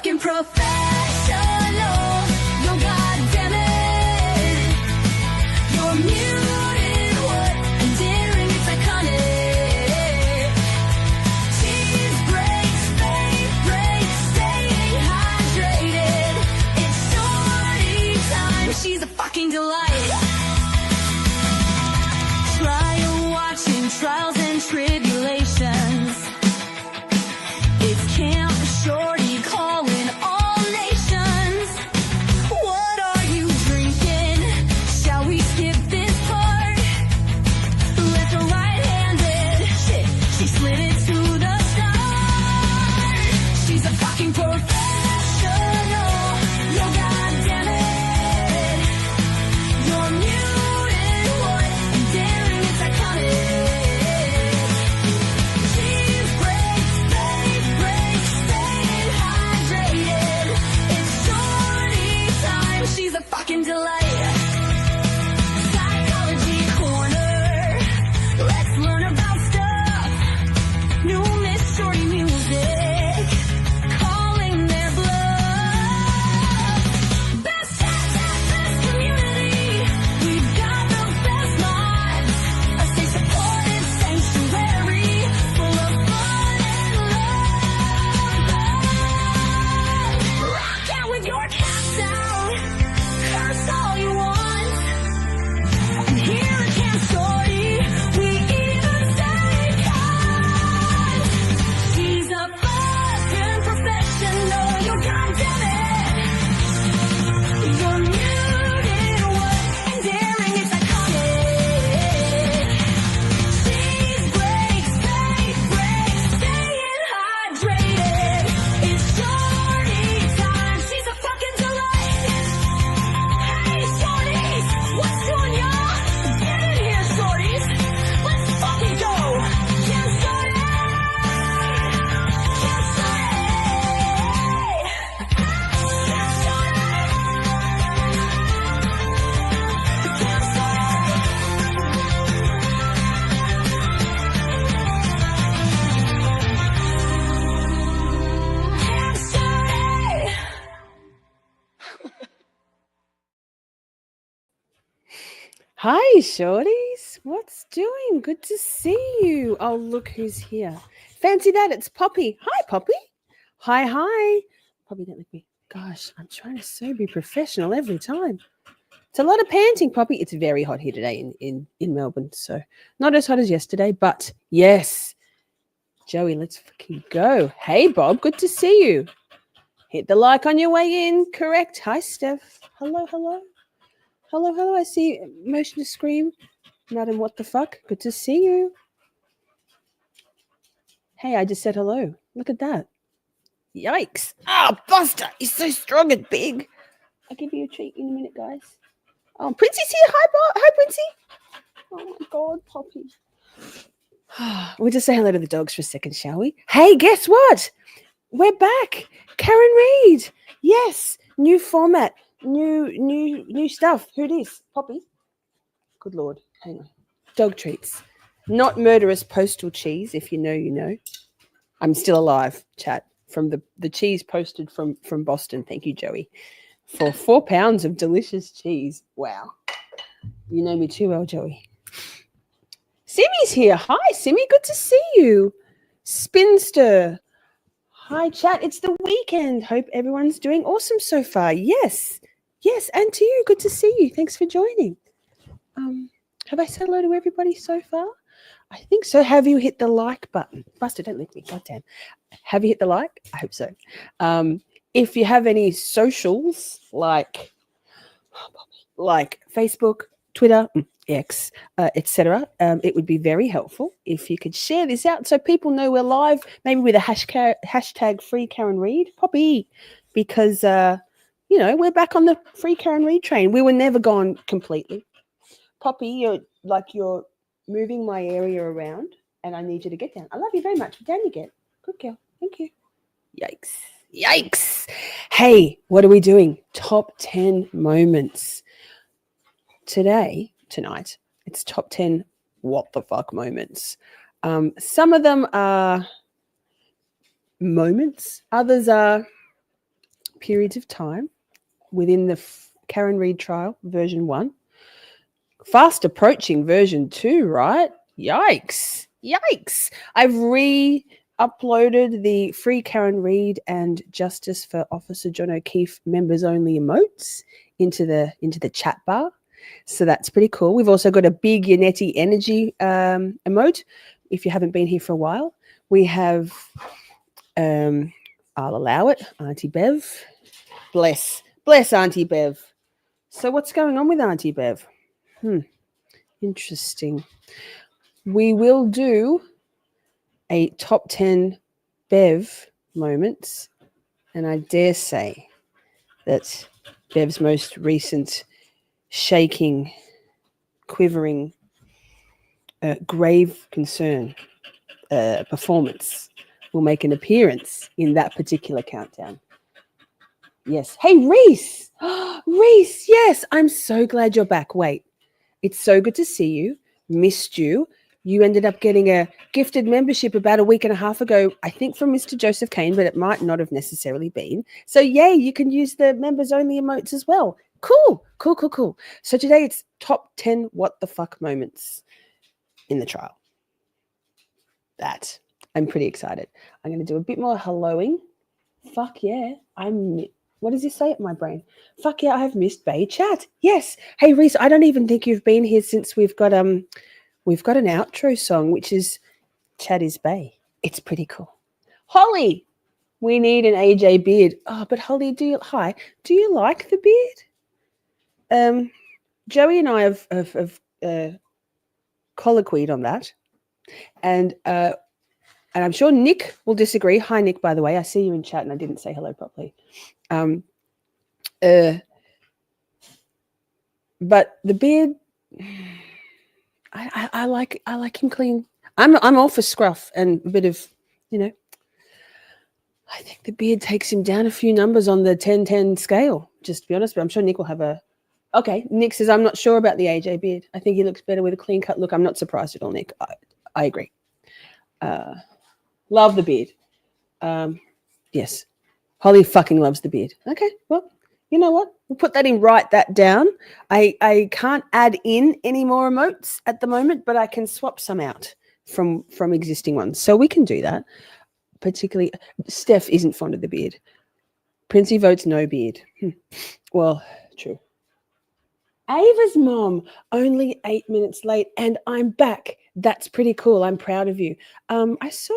fucking professional. Yo, goddamn it. You're muted, what? Endearing, it's iconic. Cheese breaks, fade breaks, staying hydrated. It's shorty time. She's a fucking delight. Trial watching, trials and tribulations. It's Camp Shorty calling all nations. What are you drinking? Shall we skip this part? Left or right-handed? Shit, she slid it to the start. She's a fucking professional. Yo, goddamn it. You're muted, what? And daring, it's iconic. Cheese breaks, fade breaks, staying hydrated. It's shorty time. She's a fucking delight. Psychology corner. Let's learn about stuff. New Miss Shorty music. Calling their bluff. Best chat, best community. We've got the best minds. A safe, supportive sanctuary full of fun and love. Rock out with your cats out. Curse all you want. And here at Camp Shorty, we even say cut. She's a fucking professional. You goddamn it. You're muted, what? And daring, it's iconic. Cheese breaks, fade breaks, staying hydrated. It's shorty time. She's a fucking delight. Hey, shorties, what's doing, y'all? Get in here, shorties. Let's fucking go. Camp Shorty. Camp Shorty. Camp Shorty. Camp Shorty. Hi, Shorties. What's doing? Good to see you. Oh, look who's here. Fancy that. It's Poppy. Hi, Poppy. Hi. Poppy, don't lick me. Gosh, I'm trying to so be professional every time. It's a lot of panting, Poppy. It's very hot here today in Melbourne. So not as hot as yesterday, but yes. Joey, let's fucking go. Hey, Bob. Good to see you. Hit the like on your way in. Correct. Hi, Steph. Hello. I see motion to scream. Madam, what the fuck? Good to see you. Hey, I just said hello. Look at that. Yikes. Buster, he's so strong and big. I'll give you a treat in a minute, guys. Oh, Princey's here. Hi, Princey. Oh, my God, Poppy. We'll just say hello to the dogs for a second, shall we? Hey, guess what? We're back. Karen Reid. Yes. New format. New stuff. Who it is? Poppy? Good Lord. Hang on. Dog treats. Not murderous postal cheese. If you know, you know. I'm still alive, chat. From the cheese posted from Boston. Thank you, Joey. For 4 pounds of delicious cheese. Wow. You know me too well, Joey. Simmy's here. Hi, Simmy. Good to see you. Spinster. Hi, chat. It's the weekend. Hope everyone's doing awesome so far. Yes. And to you. Good to see you. Thanks for joining. Have I said hello to everybody so far? I think so. Have you hit the like button? Buster, don't lick me. Goddamn. Have you hit the like? I hope so. If you have any socials like Facebook, Twitter, X, etc., it would be very helpful if you could share this out so people know we're live, maybe with a hashtag free Karen Reid, Poppy, because, we're back on the free Karen Reid train. We were never gone completely. Poppy, you're moving my area around and I need you to get down. I love you very much. Down you get. Good girl. Thank you. Yikes. Hey, what are we doing? Top 10 moments. Tonight, it's top 10 what the fuck moments. Some of them are moments. Others are periods of time within the Karen Reid trial, version 1. Fast approaching version 2, right? Yikes. I've uploaded the free Karen Reid and Justice for Officer John O'Keefe members only emotes into the chat bar. So that's pretty cool. We've also got a big Yanetti energy emote. If you haven't been here for a while, we have I'll allow it, Auntie Bev. Bless Auntie Bev. So what's going on with Auntie Bev? Interesting. We will do a top 10 Bev moments, and I dare say that Bev's most recent shaking, quivering, grave concern performance will make an appearance in that particular countdown. Yes. Hey, Reese. Reese, yes. I'm so glad you're back. Wait, it's so good to see you. Missed you. You ended up getting a gifted membership about a week and a half ago, I think from Mr. Joseph Kane, but it might not have necessarily been. So yay, you can use the members only emotes as well. Cool. So today it's top 10 what the fuck moments in the trial. That I'm pretty excited. I'm going to do a bit more helloing. Fuck yeah. What does this say at my brain? Fuck yeah, I've missed Bay chat. Yes. Hey Reese, I don't even think you've been here since we've got an outro song, which is Chat is Bay. It's pretty cool. Holly, we need an AJ beard. Oh, but Holly, do you like the beard? Joey and I have colloquied on that. And I'm sure Nick will disagree. Hi, Nick, by the way. I see you in chat and I didn't say hello properly. But the beard, I like him clean. I'm all for scruff and a bit of, I think the beard takes him down a few numbers on the 10-10 scale, just to be honest. But I'm sure Nick will have a... Okay, Nick says, I'm not sure about the AJ beard. I think he looks better with a clean cut look. I'm not surprised at all, Nick. I agree. Love the beard. Yes. Holly fucking loves the beard. Okay, well, you know what? We'll put that in, write that down. I can't add in any more emotes at the moment, but I can swap some out from existing ones. So we can do that. Particularly, Steph isn't fond of the beard. Princey votes no beard. Well, true. Ava's mom, only 8 minutes late, and I'm back. That's pretty cool. I'm proud of you. I saw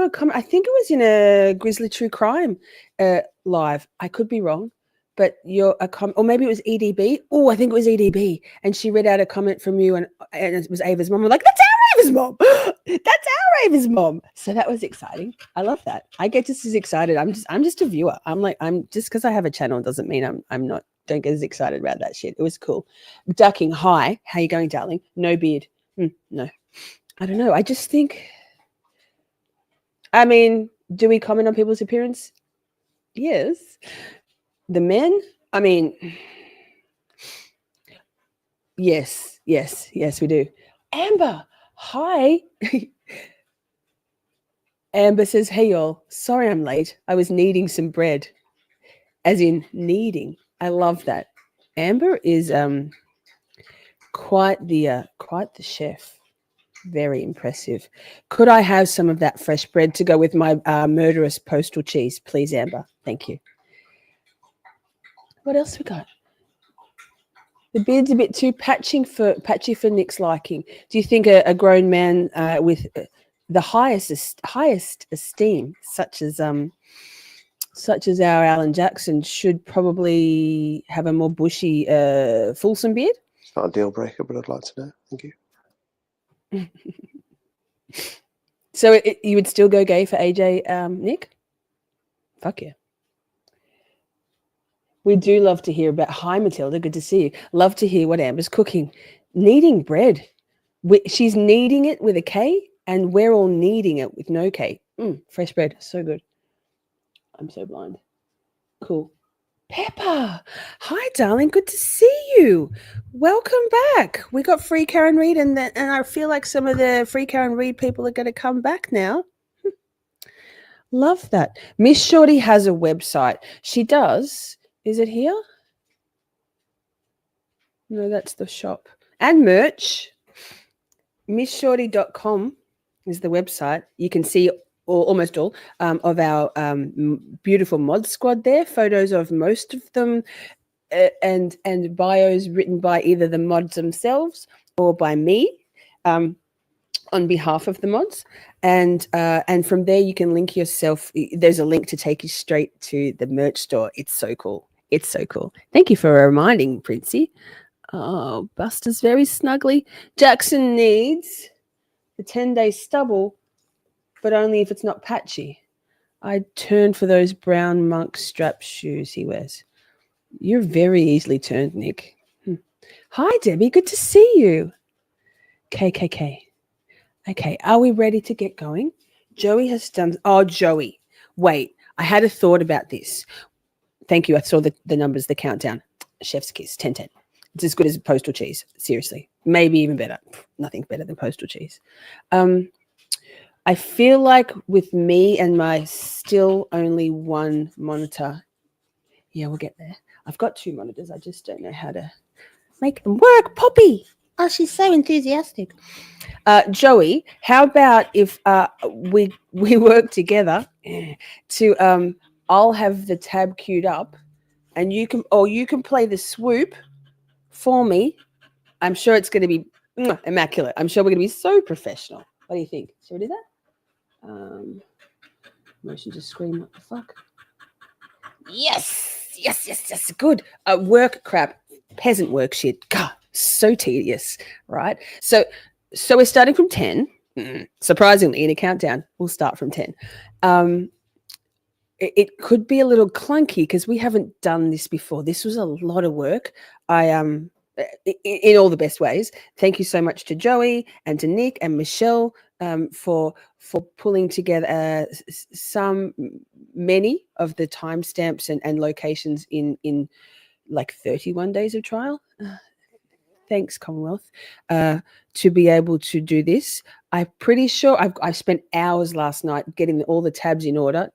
a comment. I think it was in a Grizzly True Crime live. I could be wrong, but or maybe it was EDB. Oh, I think it was EDB. And she read out a comment from you, and it was Ava's mom. I'm like, that's our Ava's mom. That's our Ava's mom. So that was exciting. I love that. I get just as excited. I'm just a viewer. I'm just because I have a channel doesn't mean I'm not. Don't get as excited about that shit. It was cool. Ducking, hi. How you going, darling? No beard. No. I don't know. I just think... I mean, do we comment on people's appearance? Yes. The men? I mean... Yes, we do. Amber, hi. Amber says, hey, y'all. Sorry I'm late. I was kneading some bread. As in kneading. I love that. Amber is quite the chef. Very impressive. Could I have some of that fresh bread to go with my murderous postal cheese, please, Amber? Thank you. What else we got? The beard's a bit too patchy for Nick's liking. Do you think a grown man with the highest esteem, such as our Alan Jackson, should probably have a more bushy, fulsome beard? It's not a deal breaker, but I'd like to know. Thank you. So you would still go gay for AJ, Nick? Fuck yeah. We do love to hear about... Hi, Matilda. Good to see you. Love to hear what Amber's cooking. Kneading bread. She's kneading it with a K, and we're all kneading it with no K. Fresh bread. So good. I'm so blind. Cool. Pepper. Hi, darling. Good to see you. Welcome back. We got free Karen Reid, and I feel like some of the free Karen Reid people are going to come back now. Love that. Miss Shorty has a website. She does. Is it here? No, that's the shop. And merch. MissShorty.com is the website. You can see almost all of our beautiful mod squad there. Photos of most of them and bios written by either the mods themselves or by me on behalf of the mods. And from there you can link yourself. There's a link to take you straight to the merch store. It's so cool. It's so cool. Thank you for reminding, Princey. Oh, Buster's very snuggly. Jackson needs the 10-day stubble, but only if it's not patchy. I'd turn for those brown monk strap shoes he wears. You're very easily turned, Nick. Hi, Debbie. Good to see you. KKK. Okay, are we ready to get going? Joey has done... Oh, Joey. Wait, I had a thought about this. Thank you. I saw the numbers, the countdown. Chef's kiss, 10-10. It's as good as postal cheese. Seriously. Maybe even better. Nothing better than postal cheese. I feel like with me and my still only one monitor, yeah, we'll get there. I've got 2 monitors. I just don't know how to make them work. Poppy. Oh, she's so enthusiastic. Joey, how about if we work together to I'll have the tab queued up and you can play the swoop for me. I'm sure it's going to be immaculate. I'm sure we're going to be so professional. What do you think? Should we do that? Motion to scream. What the fuck? Yes. Good. Work crap. Peasant work shit. God, so tedious, right? So we're starting from 10. Surprisingly, in a countdown, we'll start from 10. It could be a little clunky because we haven't done this before. This was a lot of work. In all the best ways. Thank you so much to Joey and to Nick and Michelle for pulling together many of the timestamps and locations in like 31 days of trial. Thanks, Commonwealth, to be able to do this. I'm pretty sure I spent hours last night getting all the tabs in order.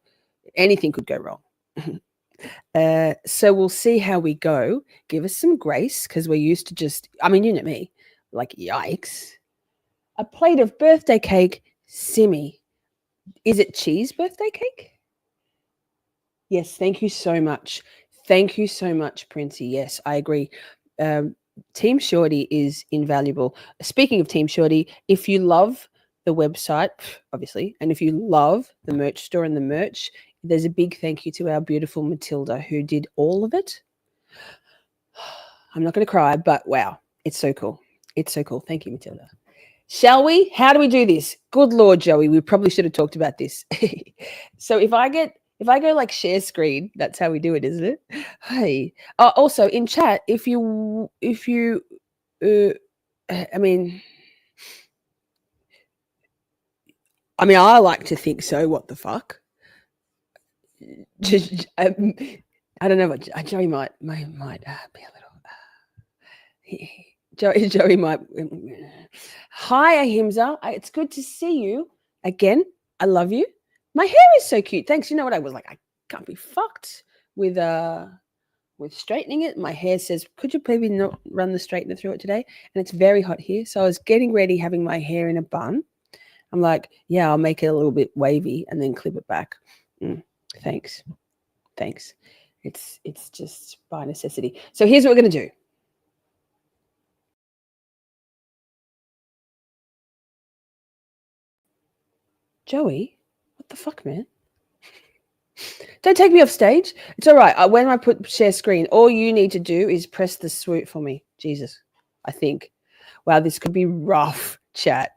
Anything could go wrong. So we'll see how we go. Give us some grace because we're used to just, I mean, you know me, like, yikes. A plate of birthday cake, Simmy. Is it cheese birthday cake? Yes, thank you so much. Thank you so much, Princey. Yes, I agree. Team Shorty is invaluable. Speaking of Team Shorty, if you love the website, obviously, and if you love the merch store and the merch, there's a big thank you to our beautiful Matilda who did all of it. I'm not going to cry, but wow, it's so cool. It's so cool. Thank you, Matilda. Shall we? How do we do this? Good Lord, Joey, we probably should have talked about this. So if I go like share screen, that's how we do it, isn't it? Hey. Also in chat, if you I mean, I like to think so. What the fuck? I don't know what Joey might be a little. Joey might. Hi, Ahimsa. It's good to see you again. I love you. My hair is so cute. Thanks. You know what? I was like, I can't be fucked with straightening it. My hair says, could you maybe not run the straightener through it today? And it's very hot here. So I was getting ready, having my hair in a bun. I'm like, yeah, I'll make it a little bit wavy and then clip it back. Thanks. It's just by necessity. So here's what we're going to do. Joey, what the fuck, man? Don't take me off stage. It's all right. When I put share screen, all you need to do is press the swoop for me. Jesus, I think. Wow, this could be rough, chat.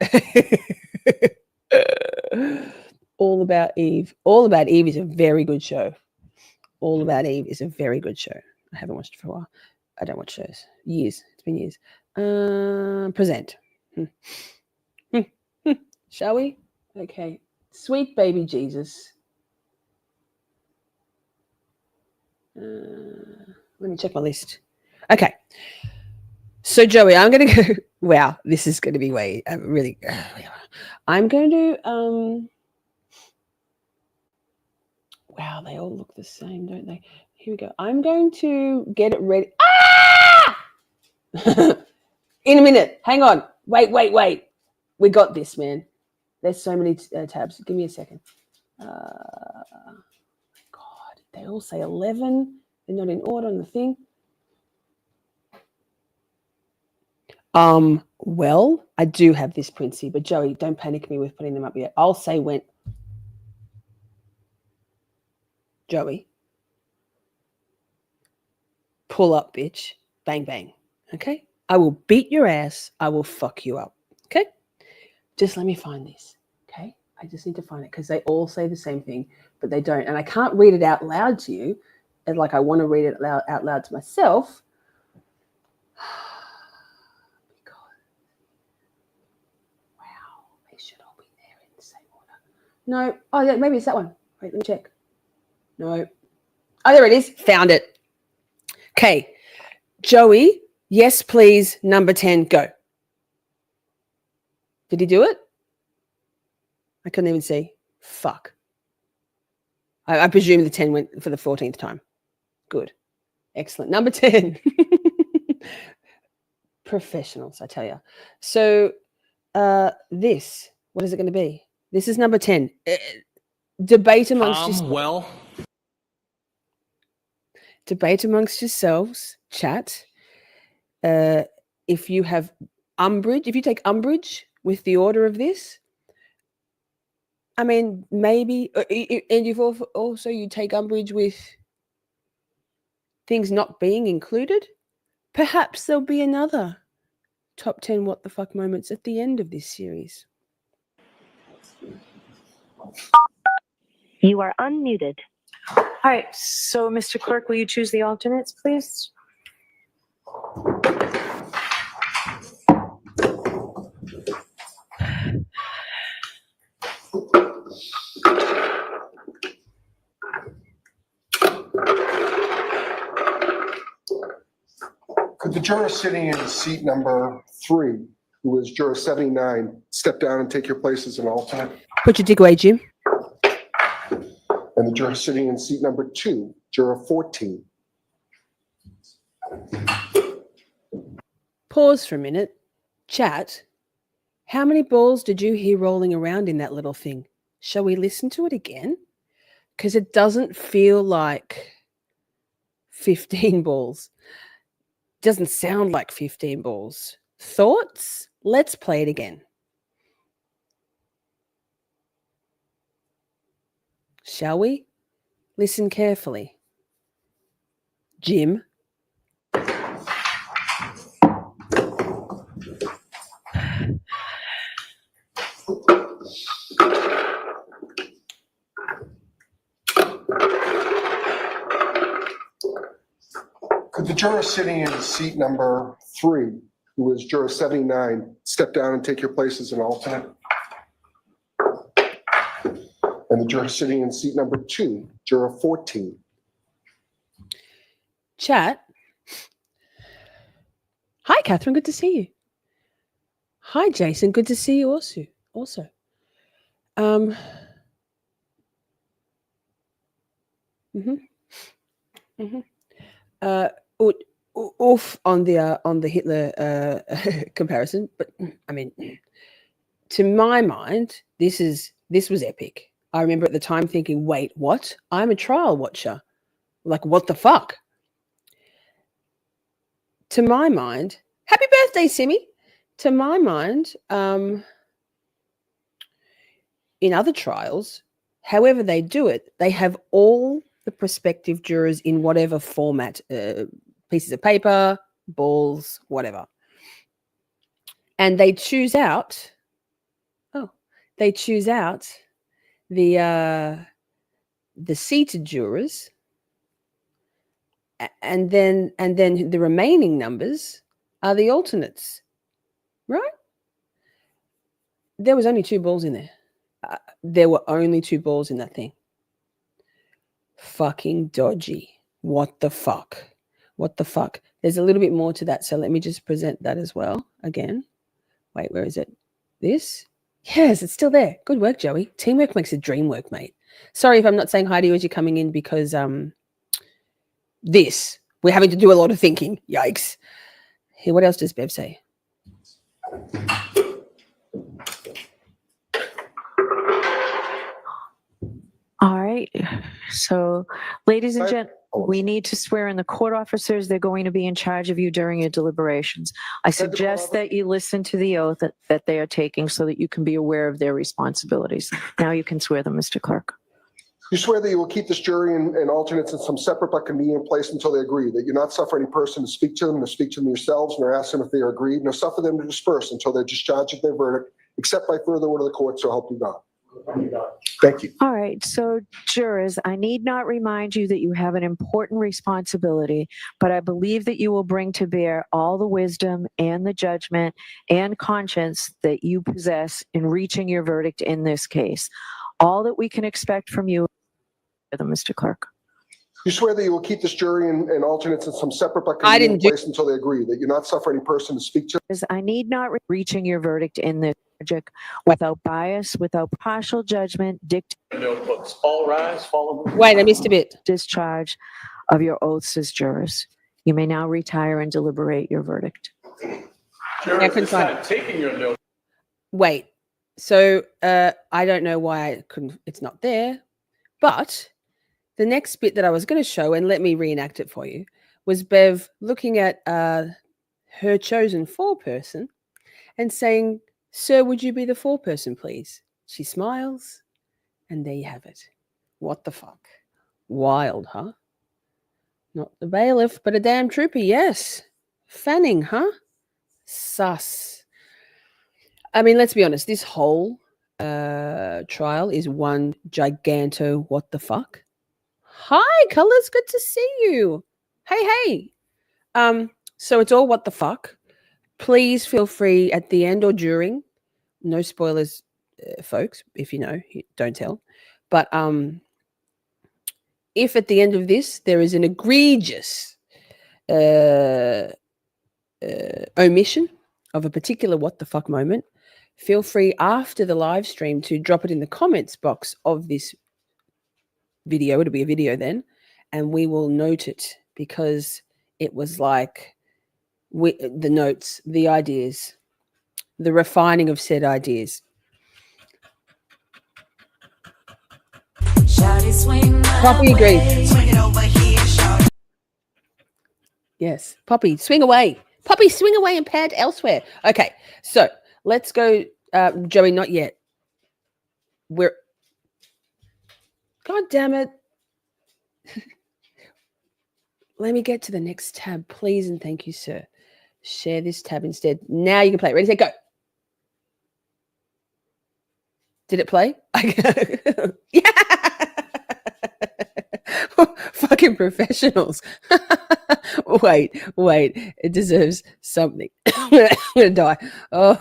All About Eve. All About Eve is a very good show. All About Eve is a very good show. I haven't watched it for a while. I don't watch shows. Years. It's been years. Present. Shall we? Okay. Sweet baby Jesus. Let me check my list. Okay. So, Joey, I'm going to go. Wow, this is going to be way really. I'm going to Wow, they all look the same, don't they? Here we go. I'm going to get it ready. Ah! In a minute. Hang on. Wait. We got this, man. There's so many tabs. Give me a second. God, they all say 11. They're not in order on the thing. Well, I do have this, Princey, but Joey, don't panic me with putting them up yet. I'll say when. Joey, pull up, bitch. Bang, bang. Okay? I will beat your ass. I will fuck you up. Okay? Just let me find this. Okay? I just need to find it because they all say the same thing, but they don't. And I can't read it out loud to you. And like I want to read it out loud to myself. Wow. They should all be there in the same order. No. Oh, yeah, maybe it's that one. Wait, let me check. No. Oh, there it is. Found it. Okay. Joey, yes, please. Number 10, go. Did he do it? I couldn't even see. Fuck. I presume the 10 went for the 14th time. Good. Excellent. Number 10. Professionals, I tell you. So this, what is it going to be? This is number 10. Debate amongst debate amongst yourselves, chat. If you have umbrage, if you take umbrage with the order of this, I mean, maybe, and you've also you take umbrage with things not being included, perhaps there'll be another top 10 what the fuck moments at the end of this series. You are unmuted. All right, so Mr. Clerk, will you choose the alternates, please? Could the juror sitting in seat number 3, who is juror 79, step down and take your place as an alternate? Put your dick away, Jim. And the juror sitting in seat number 2, juror 14. Pause for a minute. Chat, how many balls did you hear rolling around in that little thing? Shall we listen to it again? Because it doesn't feel like 15 balls. Doesn't sound like 15 balls. Thoughts? Let's play it again. Shall we? Listen carefully. Jim. Could the juror sitting in seat number 3, who is juror 79, step down and take your place as an alternate? And the juror sitting in seat number 2, juror 14. Chat. Hi, Catherine. Good to see you. Hi, Jason. Good to see you also. Off on the Hitler comparison, but I mean, to my mind, this was epic. I remember at the time thinking, wait, what? I'm a trial watcher. Like, what the fuck? To my mind, happy birthday, Simi. To my mind, in other trials, however they do it, they have all the prospective jurors in whatever format, pieces of paper, balls, whatever. And they choose out, the seated jurors, and then the remaining numbers are the alternates, right? There was only 2 balls in there. There were only 2 balls in that thing. Fucking dodgy. What the fuck? What the fuck? There's a little bit more to that, so let me just present that as well again. Wait, where is it? This? Yes, it's still there. Good work, Joey. Teamwork makes the dream work, mate. Sorry if I'm not saying hi to you as you're coming in because we're having to do a lot of thinking. Yikes. Here, what else does Bev say? All right. So, ladies and I- gentlemen, we need to swear in the court officers. They're going to be in charge of you during your deliberations. I suggest that you listen to the oath that they are taking so that you can be aware of their responsibilities. Now you can swear them, Mr. Clerk. You swear that you will keep this jury and alternates in some separate but convenient place until they agree, that you not suffer any person to speak to them, nor speak to them yourselves, nor ask them if they are agreed, nor suffer them to disperse until they're discharged of their verdict, except by further order of the court, so help you God. Thank you. All right, so jurors, I need not remind you that you have an important responsibility, but I believe that you will bring to bear all the wisdom and the judgment and conscience that you possess in reaching your verdict in this case. All that we can expect from you, Mr. Clerk. You swear that you will keep this jury and alternates in some separate but I convenient didn't do- place until they agree, that you not suffer any person to speak to I need not reaching your verdict in this subject without bias, without partial judgment, Notebooks. All rise, follow. Wait, I missed a bit. discharge of your oaths as jurors. You may now retire and deliberate your verdict. Jurors, Second this time. time, taking your note. Wait. So I don't know why I couldn't. It's not there. But the next bit that I was going to show, and let me reenact it for you, was Bev looking at her chosen foreperson and saying, "Sir, would you be the foreperson, please?" She smiles, and there you have it. What the fuck? Wild, huh? Not the bailiff, but a damn trooper, yes. Fanning, huh? Sus. I mean, let's be honest. This whole trial is one giganto what the fuck. Hi, Colors. Good to see you. Hey. So it's all what the fuck. Please feel free at the end or during. No spoilers, folks. If you know, don't tell. But if at the end of this there is an egregious omission of a particular what the fuck moment, feel free after the live stream to drop it in the comments box of this video. It'll be a video then, and we will note it because it was like the notes, the ideas, the refining of said ideas. Shawty swing my Poppy agrees. way. Swing it over here, shawty. Yes, Poppy, swing away. Poppy, swing away and pad elsewhere. Okay, so let's go. Joey, not yet. God damn it. Let me get to the next tab, please, and thank you, sir. Share this tab instead. Now you can play. Ready, set, go. Did it play? Yeah. Fucking professionals. Wait. It deserves something. I'm gonna die. Oh.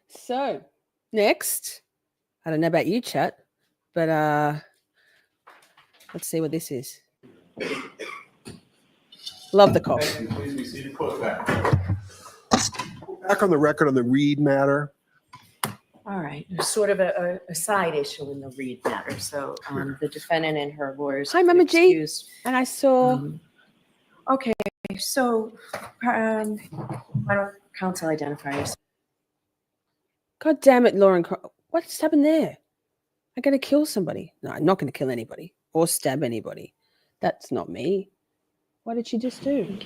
So, next, I don't know about you, chat, but let's see what this is. Love the cough. Thank you. Please be seated. Close back. back on the record on the Reed matter. All right, sort of a side issue in the Reed matter. So the defendant and her lawyers. Hi, Mama G. excused. And I saw Okay, so why don't counsel identify yourself? God damn it, Lauren. What's happened there? I'm going to kill somebody. No, I'm not going to kill anybody or stab anybody. That's not me. What did she just do?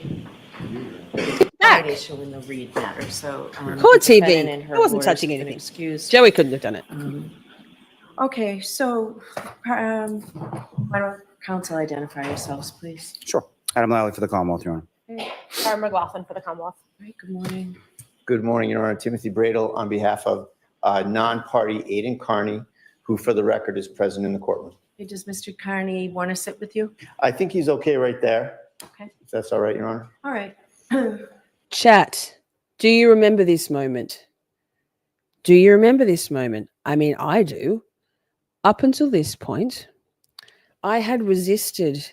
Side Back. issue in the Reed matter. So Poor the defendant TV. and her I wasn't lawyers touching have been anything. Excused. Joey couldn't have done it. Okay, so why don't counsel identify yourselves, please? Sure. Adam Lally for the Commonwealth, Your Honor. Tara McLaughlin for the Commonwealth. All right, good morning. Good morning, Your Honor. Timothy Bradel on behalf of non-party Aidan Carney, who for the record is present in the courtroom. Hey, does Mr. Carney want to sit with you? I think he's okay right there. Okay. If that's all right, Your Honor. All right. Chat, do you remember this moment? Do you remember this moment? I mean, I do. Up until this point, I had resisted.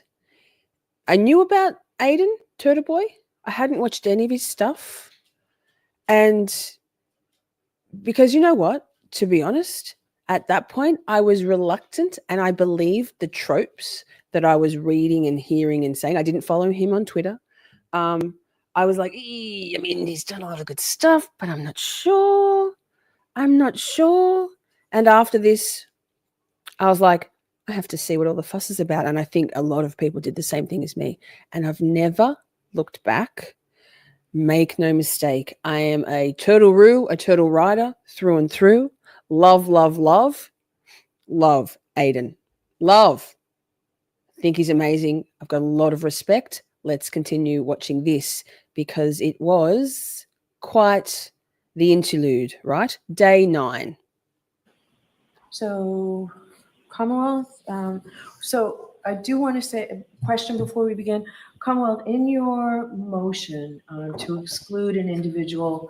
I knew about Aiden, Turtle Boy. I hadn't watched any of his stuff. And because you know what? To be honest, at that point, I was reluctant and I believed the tropes that I was reading and hearing and saying. I didn't follow him on Twitter. I was like, I mean, he's done a lot of good stuff, but I'm not sure. And after this, I was like, I have to see what all the fuss is about. And I think a lot of people did the same thing as me. And I've never looked back. Make no mistake. I am a turtle-roo, a turtle rider through and through. Love, love, love. Love Aiden. Love. Think he's amazing. I've got a lot of respect. Let's continue watching this because it was quite the interlude, right? Day 9. So, Commonwealth, so I do want to say a question before we begin. Commonwealth, in your motion to exclude an individual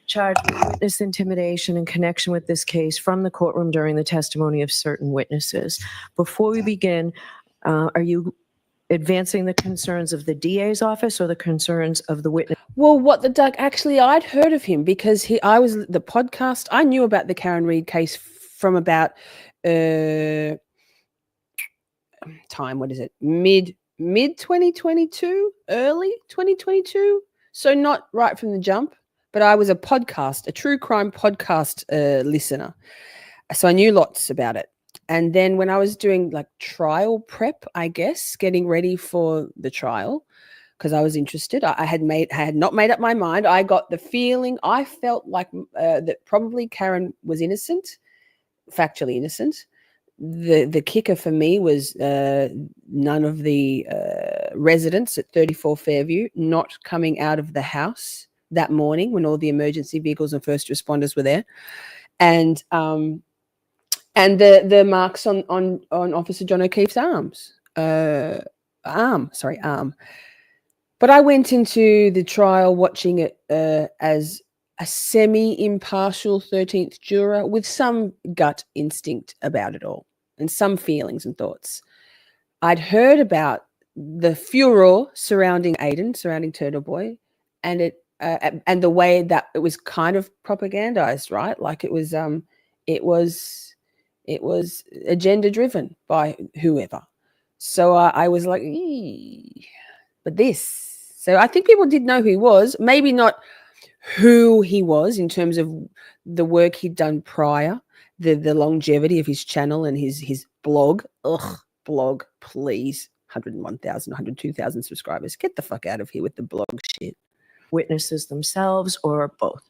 charged with witness intimidation in connection with this case from the courtroom during the testimony of certain witnesses, before we begin, are you advancing the concerns of the DA's office or the concerns of the witness? Well, what the duck? Actually, I'd heard of him because I was the podcast. I knew about the Karen Reid case from about time. What is it? Mid 2022, early 2022. So not right from the jump, but I was a true crime podcast listener. So I knew lots about it. And then when I was doing like trial prep, I guess, getting ready for the trial, because I was interested, I had not made up my mind. I got the feeling, I felt like that probably Karen was innocent, factually innocent. The kicker for me was none of the residents at 34 Fairview not coming out of the house that morning when all the emergency vehicles and first responders were there, and the marks on Officer John O'Keefe's arm. But I went into the trial watching it as a semi-impartial 13th juror with some gut instinct about it all and some feelings and thoughts. I'd heard about the furor surrounding Aiden, surrounding Turtle Boy, and and the way that it was kind of propagandized, right? Like it was agenda driven by whoever. So I was like, but this. So I think people did know who he was, maybe not who he was in terms of the work he'd done prior, the longevity of his channel and his blog. Blog, please. 101,000, 102,000 subscribers. Get the fuck out of here with the blog shit. Witnesses themselves or both?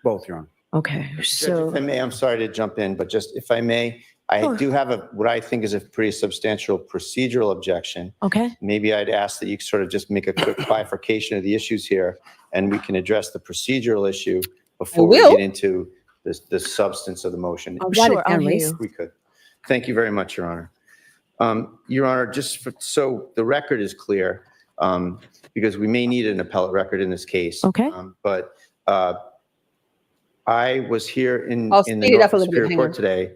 Both, Your Honor. Okay, Judge, so if I may, I'm sorry to jump in, but just if I may, I Sure. do have what I think is a pretty substantial procedural objection. okay, Maybe I'd ask that you sort of just make a quick bifurcation of the issues here, and we can address the procedural issue before we will. get into the substance of the motion. I'll write it sure, I'll down, hear Reese. you. We could. Thank you very much, Your Honor. Your Honor, so the record is clear, because we may need an appellate record in this case. Okay. But I was here in I'll the speed it up a Norfolk little bit, Superior hang Court on. today,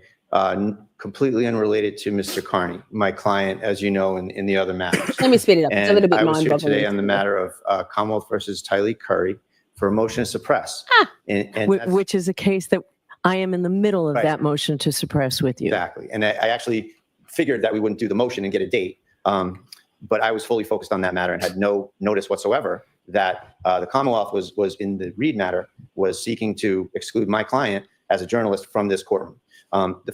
completely unrelated to Mr. Carney, my client, as you know, in the other matters. Let me speed it up. It's a little bit I was here mind-boggling. today on the matter of Commonwealth versus Tylee Curry for a motion to suppress. And that's- which is a case that I am in the middle of Right. that motion to suppress with you. Exactly. And I actually figured that we wouldn't do the motion and get a date. But I was fully focused on that matter and had no notice whatsoever that the Commonwealth was in the Reid matter, was seeking to exclude my client as a journalist from this courtroom. The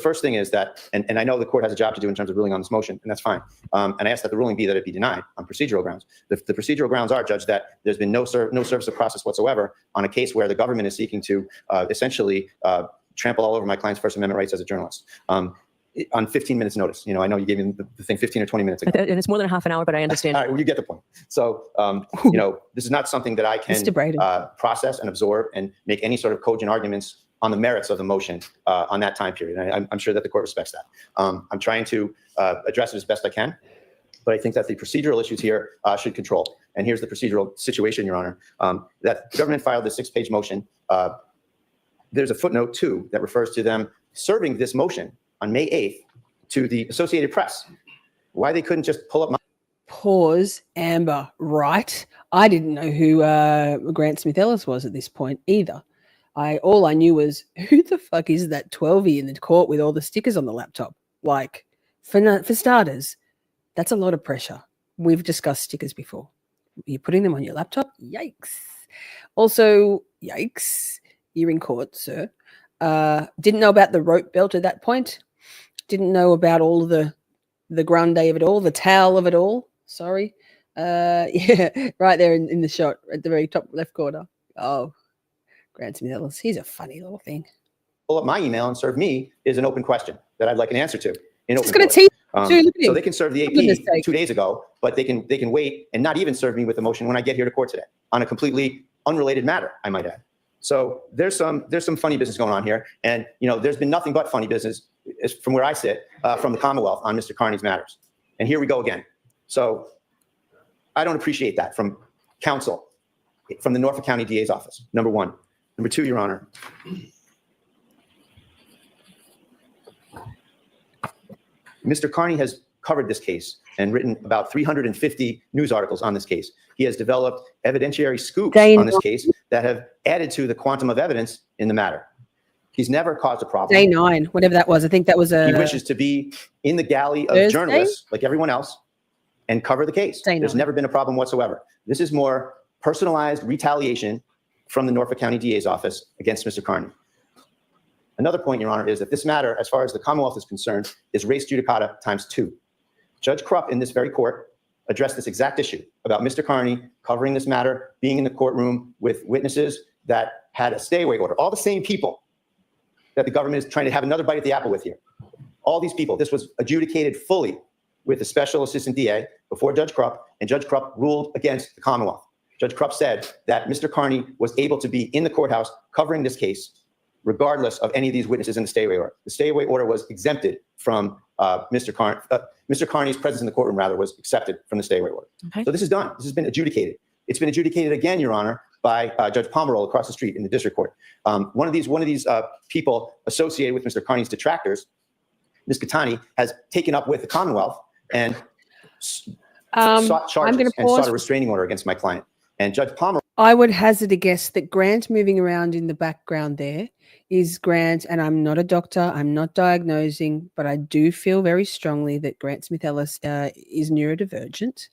first thing is that, and I know the court has a job to do in terms of ruling on this motion, and that's fine. And I asked that the ruling be that it be denied on procedural grounds. The procedural grounds are, Judge, that there's been no service of process whatsoever on a case where the government is seeking to essentially trample all over my client's First Amendment rights as a journalist. On 15 minutes notice. I know you gave me the thing 15 or 20 minutes ago. And it's more than a half an hour, but I understand. All right, well, you get the point. So, this is not something that I can Mr. Braden. process and absorb and make any sort of cogent arguments on the merits of the motion on that time period. And I'm sure that the court respects that. I'm trying to address it as best I can, but I think that the procedural issues here should control. And here's the procedural situation, Your Honor, that the government filed the 6-page motion. There's a footnote 2 that refers to them serving this motion on May 8th to the Associated Press. why they couldn't just pull up my Pause, Amber. Right. I didn't know who Grant Smith Ellis was at this point either. All I knew was, who the fuck is that 12-y in the court with all the stickers on the laptop? Like, for starters, that's a lot of pressure. We've discussed stickers before. You're putting them on your laptop? Yikes. Also, yikes. You're in court, sir. Didn't know about the rope belt at that point. Didn't know about all the grande of it all, the towel of it all. Sorry. Yeah, right there in the shot at the very top left corner. Oh, Grant Smith Ellis. He's a funny little thing. pull up my email and serve me is an open question that I'd like an answer to. In Just open going to court. teach you. So they can serve the For goodness AP sake. 2 days ago, but they can wait and not even serve me with the motion when I get here to court today on a completely unrelated matter, I might add. So there's some funny business going on here, and there's been nothing but funny business from where I sit from the Commonwealth on Mr. Carney's matters. And here we go again. So I don't appreciate that from counsel, from the Norfolk County DA's office, number one. Number two, Your Honor. Mr. Carney has covered this case and written about 350 news articles on this case. He has developed evidentiary scoops on this case that have added to the quantum of evidence in the matter. He's never caused a problem. Day 9, whatever that was. I think that was a. He wishes to be in the galley of Thursday? journalists like everyone else and cover the case. Day There's 9. never been a problem whatsoever. This is more personalized retaliation from the Norfolk County DA's office against Mr. Carney. Another point, Your Honor, is that this matter, as far as the Commonwealth is concerned, is res judicata times 2. Judge Krupp in this very court addressed this exact issue about Mr. Carney covering this matter, being in the courtroom with witnesses that had a stay-away order. All the same people that the government is trying to have another bite at the apple with here. All these people. This was adjudicated fully with the Special Assistant DA before Judge Krupp, and Judge Krupp ruled against the Commonwealth. Judge Krupp said that Mr. Carney was able to be in the courthouse covering this case regardless of any of these witnesses in the stay-away order. The stay-away order was exempted from Mr. Carney's presence in the courtroom, rather, was accepted from the stay-away order. Okay. So this is done. This has been adjudicated. It's been adjudicated again, Your Honor, by Judge Pomeroy across the street in the district court. One of these people associated with Mr. Carney's detractors, Ms. Catani, has taken up with the Commonwealth and sought charges gonna and pause sought a restraining order against my client. And Judge Pomeroy I would hazard a guess that Grant moving around in the background there is Grant, and I'm not a doctor, I'm not diagnosing, but I do feel very strongly that Grant Smith Ellis is neurodivergent.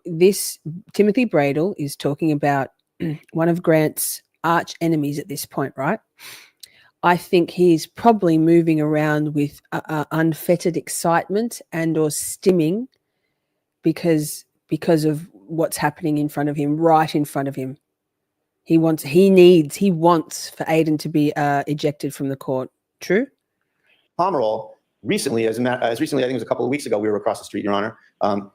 This Timothy Bradel is talking about one of Grant's arch enemies at this point, right? I think he's probably moving around with unfettered excitement and or stimming because of what's happening in front of him, right in front of him. He wants for Aiden to be ejected from the court. True? Pomeroy recently, as recently, I think it was a couple of weeks ago, we were across the street, Your Honor,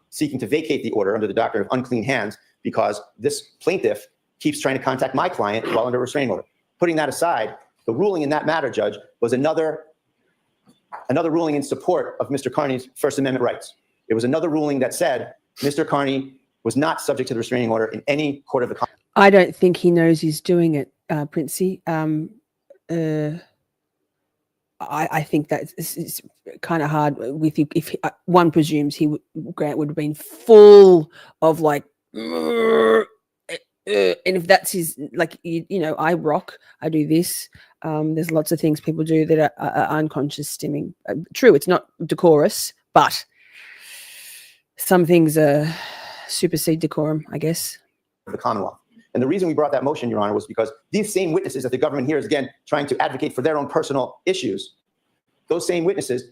seeking to vacate the order under the doctrine of unclean hands because this plaintiff keeps trying to contact my client while under restraining order. Putting that aside, the ruling in that matter, Judge, was another ruling in support of Mr. Carney's First Amendment rights. It was another ruling that said Mr. Carney was not subject to the restraining order in any court of the Commonwealth. I don't think he knows he's doing it, Princey. I think that it's kind of hard with you. If one presumes Grant would have been full of like, and if that's his, like, I rock, I do this. There's lots of things people do that are unconscious stimming. True, it's not decorous, but some things supersede decorum, I guess. The Commonwealth. And the reason we brought that motion, Your Honor, was because these same witnesses that the government here is again trying to advocate for their own personal issues, those same witnesses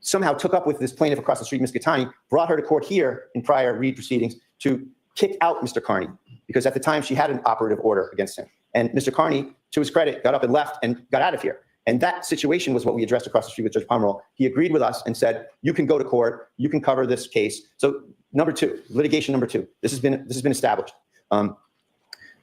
somehow took up with this plaintiff across the street, Ms. Catani, brought her to court here in prior Reed proceedings to kick out Mr. Carney, because at the time she had an operative order against him. And Mr. Carney, to his credit, got up and left and got out of here. And that situation was what we addressed across the street with Judge Pomeroy. He agreed with us and said, you can go to court, you can cover this case. So number two, litigation number two, this has been established.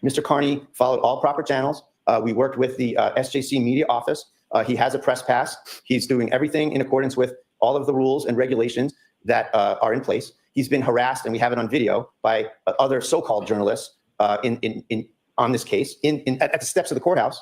Mr. Carney followed all proper channels. We worked with the SJC media office. He has a press pass. He's doing everything in accordance with all of the rules and regulations that are in place. He's been harassed, and we have it on video, by other so-called journalists on this case at the steps of the courthouse.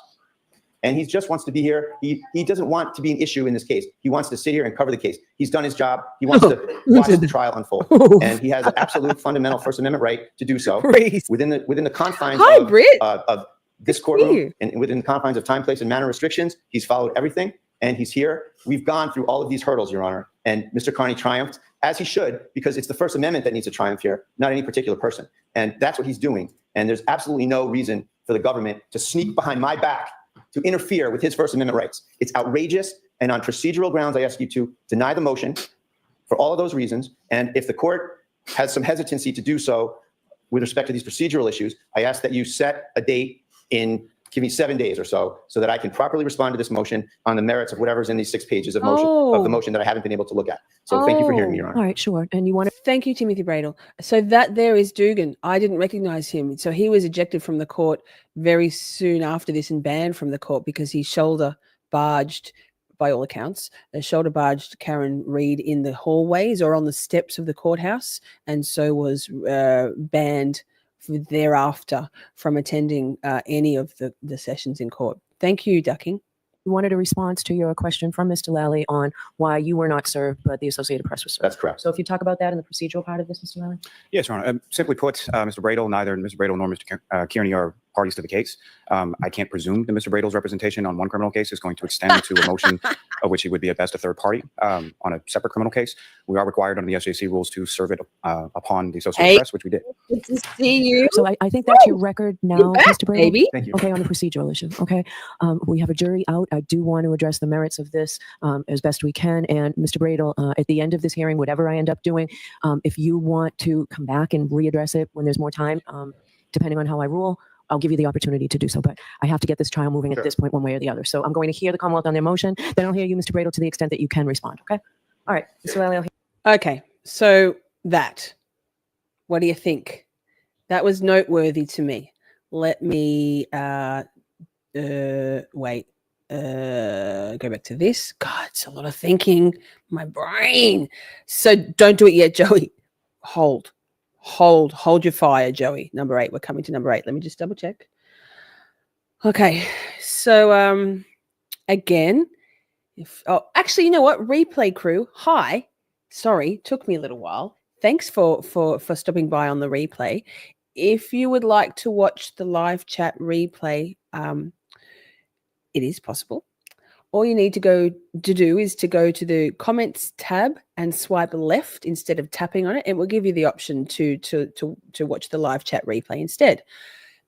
and he just wants to be here. He doesn't want to be an issue in this case. He wants to sit here and cover the case. He's done his job. He wants to watch the trial unfold, and he has an absolute fundamental First Amendment right to do so Please. within the confines Hi, of, Britt. of this courtroom and within the confines of time, place, and manner restrictions. He's followed everything, and he's here. We've gone through all of these hurdles, Your Honor, and Mr. Carney triumphed, as he should, because it's the First Amendment that needs to triumph here, not any particular person. And that's what he's doing. And there's absolutely no reason for the government to sneak behind my back to interfere with his First Amendment rights. It's outrageous. And on procedural grounds, I ask you to deny the motion for all of those reasons. And if the court has some hesitancy to do so with respect to these procedural issues, I ask that you set a date give me 7 days or so that I can properly respond to this motion on the merits of whatever's in these 6 pages of of the motion that I haven't been able to look at. So thank you for hearing me, Your Honor. All right, sure. And you want to Thank you, Timothy Bradel. So that there is Dugan. I didn't recognize him. So he was ejected from the court very soon after this and banned from the court because he shoulder barged, by all accounts, shoulder barged Karen Reid in the hallways or on the steps of the courthouse, and so was banned thereafter from attending any of the sessions in court. Thank you, Ducking. You wanted a response to your question from Mr. Lally on why you were not served, but the Associated Press was served. That's correct. So if you talk about that in the procedural part of this, Mr. Lally. Yes, Your Honor. Simply put, Mr. Bradel, neither Mr. Bradel nor Mr. Kearney are parties to the case. I can't presume that Mr. Bradel's representation on one criminal case is going to extend to a motion of which he would be at best a third party on a separate criminal case. We are required under the SJC rules to serve it upon the Associated Press, which we did. Good to see you. So I think that's your record now, You're back, Mr. Bradel. baby. Thank you. Okay, on the procedural issue. Okay, we have a jury out. I do want to address the merits of this as best we can. And Mr. Bradel, at the end of this hearing, whatever I end up doing, if you want to come back and readdress it when there's more time, depending on how I rule, I'll give you the opportunity to do so. But I have to get this trial moving at this point, one way or the other. So I'm going to hear the Commonwealth on their motion. Then I'll hear you, Mr. Bradel, to the extent that you can respond. Okay. All right, Mr. Lally, I'll hear. Okay, so what do you think? That was noteworthy to me. Let me wait. Go back to this. God, it's a lot of thinking. My brain. So don't do it yet, Joey. Hold your fire, Joey. Number 8. We're coming to number 8. Let me just double check. Okay. So again, actually, you know what? Replay crew. Hi. Sorry, took me a little while. Thanks for stopping by on the replay. If you would like to watch the live chat replay, it is possible. All you need to do is to go to the comments tab and swipe left instead of tapping on it. It will give you the option to watch the live chat replay instead.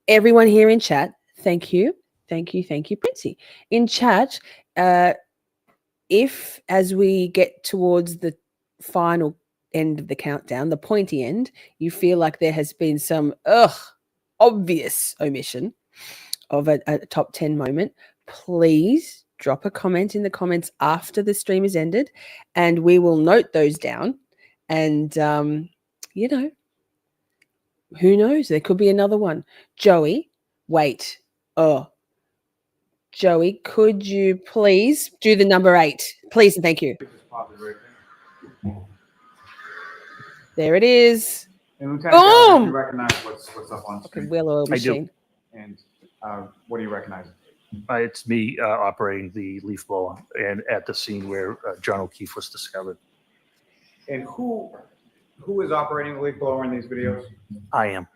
Everyone here in chat, thank you, Princey. In chat, if as we get towards the final end of the countdown, the pointy end, you feel like there has been some obvious omission of a top 10 moment, please drop a comment in the comments after the stream is ended, and we will note those down. And, who knows? There could be another one. Joey, wait. Joey, could you please do the number 8? Please and thank you. There it is. And Lieutenant Boom! you recognize what's up on Okay, screen. well-oiled I do. machine. And what do you recognize? It's me operating the leaf blower and at the scene where John O'Keefe was discovered. And who is operating the leaf blower in these videos? I am.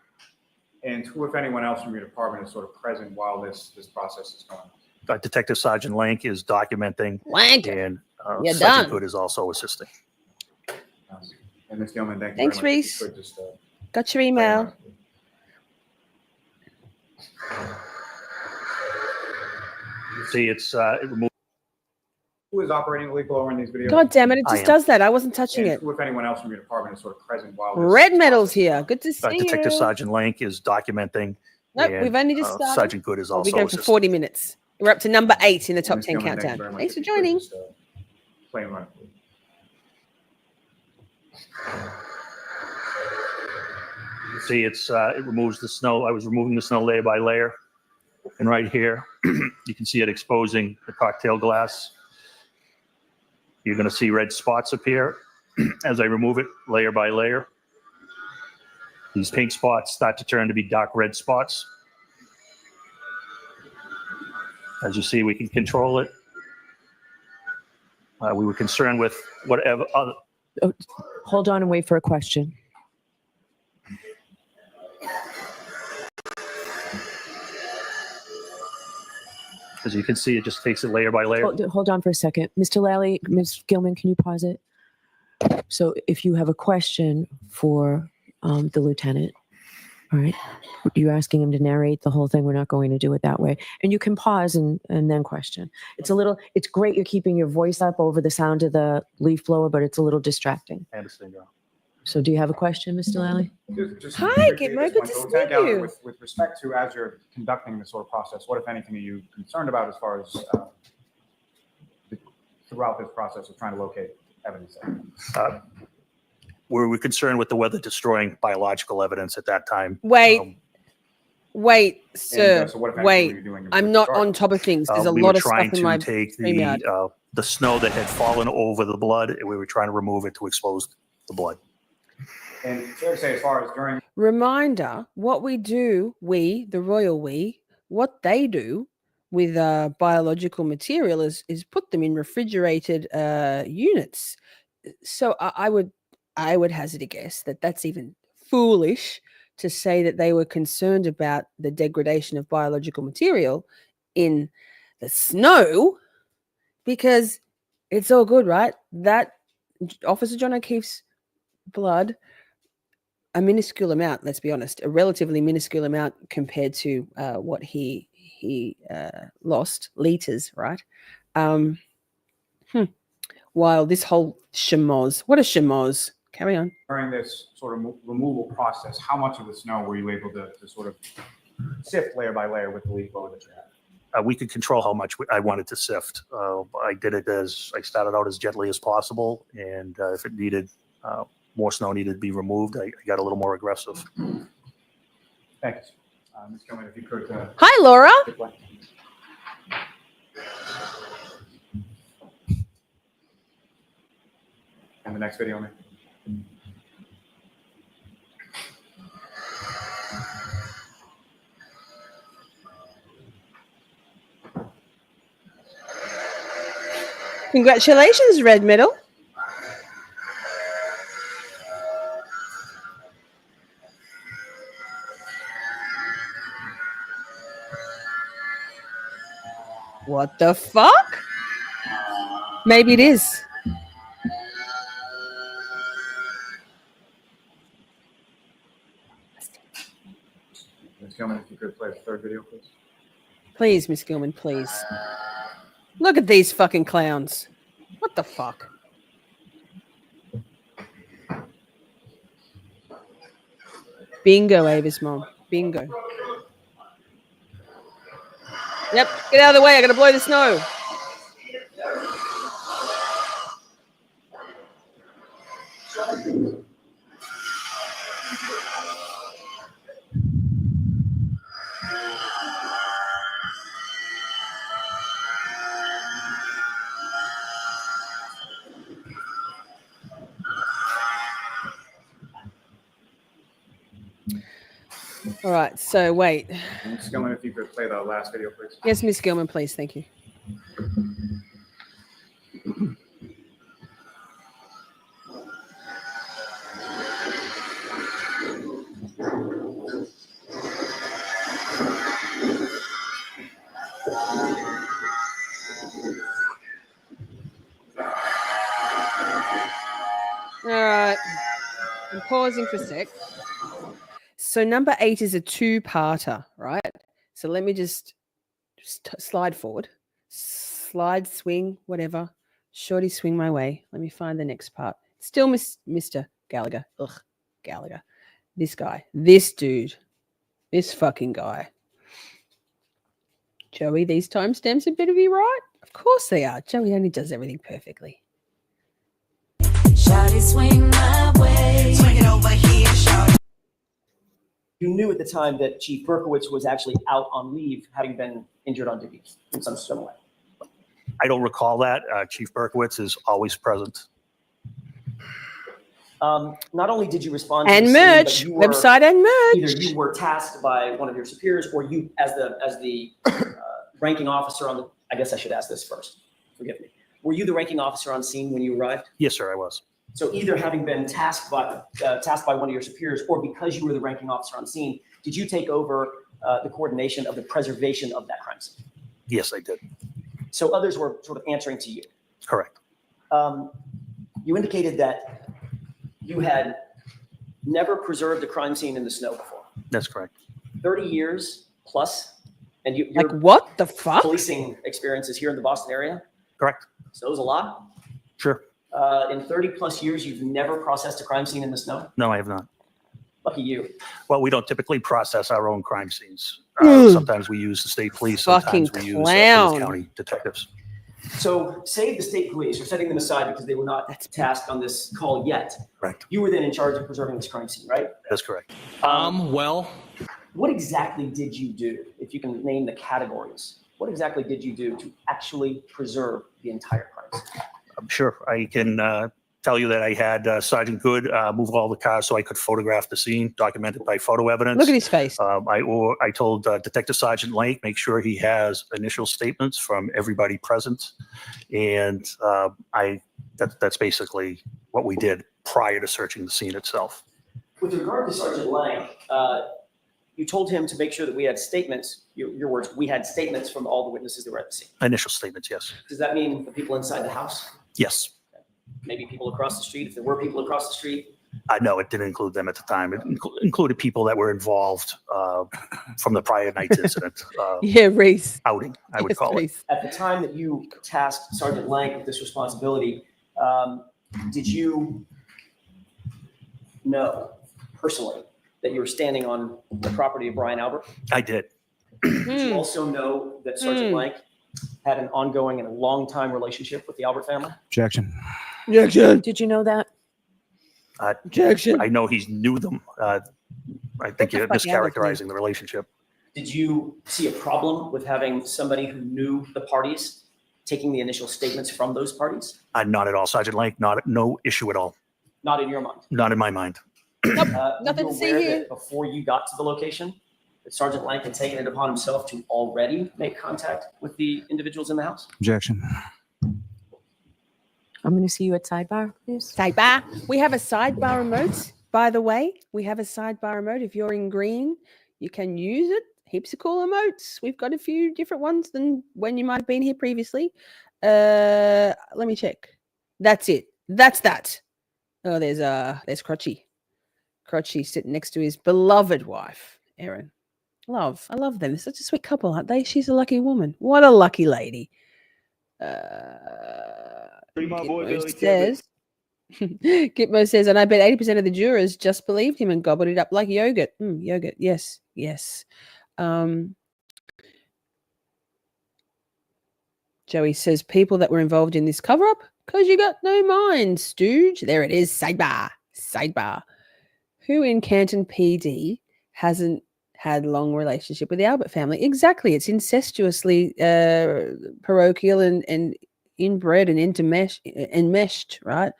And who, if anyone else from your department, is sort of present while this process is going on? Detective Sergeant Lank is documenting, Lank. and You're Sergeant done. Good is also assisting. And Ms. Gilman, thank you Thanks, very much. Reese. If you could just, Got your email. See, it removes. Who is operating the leaf blower in these videos? God damn it, it I just am. does that. I wasn't touching And it. who, if anyone else from your department, is sort of present while this Red medal's process is here. going on? Good to see Detective you. Sergeant Lank is documenting. Nope, and, we've only just started. Sergeant Good is We'll be also going for assisting. 40 minutes. We're up to number 8 in the top Ms. 10 Gilman, thank you countdown. very much. Thanks for If you could joining. just, play and run. See, it removes the snow. I was removing the snow layer by layer. And right here, you can see it exposing the cocktail glass. You're going to see red spots appear as I remove it layer by layer. These pink spots start to turn to be dark red spots. As you see, we can control it. We were concerned with whatever other. Oh, hold on and wait for a question. As you can see, it just takes it layer by layer. Hold on for a second. Mr. Lally, Ms. Gilman, can you pause it? So if you have a question for the lieutenant, all right, you're asking him to narrate the whole thing. We're not going to do it that way. And you can pause and then question. It's great you're keeping your voice up over the sound of the leaf blower, but it's a little distracting. I understand, Your Honor. So do you have a question, Mr. Lally? Hi, Gitmo, good to see you. With respect to, as you're conducting this sort of process, what, if anything, are you concerned about as far as throughout this process of trying to locate evidence? Were we concerned with the weather destroying biological evidence at that time? Wait, sir. So what, if anything, Wait, were you doing in I'm not regard? on top of things. There's a we lot were of stuff trying in my to take StreamYard. the snow that had fallen over the blood, and we were trying to remove it to expose the blood. And fair to say, as far as during Reminder, what we do, the royal we, what they do with biological material is put them in refrigerated units. So I would hazard a guess that that's even foolish to say that they were concerned about the degradation of biological material in the snow, because it's all good, right? That Officer John O'Keefe's blood, a minuscule amount, let's be honest, a relatively minuscule amount compared to what he lost, liters, right? While this whole schmoz, what a schmoz. Carry on. during this sort of removal process, how much of the snow were you able to sort of sift layer by layer with the leaf blower that you had? We could control how much I wanted to sift. I did it I started out as gently as possible, and if it needed, more snow needed to be removed, I got a little more aggressive. Thank you. Ms. Gilman, if you could. Hi, Laura. And the next video, man. Congratulations, Red Medal. What the fuck? Maybe it is. Ms. Gilman, if you could play the third video, please. Please, Miss Gilman, please. Look at these fucking clowns. What the fuck? Bingo, Ava's mom. Bingo. Yep, get out of the way. I gotta blow the snow. All right, so wait. Ms. Gilman, if you could play the last video, please. Yes, Miss Gilman, please. Thank you. All right. I'm pausing for a sec. So number 8 is a 2-parter, right? So let me just slide forward. Slide, swing, whatever. Shorty, swing my way. Let me find the next part. Still Mr. Gallagher. Ugh, Gallagher. This guy. This dude. This fucking guy. Joey, these timestamps are better be right? Of course they are. Joey only does everything perfectly. Shawty, swing my way. Swing it over here, shawty. You knew at the time that Chief Berkowitz was actually out on leave, having been injured on duty in some sort of way. I don't recall that. Chief Berkowitz is always present. Not only did you respond to And the scene, but merch. you were- Website and merch. either you were tasked by one of your superiors, or you, as the ranking officer on the, I guess I should ask this first, forgive me. Were you the ranking officer on scene when you arrived? Yes, sir, I was. So either having been tasked by one of your superiors, or because you were the ranking officer on scene, did you take over the coordination of the preservation of that crime scene? Yes, I did. So others were sort of answering to you. Correct. You indicated that you had never preserved a crime scene in the snow before. That's correct. 30 years plus, and your Like, what the fuck? policing experiences here in the Boston area. Correct. So it was a lot. Sure. In 30 plus years, you've never processed a crime scene in the snow? No, I have not. Lucky you. Well, we don't typically process our own crime scenes. Mm. Sometimes we use the state police. Fucking Sometimes we use clown. Plymouth County detectives. So save the state police. You're setting them aside because they were not tasked on this call yet. Correct. You were then in charge of preserving this crime scene, right? That's correct. Well, What exactly did you do, if you can name the categories? What exactly did you do to actually preserve the entire crime scene? I'm sure I can tell you that I had Sergeant Good move all the cars so I could photograph the scene, document it by photo evidence. Look at his face. I told Detective Sergeant Lake, make sure he has initial statements from everybody present. And that's basically what we did prior to searching the scene itself. With regard to Sergeant Lang, you told him to make sure that we had statements, your words, we had statements from all the witnesses that were at the scene. Initial statements, yes. Does that mean the people inside the house? Yes. Maybe people across the street, if there were people across the street? No, it didn't include them at the time. It included people that were involved from the prior night's incident. Yeah, Reese. Outing, I would Yes, call it. Reese. At the time that you tasked Sergeant Lang with this responsibility, did you know personally that you were standing on the property of Brian Albert? I did. Did you Hmm. also know that Sergeant Hmm. Lang had an ongoing and a long-time relationship with the Albert family? Objection. Objection. Did you know that? Objection. I know he knew them. I think you're fuck out of me. mischaracterizing the relationship. Did you see a problem with having somebody who knew the parties taking the initial statements from those parties? Not at all, Sergeant Lake. No issue at all. Not in your mind. Not in my mind. Were Nothing you to see aware here. that before you got to the location, that Sergeant Lang had taken it upon himself to already make contact with the individuals in the house? Objection. I'm going to see you at sidebar, please. Sidebar. We have a sidebar remote, by the way. We have a sidebar remote. If you're in green, you can use it. Heaps of cool emotes. We've got a few different ones than when you might have been here previously. Let me check. That's it. That's that. Oh, there's Crotchy. Crotchy sitting next to his beloved wife, Erin. I love them. They're such a sweet couple, aren't they? She's a lucky woman. What a lucky lady. Gitmo says, Gitmo says, and I bet 80% of the jurors just believed him and gobbled it up like yogurt. Yogurt, yes, yes. Joey says, people that were involved in this cover-up, because you got no mind, stooge. There it is, sidebar, sidebar. Who in Canton PD hasn't had long relationship with the Albert family? Exactly, it's incestuously parochial and inbred and enmeshed, right?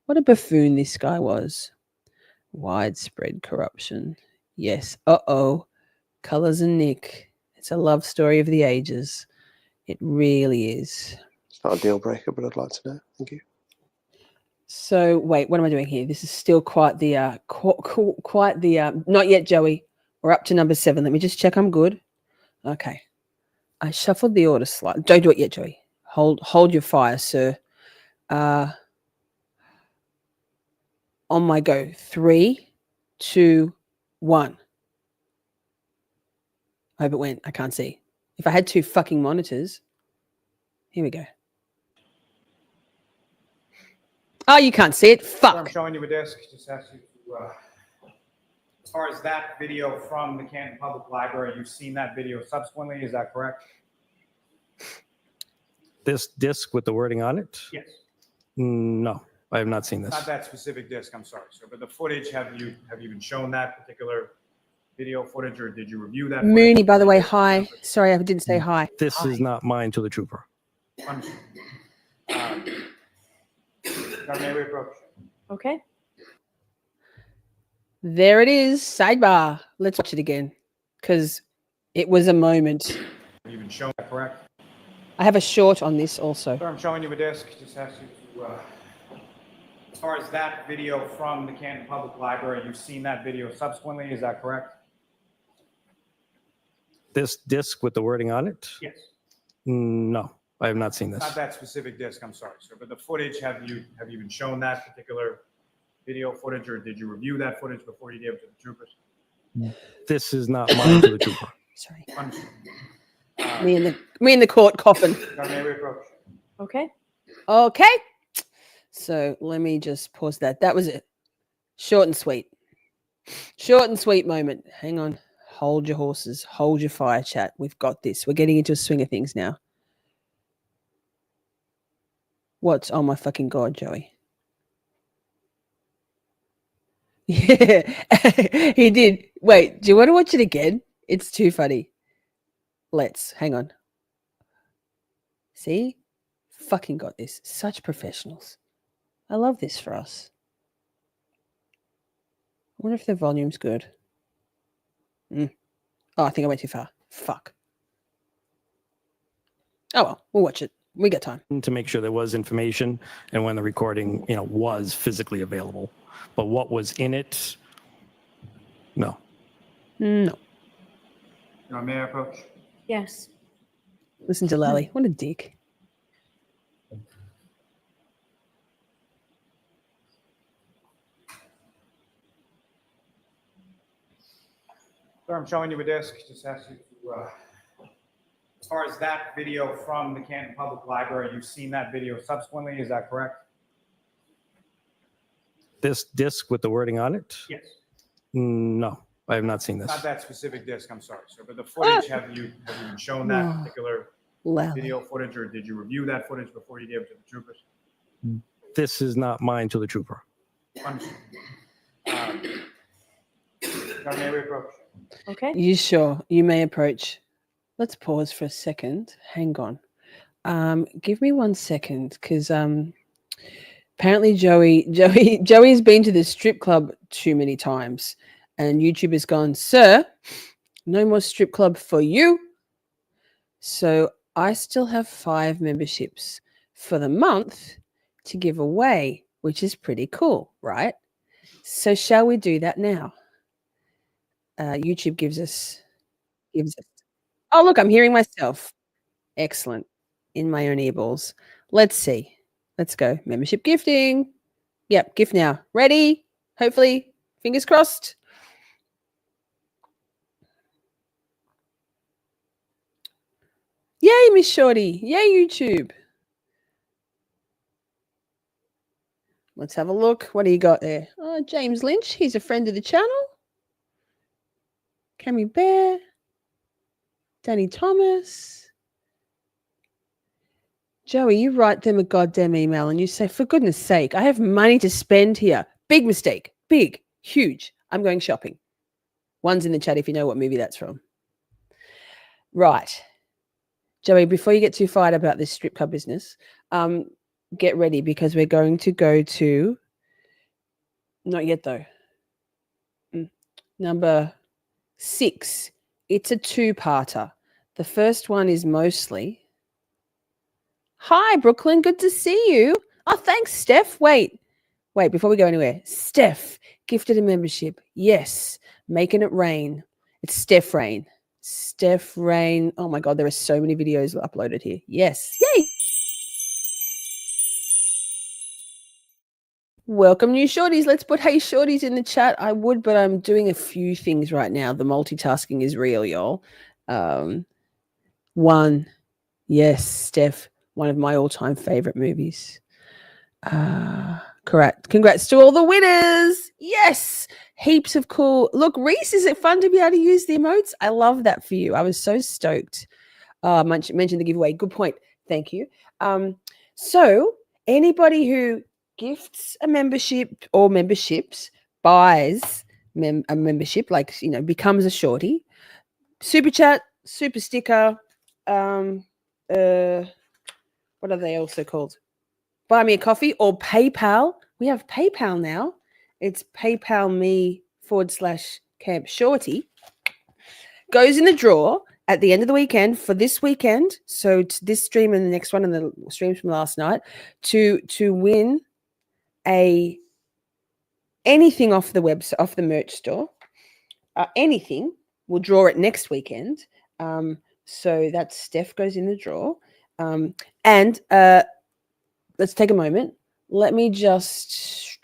What a buffoon this guy was. Widespread corruption. Yes. Colors and Nick. It's a love story of the ages. It really is. It's not a deal breaker, but I'd like to know. Thank you. So wait, what am I doing here? This is still quite the not yet, Joey. We're up to number 7. Let me just check I'm good. Okay. I shuffled the order slide. Don't do it yet, Joey. Hold your fire, sir. On my go. 3, 2, 1. I hope it went. I can't see. If I had 2 fucking monitors. Here we go. Oh, you can't see it. So I'm Fuck. showing you a disc. Just ask you to, as far as that video from the Canton Public Library, you've seen that video subsequently. Is that correct? this disc with the wording on it? Yes. No, I have not seen this. Not that specific disc. I'm sorry, sir. But the footage, have you been shown that particular video footage, or did you review that? footage? Mooney, by the way, hi. Sorry, I didn't say hi. This is not mine to the trooper. Understood. May we approach? Okay. There it is. Sidebar. Let's watch it again because it was a moment. You've been shown that, correct? I have a short on this also. Sir, I'm showing you a disc. Just ask you to, as far as that video from the Canton Public Library, you've seen that video subsequently, is that correct? This disc with the wording on it? Yes. No, I have not seen this. Not that specific disc, I'm sorry, sir, but the footage, have you been shown that particular video footage, or did you review that footage before you gave it to the troopers? This is not mine to the trooper. Sorry. Understood. Me in the court coffin. Now, may we approach? Okay. Okay. So let me just pause that. That was it. Short and sweet. Short and sweet moment. Hang on. Hold your horses. Hold your fire, chat. We've got this. We're getting into a swing of things now. What's, oh my fucking God, Joey. Yeah, he did. Wait, do you want to watch it again? It's too funny. Let's. Hang on. See? Fucking got this. Such professionals. I love this for us. I wonder if the volume's good. Oh, I think I went too far. Fuck. Oh well, we'll watch it. We got time. To make sure there was information and when the recording, was physically available. But what was in it? No. No. Now, may I approach? Yes. Listen to Lally. What a dick. Sir, I'm showing you a disc. Just ask you to, as far as that video from the Canton Public Library, you've seen that video subsequently, is that correct? This disc with the wording on it? Yes. No, I have not seen this. Not that specific disc, I'm sorry, sir, but the footage, have you been shown that particular Lally. video footage, or did you review that footage before you gave it to the troopers? This is not mine to the trooper. Understood. Now, may we approach? Okay. You sure? You may approach. Let's pause for a second. Hang on. Give me 1 second, because apparently Joey's been to the strip club too many times, and YouTube has gone, sir, no more strip club for you. So I still have 5 memberships for the month to give away, which is pretty cool, right? So shall we do that now? YouTube gives us. Oh, look, I'm hearing myself. Excellent. In my own earballs. Let's see. Let's go. Membership gifting. Yep, gift now. Ready? Hopefully. Fingers crossed. Yay, Miss Shorty. Yay, YouTube. Let's have a look. What do you got there? Oh, James Lynch. He's a friend of the channel. Cammy Bear. Danny Thomas. Joey, you write them a goddamn email and you say, for goodness sake, I have money to spend here. Big mistake. Big. Huge. I'm going shopping. One's in the chat if you know what movie that's from. Right. Joey, before you get too fired about this strip club business, get ready because we're going to go to, not yet though, number 6. It's a 2-parter. The first one is mostly, hi, Brooklyn, good to see you. Oh, thanks, Steph. Wait, before we go anywhere. Steph gifted a membership. Yes, making it rain. It's Steph Rain. Steph Rain. Oh my God, there are so many videos uploaded here. Yes, yay. Welcome, new Shorties. Let's put hey Shorties in the chat. I would, but I'm doing a few things right now. The multitasking is real, y'all. One, yes, Steph, one of my all-time favorite movies. Correct. Congrats to all the winners. Yes, heaps of cool. Look, Reese, is it fun to be able to use the emotes? I love that for you. I was so stoked. Mentioned the giveaway. Good point. Thank you. So anybody who gifts a membership or memberships, buys a membership, like, becomes a shorty, super chat, super sticker, what are they also called? Buy me a coffee or PayPal. We have PayPal now. It's PayPal me /Camp Shorty. Goes in the draw at the end of the weekend for this weekend, so to this stream and the next one and the streams from last night, to win anything off the website, off the merch store, anything, we'll draw it next weekend. So that Steph goes in the draw. And let's take a moment. Let me just,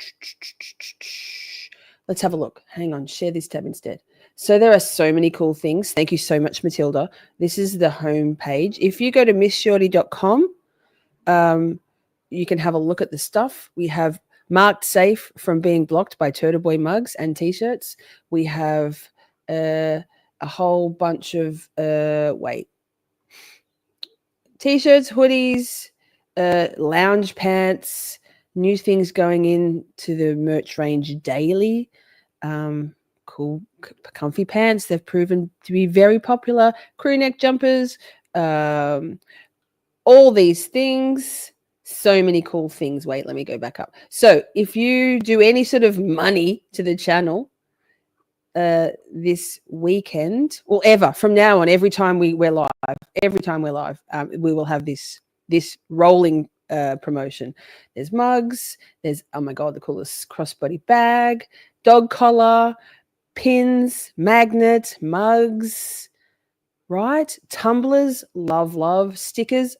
let's have a look. Hang on, share this tab instead. So there are so many cool things. Thank you so much, Matilda. This is the home page. If you go to missshorty.com, you can have a look at the stuff. We have marked safe from being blocked by Turtle Boy mugs and t-shirts. We have a whole bunch of t-shirts, hoodies, lounge pants, new things going into the merch range daily. Cool comfy pants. They've proven to be very popular. Crew neck jumpers, all these things. So many cool things. Wait, let me go back up. So if you do any sort of money to the channel this weekend, or ever from now on, every time we're live, we will have this rolling promotion. There's mugs. There's, oh my God, the coolest crossbody bag, dog collar, pins, magnets, mugs, right? Tumblers, love, stickers,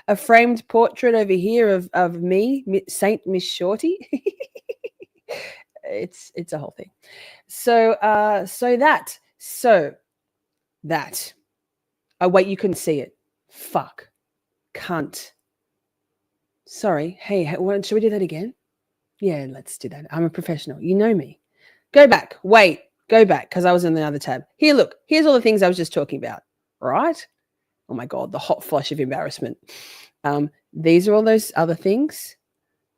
a framed portrait over here of me, Saint Miss Shorty. It's a whole thing. So that. Oh wait, you couldn't see it. Fuck. Cunt. Sorry. Hey, should we do that again? Yeah, let's do that. I'm a professional. You know me. Go back. Wait. Go back, because I was in the other tab. Here, look. Here's all the things I was just talking about. Right? Oh my God, the hot flush of embarrassment. These are all those other things.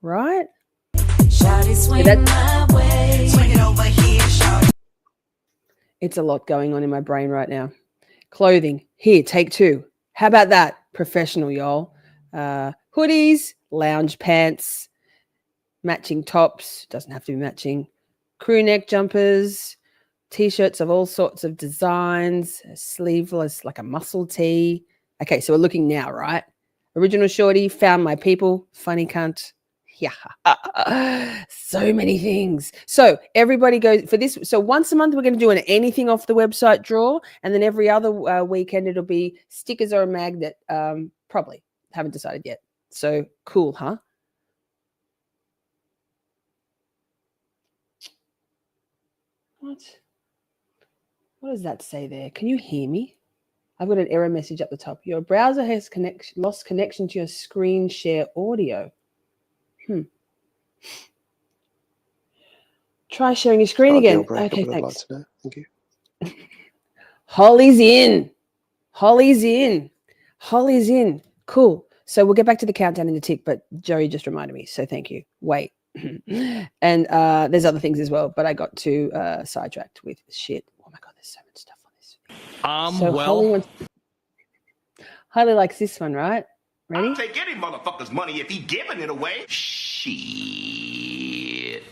Right? Shawty, swing my way. Swing it over here, shawty. It's a lot going on in my brain right now. Clothing. Here, take two. How about that? Professional, y'all. Hoodies, lounge pants, matching tops. Doesn't have to be matching. Crew neck jumpers, t-shirts of all sorts of designs, sleeveless, like a muscle tee. Okay, so we're looking now, right? Original Shorty, found my people, funny cunt. Yeah, so many things. So everybody goes for this. So once a month, we're going to do an anything off the website draw. And then every other weekend, it'll be stickers or a magnet. Probably. Haven't decided yet. So cool, huh? What does that say there? Can you hear me? I've got an error message at the top. Your browser has lost connection to your screen share audio. Try sharing your screen again. Deal breaker, Okay, but I'd like thanks. to know. Thank you. Holly's in. Cool. So we'll get back to the countdown in a tick, but Joey just reminded me, so thank you. Wait. And there's other things as well, but I got too sidetracked with shit. Oh my God, there's so much stuff on this. So Holly likes this one, right? Ready? I'll take any motherfucker's money if he giving it away. Shit.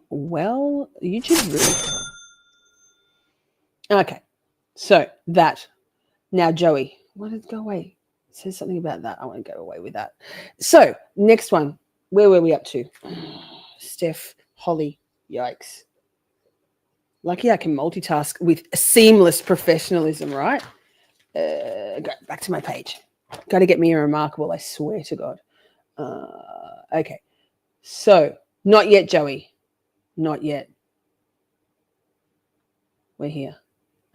Well, YouTube rude. Okay, so that. Now, Joey, what did go away? It says something about that. I want to go away with that. So, next one. Where were we up to? Steph, Holly, yikes. Lucky I can multitask with seamless professionalism, right? Go back to my page. Got to get me a remarkable, I swear to God. Okay, so not yet, Joey. Not yet. We're here.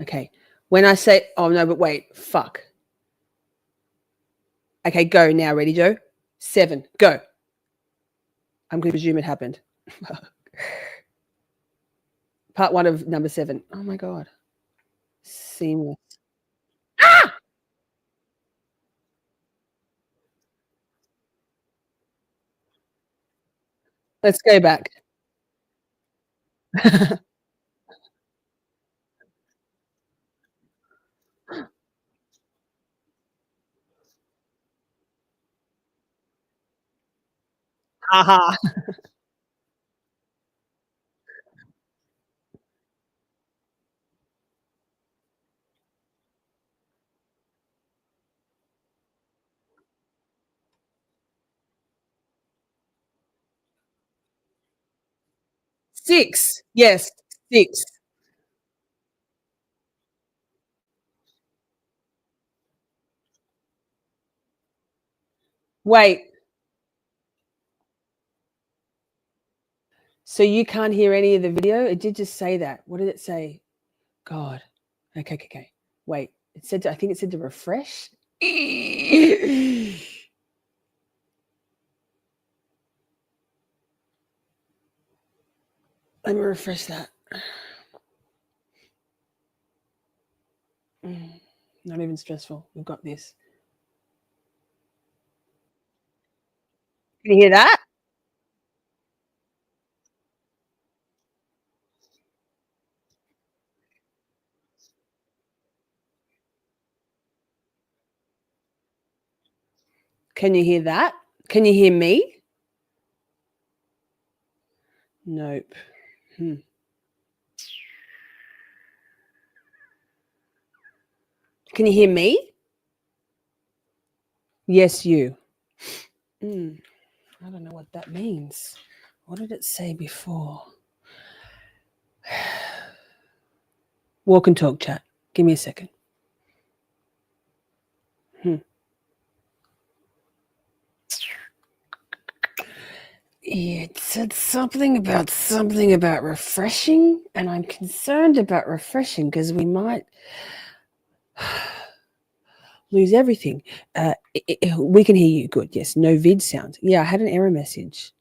Okay. When I say, oh no, but wait, fuck. Okay, go now. Ready, Joe? 7, go. I'm going to presume it happened. Part 1 of number 7. Oh my God. Seamless. Ah! Let's go back. Haha. 。6. Yes, 6. Wait. So you can't hear any of the video? It did just say that. What did it say? God. Okay. Wait. It said I think it said to refresh. Let me refresh that. Not even stressful. We've got this. Can you hear that? Can you hear that? Can you hear me? Nope. Can you hear me? Yes, you. I don't know what that means. What did it say before? Walk and talk, chat. Give me a second. It said something about refreshing, and I'm concerned about refreshing because we might lose everything. We can hear you. Good. Yes. No vid sound. Yeah, I had an error message.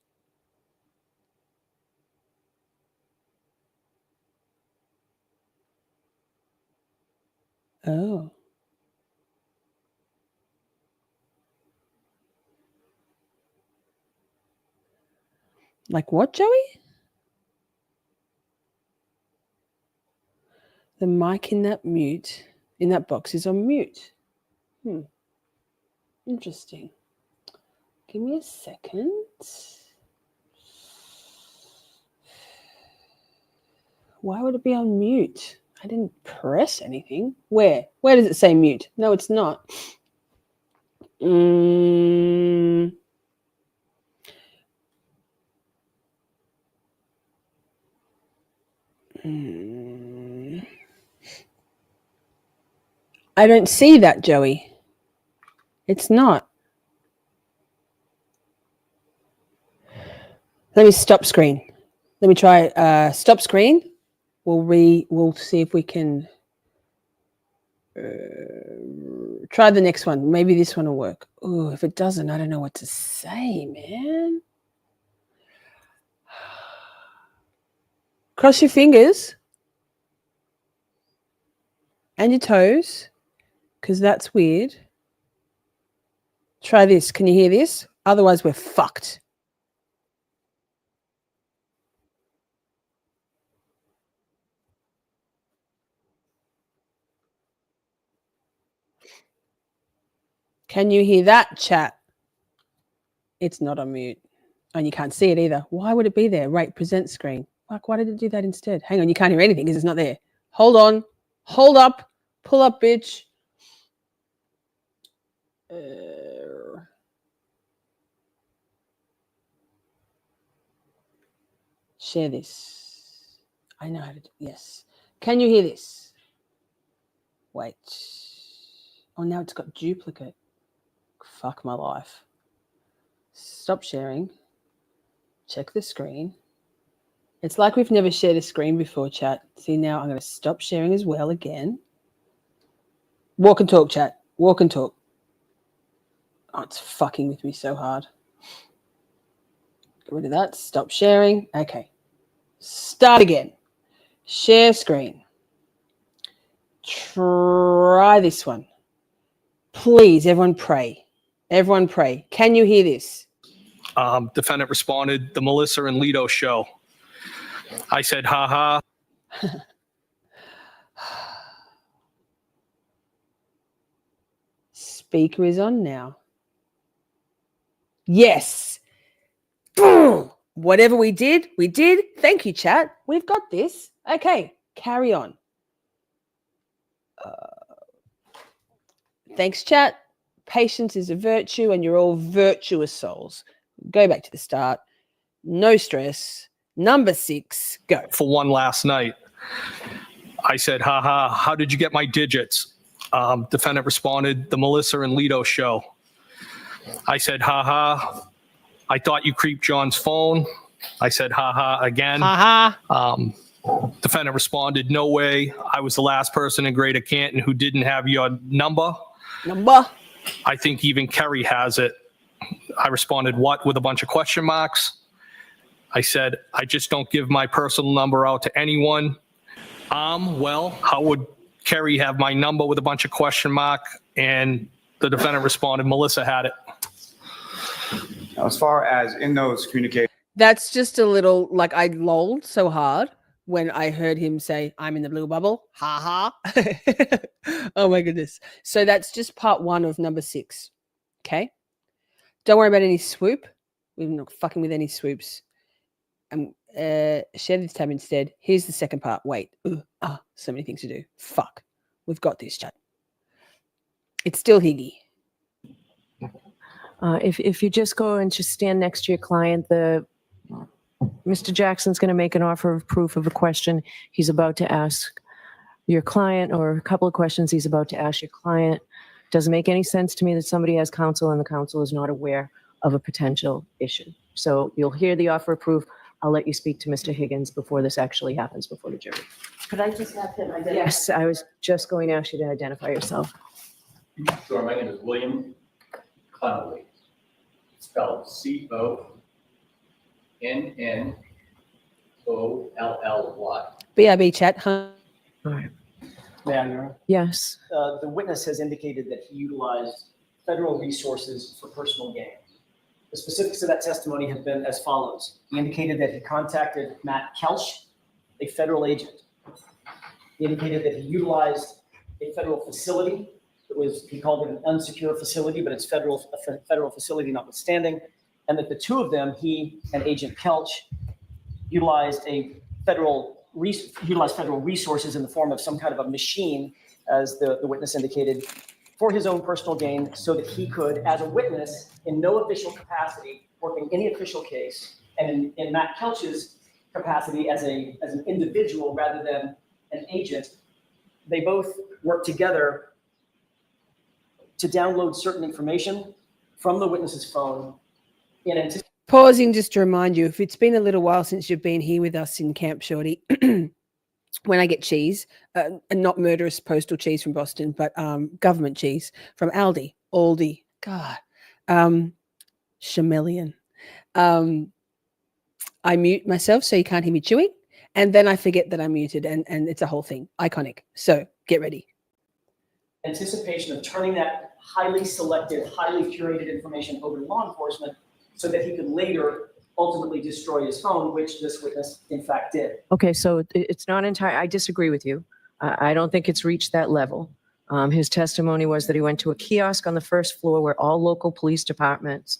Oh. Like what, Joey? The mic in that box is on mute. Interesting. Give me a second. Why would it be on mute? I didn't press anything. Where? Where does it say mute? No, it's not. I don't see that, Joey. It's not. Let me stop screen. Let me try stop screen. We'll see if we can try the next one. Maybe this one will work. Oh, if it doesn't, I don't know what to say, man. Cross your fingers and your toes, because that's weird. Try this. Can you hear this? Otherwise, we're fucked. Can you hear that, chat? It's not on mute. And you can't see it either. Why would it be there? Right, present screen. Like, why did it do that instead? Hang on, you can't hear anything because it's not there. Hold on. Hold up. Pull up, bitch. Share this. I know how to do yes. Can you hear this? Wait. Oh, now it's got duplicate. Fuck my life. Stop sharing. Check the screen. It's like we've never shared a screen before, chat. See, now I'm going to stop sharing as well again. Walk and talk, chat. Walk and talk. Oh, it's fucking with me so hard. Get rid of that. Stop sharing. Okay. Start again. Share screen. Try this one. Please, everyone pray. Everyone pray. Can you hear this? Defendant responded, the Melissa and Lido show. I said, ha ha. Speaker is on now. Yes. Boom. Whatever we did, we did. Thank you, chat. We've got this. Okay, carry on. Thanks, chat. Patience is a virtue, and you're all virtuous souls. Go back to the start. No stress. Number 6, go. For one last night. I said, haha, how did you get my digits? Defendant responded, the Melissa and Lido show. I said, haha, I thought you creeped John's phone. I said, haha, again. Defendant responded, no way. I was the last person in Greater Canton who didn't have your number. I think even Kerry has it. I responded, what, with a bunch of question marks? I said, I just don't give my personal number out to anyone. Well, how would Kerry have my number with a bunch of question mark? And the defendant responded, Melissa had it. Now, as far as in those communications, That's just a little, like, I lolled so hard when I heard him say, I'm in the blue bubble. Ha ha. Oh my goodness. So that's just part 1 of number 6. Okay. Don't worry about any swoop. We're not fucking with any swoops. Share this tab instead. Here's the second part. Wait. So many things to do. Fuck. We've got this, chat. It's still Higgy. If you just go and just stand next to your client, Mr. Jackson's going to make an offer of proof of a question he's about to ask your client, or a couple of questions he's about to ask your client. Doesn't make any sense to me that somebody has counsel and the counsel is not aware of a potential issue. So you'll hear the offer of proof. I'll let you speak to Mr. Higgins before this actually happens before the jury. Could I just have him identify? Yes, I was just going to ask you to identify yourself. Sure, my name is William Connolly, spelled CONNOLLY. BRB chat, huh? All right. May I, Your Honor? Yes. The witness has indicated that he utilized federal resources for personal gain. The specifics of that testimony have been as follows. He indicated that he contacted Matt Kelch, a federal agent. He indicated that he utilized a federal facility. He called it an unsecure facility, but it's a federal facility notwithstanding. And that the two of them, he and Agent Kelch, utilized federal resources in the form of some kind of a machine, as the witness indicated, for his own personal gain, so that he could, as a witness, in no official capacity, working any official case, and in Matt Kelch's capacity as an individual rather than an agent, they both work together to download certain information from the witness's phone in anticipation. Pausing just to remind you, if it's been a little while since you've been here with us in Camp Shorty, when I get cheese, and not murderous postal cheese from Boston, but government cheese from Aldi, God, Chameleon. I mute myself so you can't hear me chewing, and then I forget that I'm muted, and it's a whole thing. Iconic. So get ready. Anticipation of turning that highly selected, highly curated information over to law enforcement so that he could later ultimately destroy his phone, which this witness in fact did. Okay, so it's not entire. I disagree with you. I don't think it's reached that level. His testimony was that he went to a kiosk on the first floor where all local police departments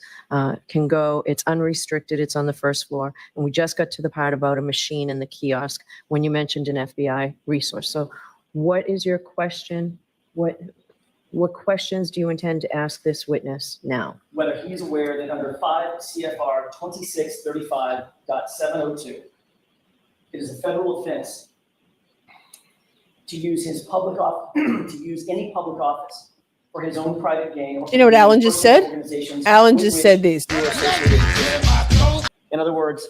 can go. It's unrestricted. It's on the first floor. And we just got to the part about a machine in the kiosk when you mentioned an FBI resource. So what is your question? What questions do you intend to ask this witness now? Whether he's aware that under 5 CFR 2635.702, it is a federal offense to use his public office, to use any public office for his own private gain. You know what Alan just said? Alan just said this. In other words,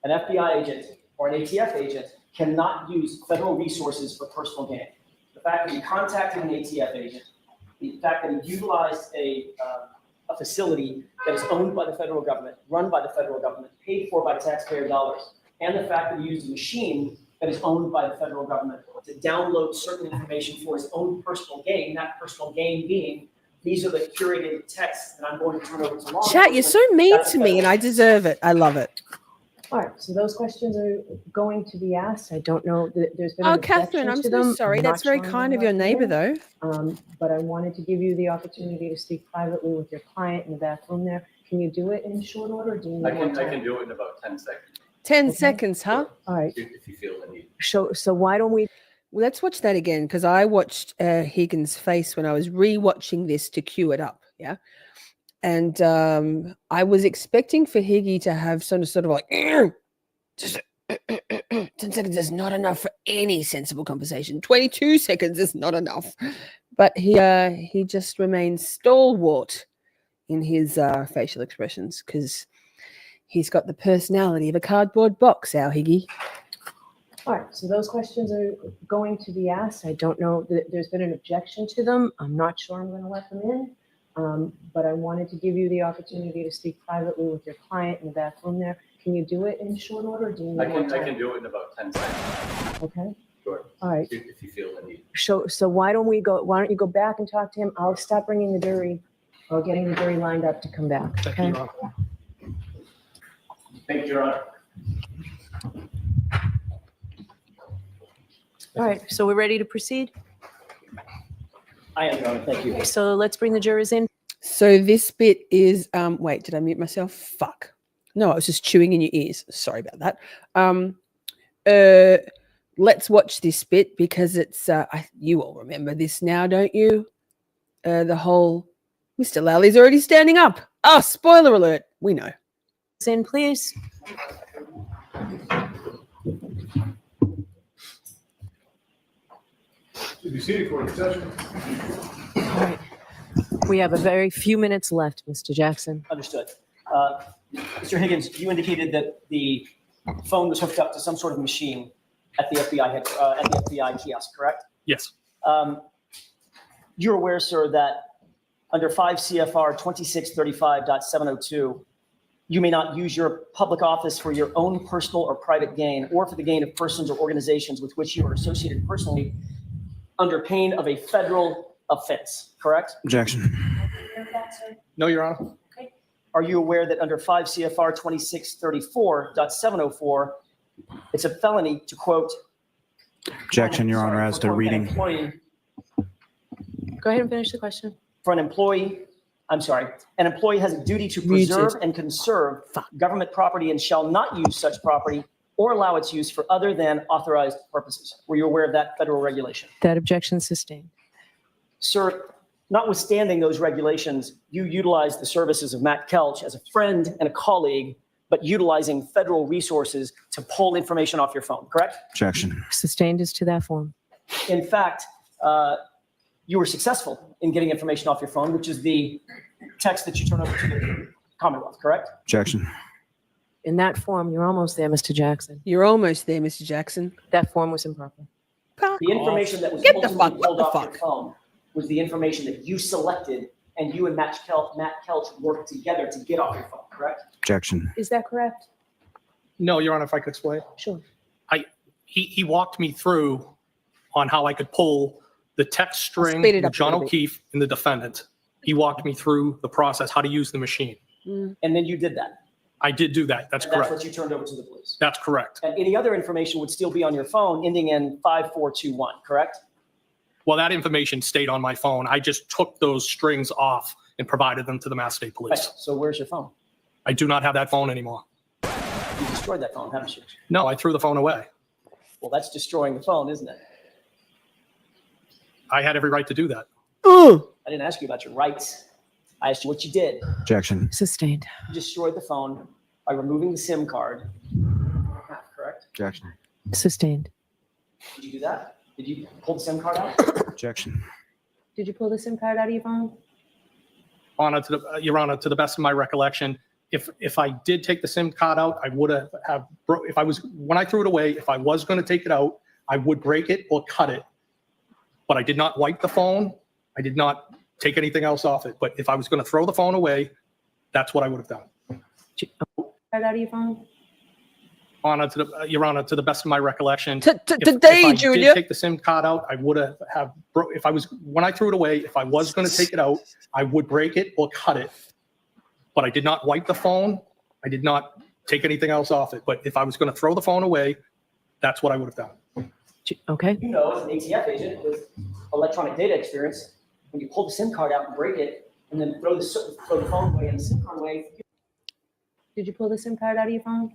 an FBI agent or an ATF agent cannot use federal resources for personal gain. The fact that he contacted an ATF agent, the fact that he utilized a facility that is owned by the federal government, run by the federal government, paid for by taxpayer dollars, and the fact that he used a machine that is owned by the federal government to download certain information for his own personal gain, that personal gain being, these are the curated texts that I'm going to turn over to law Chat, you're so mean to me, and I deserve it. I love it. All right, so those questions are going to be asked. I don't know. There's been Oh, an Catherine, I'm objection so to them. sorry. I'm That's not very showing kind them of your up neighbor, here. though. But I wanted to give you the opportunity to speak privately with your client in the bathroom there. Can you do it in short order? Or do you need more I time? can do it in about 10 seconds 10 seconds, huh? All right. if you feel the need. So why don't we? Well, let's watch that again, because I watched Higgins' face when I was re-watching this to cue it up. Yeah. And I was expecting for Higgy to have sort of like Just 10 seconds is not enough for any sensible conversation. 22 seconds is not enough. But he just remains stalwart in his facial expressions because he's got the personality of a cardboard box, our Higgy. All right, so those questions are going to be asked. I don't know, there's been an objection to them. I'm not sure I'm going to let them in, but I wanted to give you the opportunity to speak privately with your client in the back room there. Can you do it in short order? Or do you need more I time? can do it in about 10 seconds. Okay, Sure. all right. If you feel the need. So why don't you go back and talk to him? I'll stop bringing the jury or getting the jury lined up to come back, okay? Thank you, Your Honor. All right, so we're ready to proceed? I am, Your Honor. Thank you. So let's bring the jurors in. So this bit is, wait, did I mute myself? Fuck. No, I was just chewing in your ears. Sorry about that. Let's watch this bit because it's, you all remember this now, don't you? The whole, Mr. Lally's already standing up. Oh, spoiler alert. We know. In, please. Be seated for the session. All right. We have a very few minutes left, Mr. Jackson. Understood. Mr. Higgins, you indicated that the phone was hooked up to some sort of machine at the FBI kiosk, correct? Yes. You're aware, sir, that under 5 CFR 2635.702, you may not use your public office for your own personal or private gain or for the gain of persons or organizations with which you are associated personally under pain of a federal offense, correct? Objection. No, Your Honor. Are you aware that under 5 CFR 2634.704, it's a felony to quote? Objection, Your Honor, as to reading. Go ahead and finish the question. For an employee, an employee has a duty to preserve and conserve government property and shall not use such property or allow its use for other than authorized purposes. Were you aware of that federal regulation? That objection sustained. Sir, notwithstanding those regulations, you utilized the services of Matt Kelch as a friend and a colleague, but utilizing federal resources to pull information off your phone, correct? Objection. Sustained as to that form. In fact, you were successful in getting information off your phone, which is the text that you turn over to the Commonwealth, correct? Objection. In that form, you're almost there, Mr. Jackson. You're almost there, Mr. Jackson. That form was improper. The information that was Get the ultimately fuck, pulled what the off your phone was the information that you selected and you and Matt Kelch worked together to get off your phone, correct? Objection. Is that correct? No, Your Honor, if I could explain. Sure. He walked me through on how I could pull the text string speed it with up a John little bit. O'Keefe and the defendant. He walked me through the process, how to use the machine. And then you did that. I did do that. That's And that's correct. what you turned over to the police. That's correct. And any other information would still be on your phone ending in 5421, correct? Well, that information stayed on my phone. I just took those strings off and provided them to the Mass State Right. Police. So where's your phone? I do not have that phone anymore. You destroyed that phone, haven't you? No, I threw the phone away. Well, that's destroying the phone, isn't it? I had every right to do that. I didn't ask you about your rights. I asked you what you did. Objection. Sustained. You destroyed the phone by removing the SIM card. Correct? Objection. Sustained. Did you do that? Did you pull the SIM card out? Objection. Did you pull the SIM card out of your phone? Your Honor, to the best of my recollection, if I did take the SIM card out, I would have when I threw it away, if I was going to take it out, I would break it or cut it. But I did not wipe the phone. I did not take anything else off it. But if I was going to throw the phone away, that's what I would have done. Card out of your phone? Your Honor, to the best of my recollection, Today, if I Junior. did take the SIM card out, I would have when I threw it away, if I was going to take it out, I would break it or cut it. But I did not wipe the phone. I did not take anything else off it. But if I was going to throw the phone away, that's what I would have done. Okay. You know, as an ATF agent with electronic data experience, when you pull the SIM card out and break it, and then throw the phone away and the SIM card away. Did you pull the SIM card out of your phone?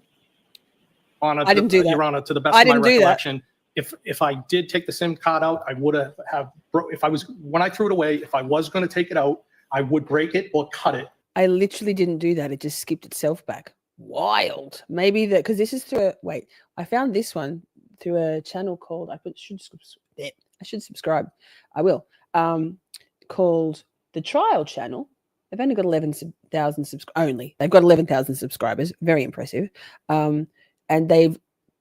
I didn't do that. Your Honor, to the best I of my didn't do that. recollection, if I did take the SIM card out, I would have when I threw it away, if I was going to take it out, I would break it or cut it. I literally didn't do that. It just skipped itself back. wild. Maybe that because this is through I found this one through a channel called I should subscribe. I will. Called the Trial Channel. They've only got 11,000 subscribers. They've got 11,000 subscribers. Very impressive. And they've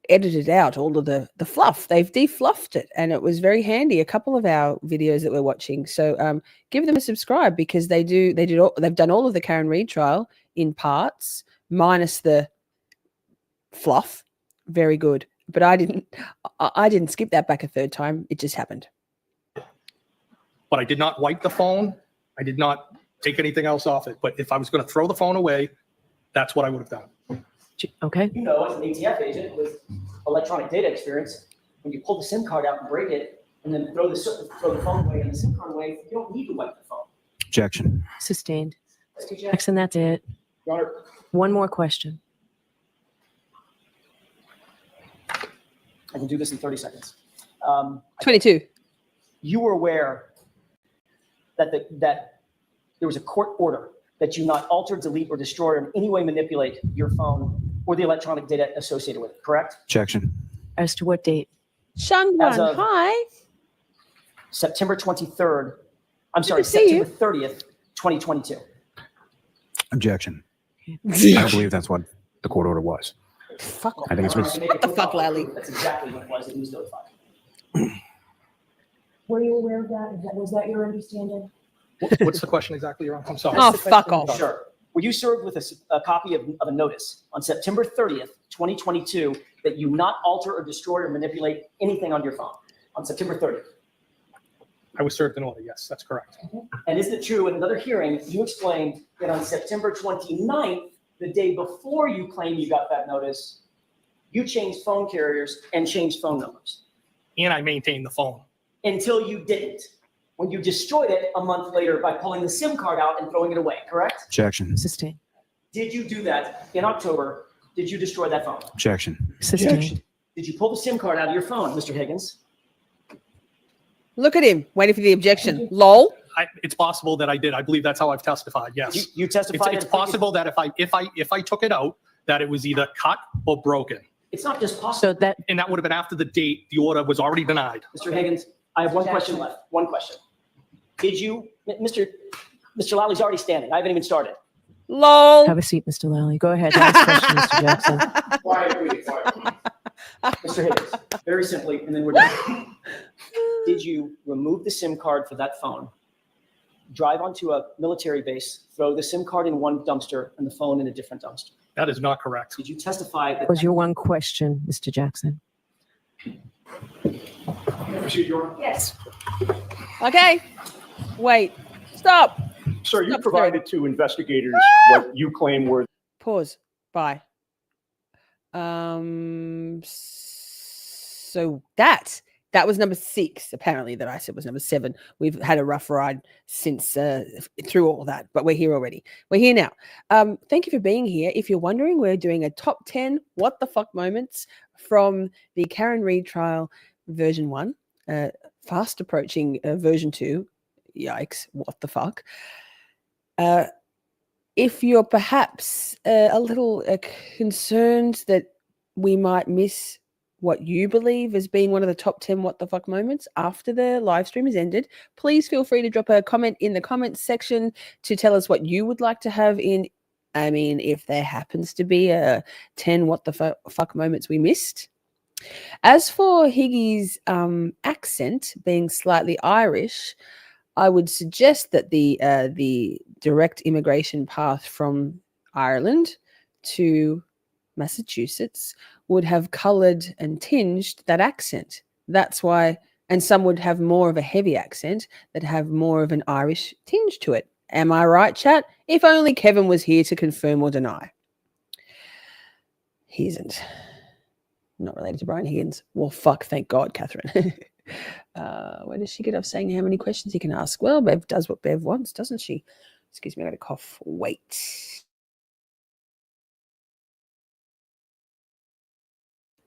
edited out all of the fluff. They've defluffed it, and it was very handy. A couple of our videos that we're watching. So give them a subscribe because they've done all of the Karen Reid trial in parts minus the fluff. Very good. But I didn't skip that back a third time. It just happened. But I did not wipe the phone. I did not take anything else off it. But if I was going to throw the phone away, that's what I would have done. Okay. You know, as an ATF agent with electronic data experience, when you pull the SIM card out and break it, and then throw the phone away and the SIM card away, you don't need to wipe the phone. Objection. Sustained. Mr. Jackson, that's it. Your Honor, One more question. I can do this in 30 seconds. 22. You were aware that that there was a court order that you not alter, delete, or destroy, or in any way manipulate your phone or the electronic data associated with it, correct? Objection. As to what date? Shangwan, of- hi. September 23rd. I'm Good sorry, to see you. September 30th, 2022. Objection. I believe that's what the court order was. Fuck. I think it's What the fuck, Lally? That's exactly what it was that he was notified. Were you aware of that? Was that your understanding? What's the question exactly, Your Honor? I'm sorry. Oh, fuck off. Sure. Were you served with a copy of a notice on September 30th, 2022, that you not alter or destroy or manipulate anything on your phone on September 30th? I was served an order. Yes, that's correct. And isn't it true, in another hearing, you explained that on September 29th, the day before you claim you got that notice, you changed phone carriers and changed phone numbers And I maintained the phone. until you didn't, when you destroyed it a month later by pulling the SIM card out and throwing it away, correct? Objection. Sustained. Did you do that in October? Did you destroy that phone? Objection. Sustained. Did you pull the SIM card out of your phone, Mr. Higgins? Look at him waiting for the objection. Lol. It's possible that I did. I believe that's how I've testified. Yes. You testified. It's possible that if I took it out, that it was either cut or broken. It's not just possible. So that And that would have been after the date the order was already denied. Mr. Higgins, I have one question left. One question. Did you, Mr. Lowley's already standing. I haven't even started. Lol. have a seat, Mr. Lally. Go ahead. Last question, Mr. Jackson. Quiet. Mr. Higgins, very simply, and then we're done. Did you remove the SIM card for that phone, drive onto a military base, throw the SIM card in one dumpster and the phone in a different dumpster? That is not correct. Did you testify that? That was your one question, Mr. Jackson. Yes. Okay. Wait. Stop. Sir, you Stop, provided to investigators what you claim were Pause. Bye. So that was number 6, apparently, that I said was number 7. We've had a rough ride since through all that, but we're here already. We're here now. Thank you for being here. If you're wondering, we're doing a top 10 what the fuck moments from the Karen Reid trial version 1, fast approaching version 2. Yikes, what the fuck. If you're perhaps a little concerned that we might miss what you believe as being one of the top 10 what the fuck moments after the live stream has ended, please feel free to drop a comment in the comments section to tell us what you would like to have in. I mean, if there happens to be a 10 what the fuck moments we missed. As for Higgy's accent being slightly Irish, I would suggest that the direct immigration path from Ireland to Massachusetts would have coloured and tinged that accent. That's why, and some would have more of a heavy accent that have more of an Irish tinge to it. Am I right, chat? If only Kevin was here to confirm or deny. He isn't. Not related to Brian Higgins. Well, fuck, thank God, Catherine. Where does she get off saying how many questions he can ask? Well, Bev does what Bev wants, doesn't she? Excuse me, I got a cough. Wait.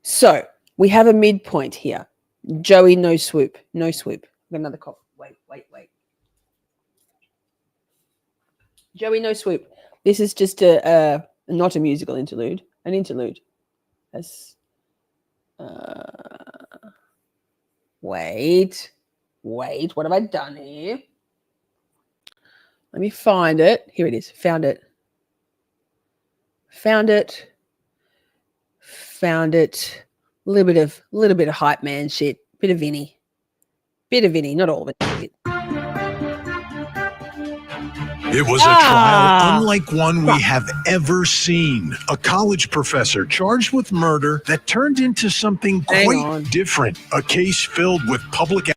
So we have a midpoint here. Joey, no swoop. No swoop. I've got another cough. Wait. Joey, no swoop. This is just a Not a musical interlude, an interlude. That's wait, what have I done here? Let me find it. Here it is. Found it. A little bit of hype man shit. Bit of Vinny, not all of it. It was a trial unlike one we have ever seen. A college professor charged with murder that turned into something quite different. A case filled with public.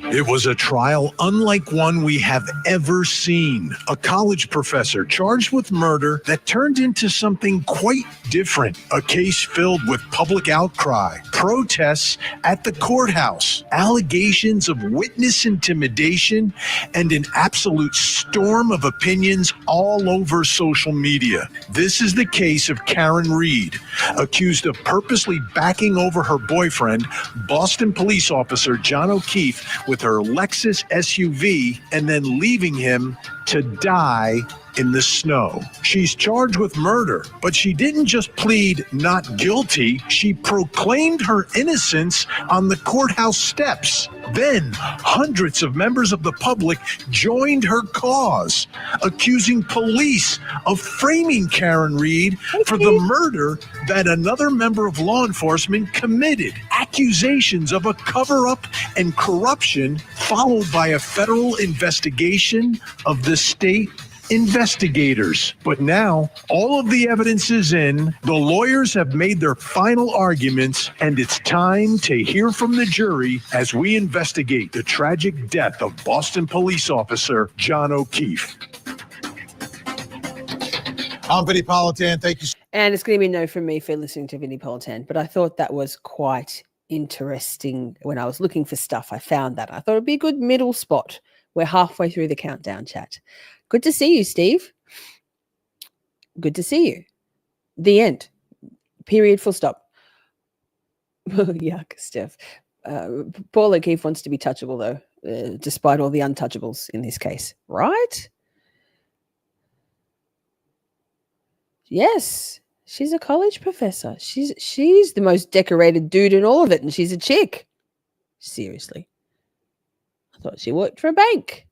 It was a trial unlike one we have ever seen. A college professor charged with murder that turned into something quite different. A case filled with public outcry, protests at the courthouse, allegations of witness intimidation, and an absolute storm of opinions all over social media. This is the case of Karen Reed, accused of purposely backing over her boyfriend, Boston police officer John O'Keefe, with her Lexus SUV and then leaving him to die in the snow. She's charged with murder, but she didn't just plead not guilty. She proclaimed her innocence on the courthouse steps. Then hundreds of members of the public joined her cause, accusing police of framing Karen Reed for the murder that another member of law enforcement committed. Accusations of a cover-up and corruption, followed by a federal investigation of the state investigators. But now all of the evidence is in, the lawyers have made their final arguments, and it's time to hear from the jury as we investigate the tragic death of Boston police officer John O'Keefe. I'm Vinnie Politan. Thank you. And it's going to be no from me for listening to Vinnie Politan, but I thought that was quite interesting. When I was looking for stuff, I found that. I thought it'd be a good middle spot. We're halfway through the countdown chat. Good to see you, Steve. Good to see you. The end. Period. Full stop. Yuck, Steph. Paul O'Keefe wants to be touchable, though, despite all the untouchables in this case. Right? Yes. She's a college professor. She's the most decorated dude in all of it, and she's a chick. Seriously. I thought she worked for a bank.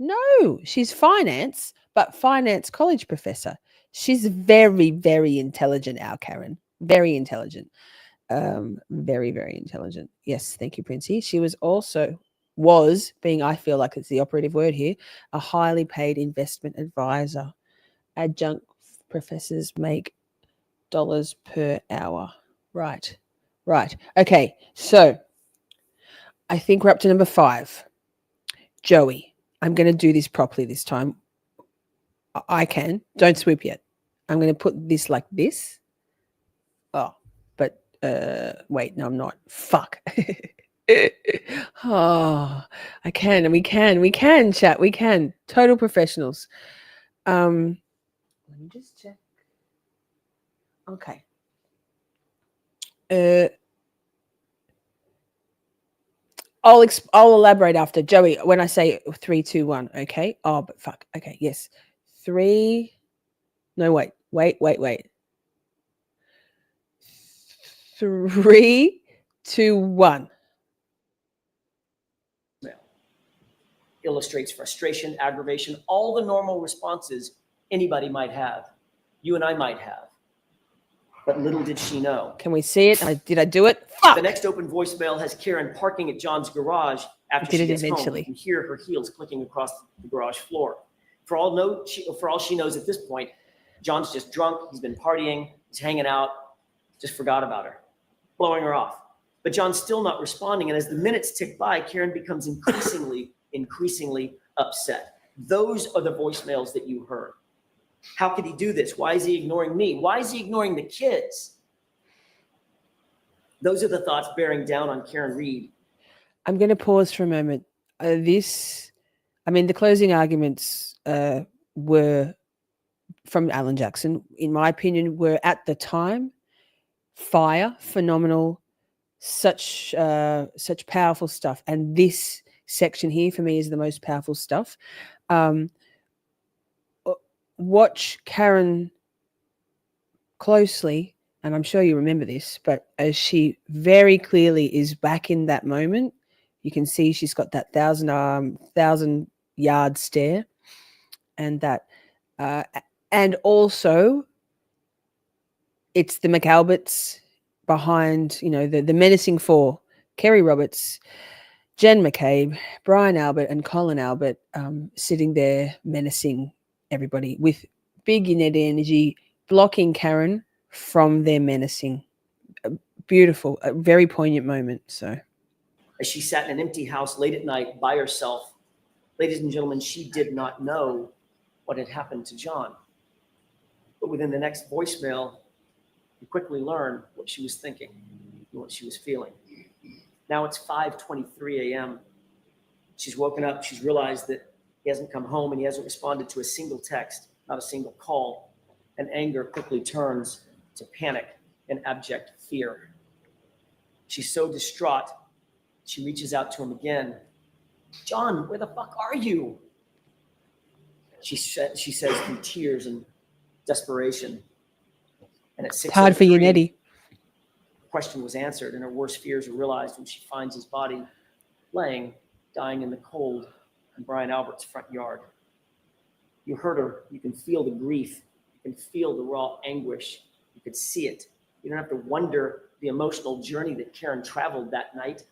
No, she's finance, but finance college professor. She's very, very intelligent, our Karen. Very intelligent. Very, very intelligent. Yes, thank you, Princey. She was being, I feel like it's the operative word here, a highly paid investment advisor. Adjunct professors make dollars per hour. Right. Okay, so I think we're up to number 5. Joey, I'm going to do this properly this time. I can. Don't swoop yet. I'm going to put this like this. Oh, but wait, no, I'm not. Fuck. Oh, I can, and we can, chat. We can. Total professionals. Let me just check. Okay. I'll elaborate after Joey when I say 3, 2, 1. Okay. Oh, but fuck. Okay. Yes. 3. No, wait. 3, 2, 1. Illustrates frustration, aggravation, all the normal responses anybody might have, you and I might have. But little did she know. Can we see it? Did I do it? Fuck. The next open voicemail has Karen parking at John's garage after she gets home. You can hear her heels clicking across the garage floor. For all she knows at this point, John's just drunk. He's been partying. He's hanging out. Just forgot about her, blowing her off. But John's still not responding. And as the minutes tick by, Karen becomes increasingly upset. Those are the voicemails that you heard. How could he do this? Why is he ignoring me? Why is he ignoring the kids? Those are the thoughts bearing down on Karen Reed. I'm going to pause for a moment. The closing arguments were from Alan Jackson, in my opinion, were at the time phenomenal, such powerful stuff. And this section here for me is the most powerful stuff. watch Karen closely, and I'm sure you remember this, but as she very clearly is back in that moment, you can see she's got that 1,000-yard stare, and that, and also it's the McAlberts behind, the menacing four: Kerry Roberts, Jen McCabe, Brian Albert, and Colin Albert, sitting there menacing everybody with big unit energy, blocking Karen from their menacing. Beautiful, a very poignant moment. So, As she sat in an empty house late at night by herself, ladies and gentlemen, she did not know what had happened to John. But within the next voicemail, you quickly learn what she was thinking and what she was feeling. Now it's 5:23 a.m. She's woken up. She's realized that he hasn't come home and he hasn't responded to a single text, not a single call. And anger quickly turns to panic and abject fear. She's so distraught, she reaches out to him again. John, where the fuck are you? She says through tears and desperation. And at 6:03, it's hard for you, Nettie. the question was answered, and her worst fears are realized when she finds his body laying, dying in the cold in Brian Albert's front yard. You heard her. You can feel the grief. You can feel the raw anguish. You could see it. You don't have to wonder the emotional journey that Karen traveled that night.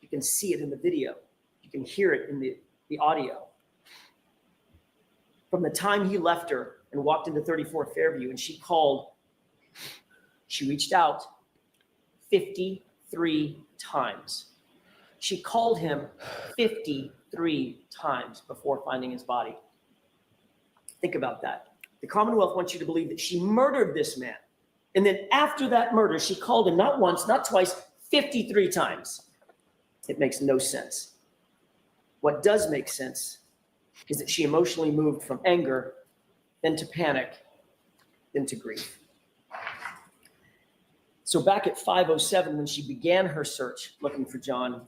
You can see it in the video. You can hear it in the audio. From the time he left her and walked into 34 Fairview and she called, she reached out 53 times. She called him 53 times before finding his body. Think about that. The Commonwealth wants you to believe that she murdered this man. And then after that murder, she called him not once, not twice, 53 times. It makes no sense. What does make sense is that she emotionally moved from anger, then to panic, then to grief. So back at 5:07, when she began her search looking for John,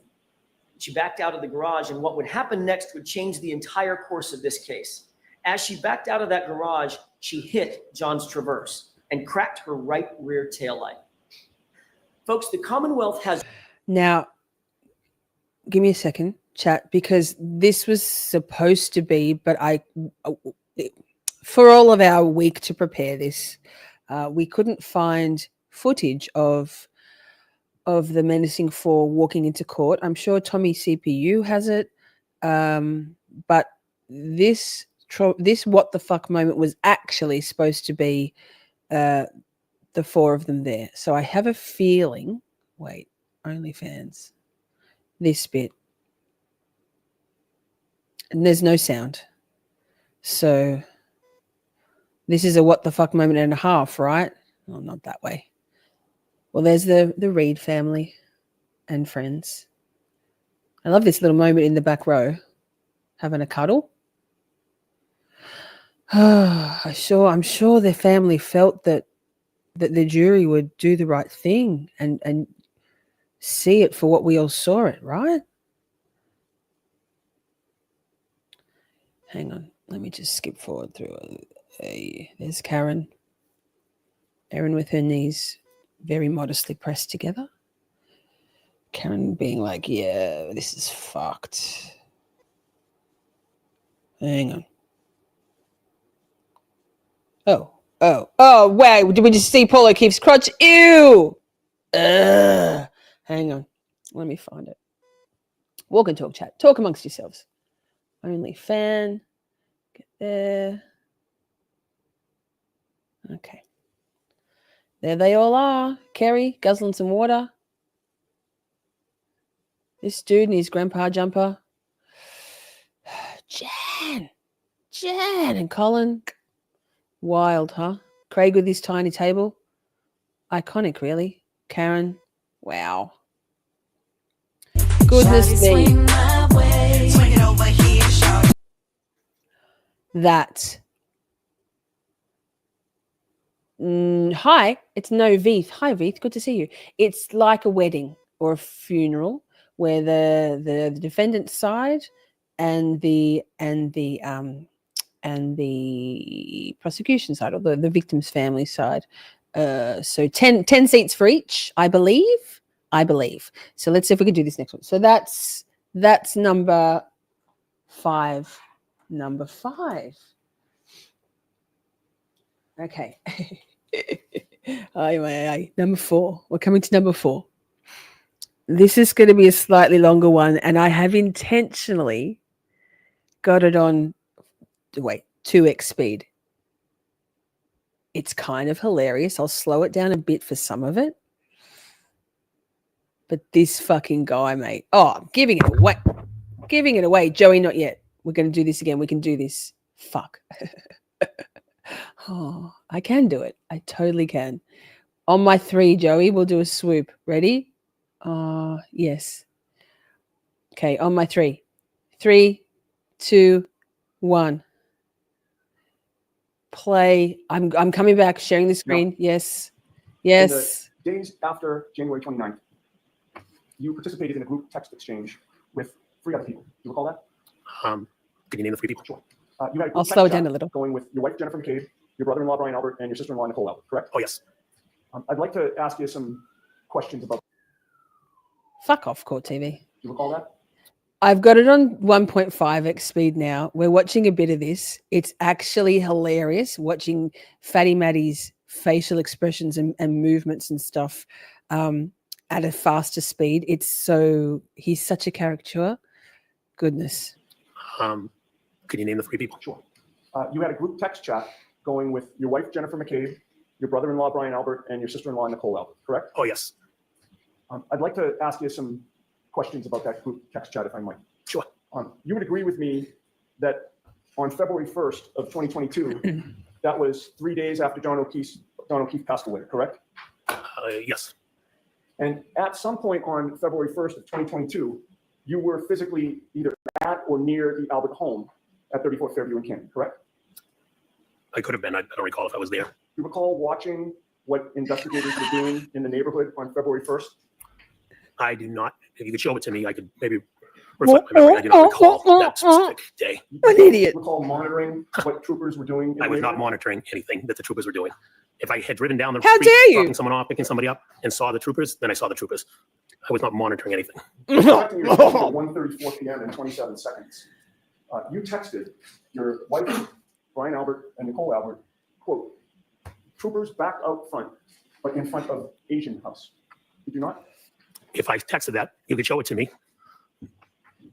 she backed out of the garage, and what would happen next would change the entire course of this case. As she backed out of that garage, she hit John's Traverse and cracked her right rear taillight. Folks, the Commonwealth has... Now, give me a second, chat, because this was supposed to be, but for all of our week to prepare this, we couldn't find footage of the menacing four walking into court. I'm sure Tommy CPU has it, but this what the fuck moment was actually supposed to be the four of them there. So I have a feeling, wait, OnlyFans, this bit, and there's no sound. So this is a what the fuck moment and a half, right? Well, not that way. Well, there's the Reed family and friends. I love this little moment in the back row, having a cuddle. I'm sure their family felt that the jury would do the right thing and see it for what we all saw it, right? Hang on, let me just skip forward through. There's Karen. Erin with her knees very modestly pressed together. Karen being like, yeah, this is fucked. Hang on. Oh, wait, did we just see Paul O'Keefe's crotch? Ew! Ugh. Hang on. Let me find it. Walk and talk, chat. Talk amongst yourselves. Only fan. Get there. Okay. There they all are. Kerry, guzzling some water. This dude in his grandpa jumper. Jan and Colin. Wild, huh? Craig with his tiny table. Iconic, really. Karen. Wow. Goodness me. That. Hi, it's no Veeth. Hi, Veeth. Good to see you. It's like a wedding or a funeral where the defendant's side and the and the prosecution side, or the victim's family side. So 10 seats for each, I believe. So let's see if we can do this next one. So that's number 5. Number 5. Okay. Aye. Number 4. We're coming to number 4. This is going to be a slightly longer one, and I have intentionally got it on 2x speed. It's kind of hilarious. I'll slow it down a bit for some of it. But this fucking guy, mate. Oh, I'm giving it away. Giving it away. Joey, not yet. We're going to do this again. We can do this. Fuck. Oh, I can do it. I totally can. On my 3, Joey, we'll do a swoop. Ready? Yes. Okay, on my 3. 3, 2, 1. Play. I'm coming back, sharing the screen. No. Yes. In the days after January 29th, you participated in a group text exchange with 3 other people. Do you recall that? Can you name the 3 people? Sure. You had a group I'll text slow it chat down a little. going with your wife, Jennifer McCabe, your brother-in-law, Brian Albert, and your sister-in-law, Nicole Albert, correct? Oh, yes. I'd like to ask you some questions about. Fuck off, Court TV. Do you recall that? I've got it on 1.5x speed now. We're watching a bit of this. It's actually hilarious watching Fatty Matty's facial expressions and movements and stuff at a faster speed. He's such a caricature. Goodness. Can you name the 3 people? Sure. You had a group text chat going with your wife, Jennifer McCabe, your brother-in-law, Brian Albert, and your sister-in-law, Nicole Albert, correct? Oh, yes. I'd like to ask you some questions about that group text chat, if I might. Sure. You would agree with me that on February 1st of 2022, that was 3 days after John O'Keefe passed away, correct? Yes. And at some point on February 1st of 2022, you were physically either at or near the Albert home at 34 Fairview in Canton, correct? I could have been. I don't recall if I was there. Do you recall watching what investigators were doing in the neighborhood on February 1st? I do not. If you could show it to me, I could maybe reflect my memory. I do not recall that specific day. An idiot. Do you recall monitoring what troopers were doing? I was not monitoring anything that the troopers were doing. If I had driven down the How street, dare you? dropping someone off, picking somebody up, and saw the troopers, then I saw the troopers. I was not monitoring anything. At 1:34 p.m. and 27 seconds, you texted your wife, Brian Albert, and Nicole Albert, quote, "Troopers back out front, but in front of Asian house." Did you not? If I texted that, you could show it to me.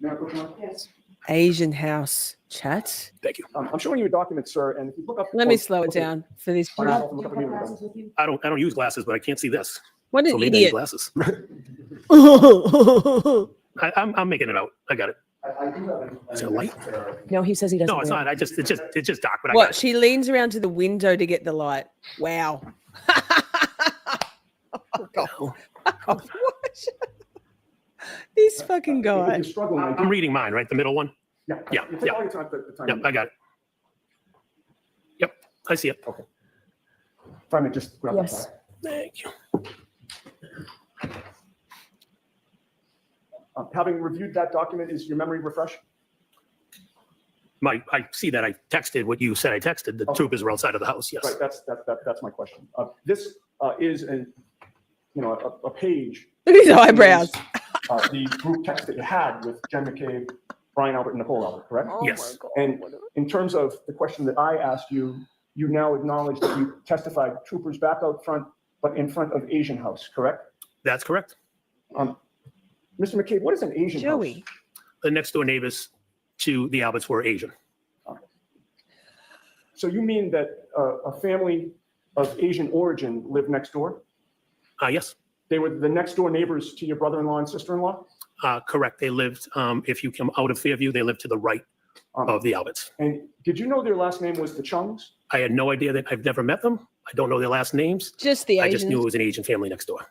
Yes. Asian house chat. Thank you. I'm showing you a document, sir, and if you look up. Let me slow it down for this part. I don't use glasses, but I can't see this. What an So maybe I need idiot. glasses. I'm making it out. I got it. Is it a light? No, he says he doesn't. No, it's not. It's just dark. But I got What? it. She leans around to the window to get the light. Wow. This fucking guy. You're struggling. I'm reading mine, right? The middle one. Yeah. Yeah. You take all your time. The time. Yep, I got it. Yep, I see it. Okay. Trying to just grab Yes. that. Thank you. Having reviewed that document, is your memory refreshed? I see that I texted what you said I texted. The troopers were outside of the house. Yes. Right. That's my question. This is a page. Look at his eyebrows. The group text that you had with Jen McCabe, Brian Albert, and Nicole Albert, correct? Oh Yes. my God. And in terms of the question that I asked you, you now acknowledge that you testified troopers back out front, but in front of Asian house, correct? That's correct. Mr. McCabe, what is an Asian Joey. house? The next door neighbors to the Alberts were Asian. So you mean that a family of Asian origin lived next door? Yes. They were the next door neighbors to your brother-in-law and sister-in-law? Correct. They lived, if you come out of Fairview, they lived to the right of the Alberts. And did you know their last name was the Chungs? I had no idea that I've never met them. I don't know their last names. Just the I just knew Asians. it was an Asian family next door.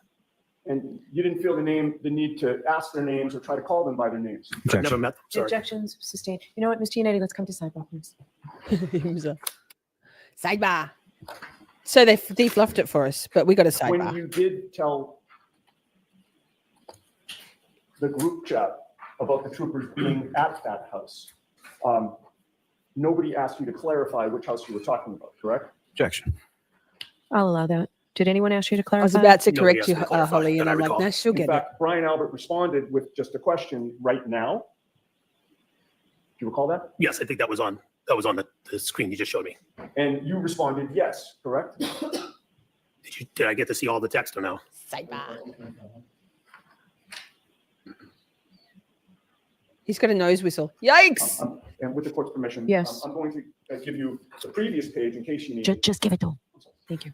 And you didn't feel the need to ask their names or try to call them by their names? I've never met them. Sorry. Objections sustained. You know what, Ms. Giannetti, let's come to sidebar, please. Sidebar. So they defluffed it for us, but we got a When sidebar. you did tell the group chat about the troopers being at that house, nobody asked you to clarify which house you were talking about, correct? Objection. I'll allow that. Did anyone ask you to I was clarify? about to Nobody correct asked you, me to clarify Holly, and that I I'm like, recall. no, she'll In get it. fact, Brian Albert responded with just a question right now. Do you recall that? Yes, I think that was on the screen you just showed me. And you responded yes, correct? Did I get to see all the text or no? Sidebar. He's got a nose whistle. Yikes! And with the court's permission, Yes. I'm going to give you the previous page in case you need it. Just give it to him. Thank you.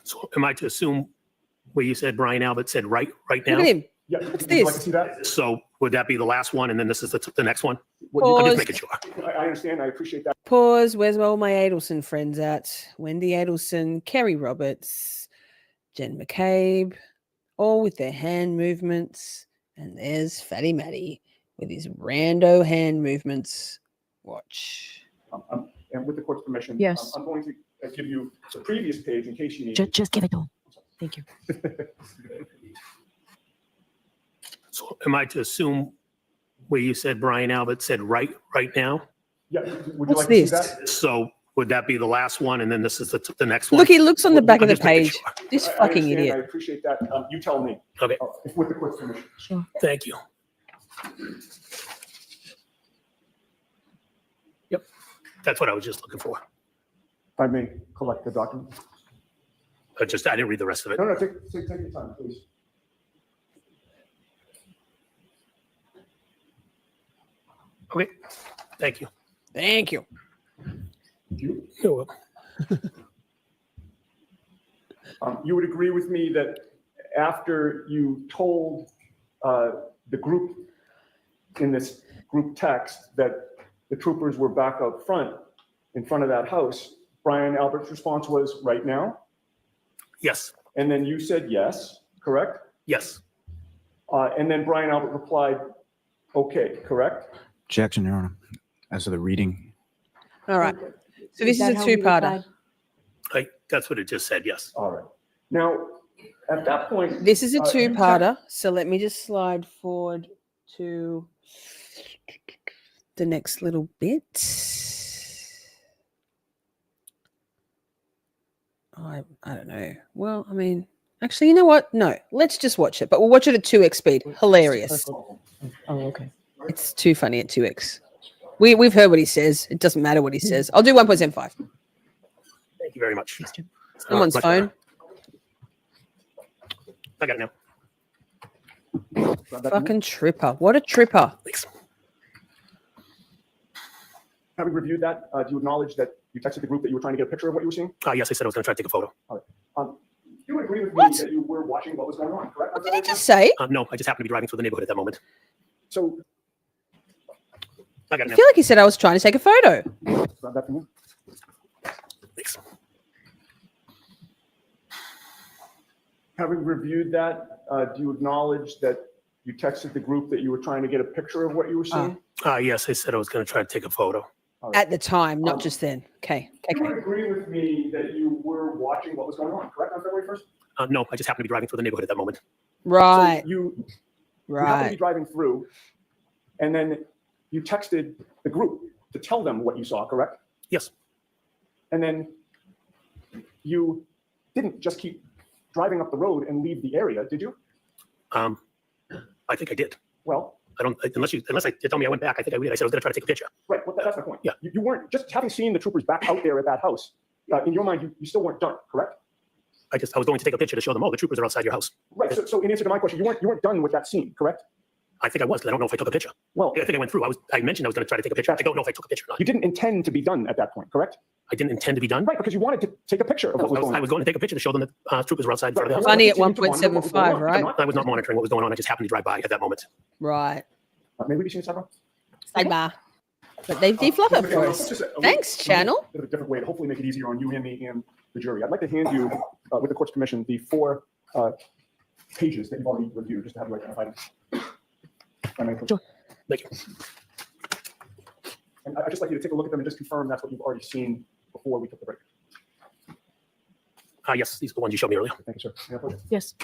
So am I to assume where you said Brian Albert said right Look now? at him. Yeah, What's would you like this? to see that? So would that be the last one, and then this is the next one? What you- I'm Pause. just making sure. I understand. I appreciate that. Pause. Where's all my Adelson friends at? Wendy Adelson, Kerry Roberts, Jen McCabe, all with their hand movements. And there's Fatty Matty with his rando hand movements. Watch. And with the court's permission, Yes. I'm going to give you the previous page in case you need it. Just give it to him. Thank you. So am I to assume where you said Brian Albert said right now? Yeah, would you What's like to see this? that? So would that be the last one, and then this is the next one? Look, he looks on the back of the I'm just making page. sure. This I fucking understand. I idiot. appreciate that. You tell me. Okay, With the court's permission. thank you. Yep, that's what I was just looking for. If I may collect the document. I didn't read the rest of it. No, take your time, please. Okay, thank you. Thank you. You, You're welcome. you would agree with me that after you told the group in this group text that the troopers were back out front, in front of that house, Brian Albert's response was right now? Yes, And then you said yes, correct? yes. And then Brian Albert replied, okay, correct? Objection, Your Honor. As to the reading, All right. So this is a two-parter. That's what it just said, yes. All right. Now, at that point. This is a you text- two-parter. So let me just slide forward to the next little bit. I don't know. Well, I mean, actually, you know what? No, let's just watch it. But we'll watch it at 2x speed. Hilarious. Oh, okay. It's too funny at 2x. We've heard what he says. It doesn't matter what he says. I'll do 1.75. Thank you very much. Someone's Much phone. better. I got it now. Fucking tripper. What a tripper. Thanks. Having reviewed that, do you acknowledge that you texted the group that you were trying to get a picture of what you were seeing? Yes, I said I was going to try to take a photo. You would agree with me What? that you were watching what was going on, correct? What did he just say? No, I just happened to be driving through the neighborhood at that moment. So, I got it I now. feel like he said I was trying to take a photo. grab that from you. Thanks. Having reviewed that, do you acknowledge that you texted the group that you were trying to get a picture of what you were seeing? Yes, I said I was going to try to take a photo. At the time, not just then. Okay. You would Okay. agree with me that you were watching what was going on, correct, on February 1st? No, I just happened to be driving through the neighborhood at that moment. Right. So you happened to be Right. driving through, and then you texted the group to tell them what you saw, correct? Yes. And then you didn't just keep driving up the road and leave the area, did you? I think I did. Well, I don't, unless you tell me I went back, I think I did. I said I was going to try to take a picture. right, well, that's my point. Yeah. You weren't, just having seen the troopers back out there at that house, in your mind, you still weren't done, correct? I was going to take a picture to show them, oh, the troopers are outside your house. Right, so in answer to my question, you weren't done with that scene, correct? I think I was, but I don't know if I took a picture. Well, I think I went through. I mentioned I was going to try to take a picture. I don't know if I took a picture or not. you didn't intend to be done at that point, correct? I didn't intend to be done. Right, because you wanted to take a picture of what was going on. I was going to take a picture to show them that troopers were outside in front of the house. Funny at Continue to monitor what was going 1.75, on, right? but I was not monitoring what was going on. I just happened to drive by at that moment. Right. Maybe we should sidebar. Sidebar. But they deflop it for us. Thanks, channel. A different way to hopefully make it easier on you and me and the jury. I'd like to hand you, with the court's permission, the 4 pages that you've already reviewed, just to have you identify them. Sure. Thank you. And I'd just like you to take a look at them and just confirm that's what you've already seen before we took the break. Yes, these are the ones you showed me earlier. Thank you, sir. Any other questions? Yes.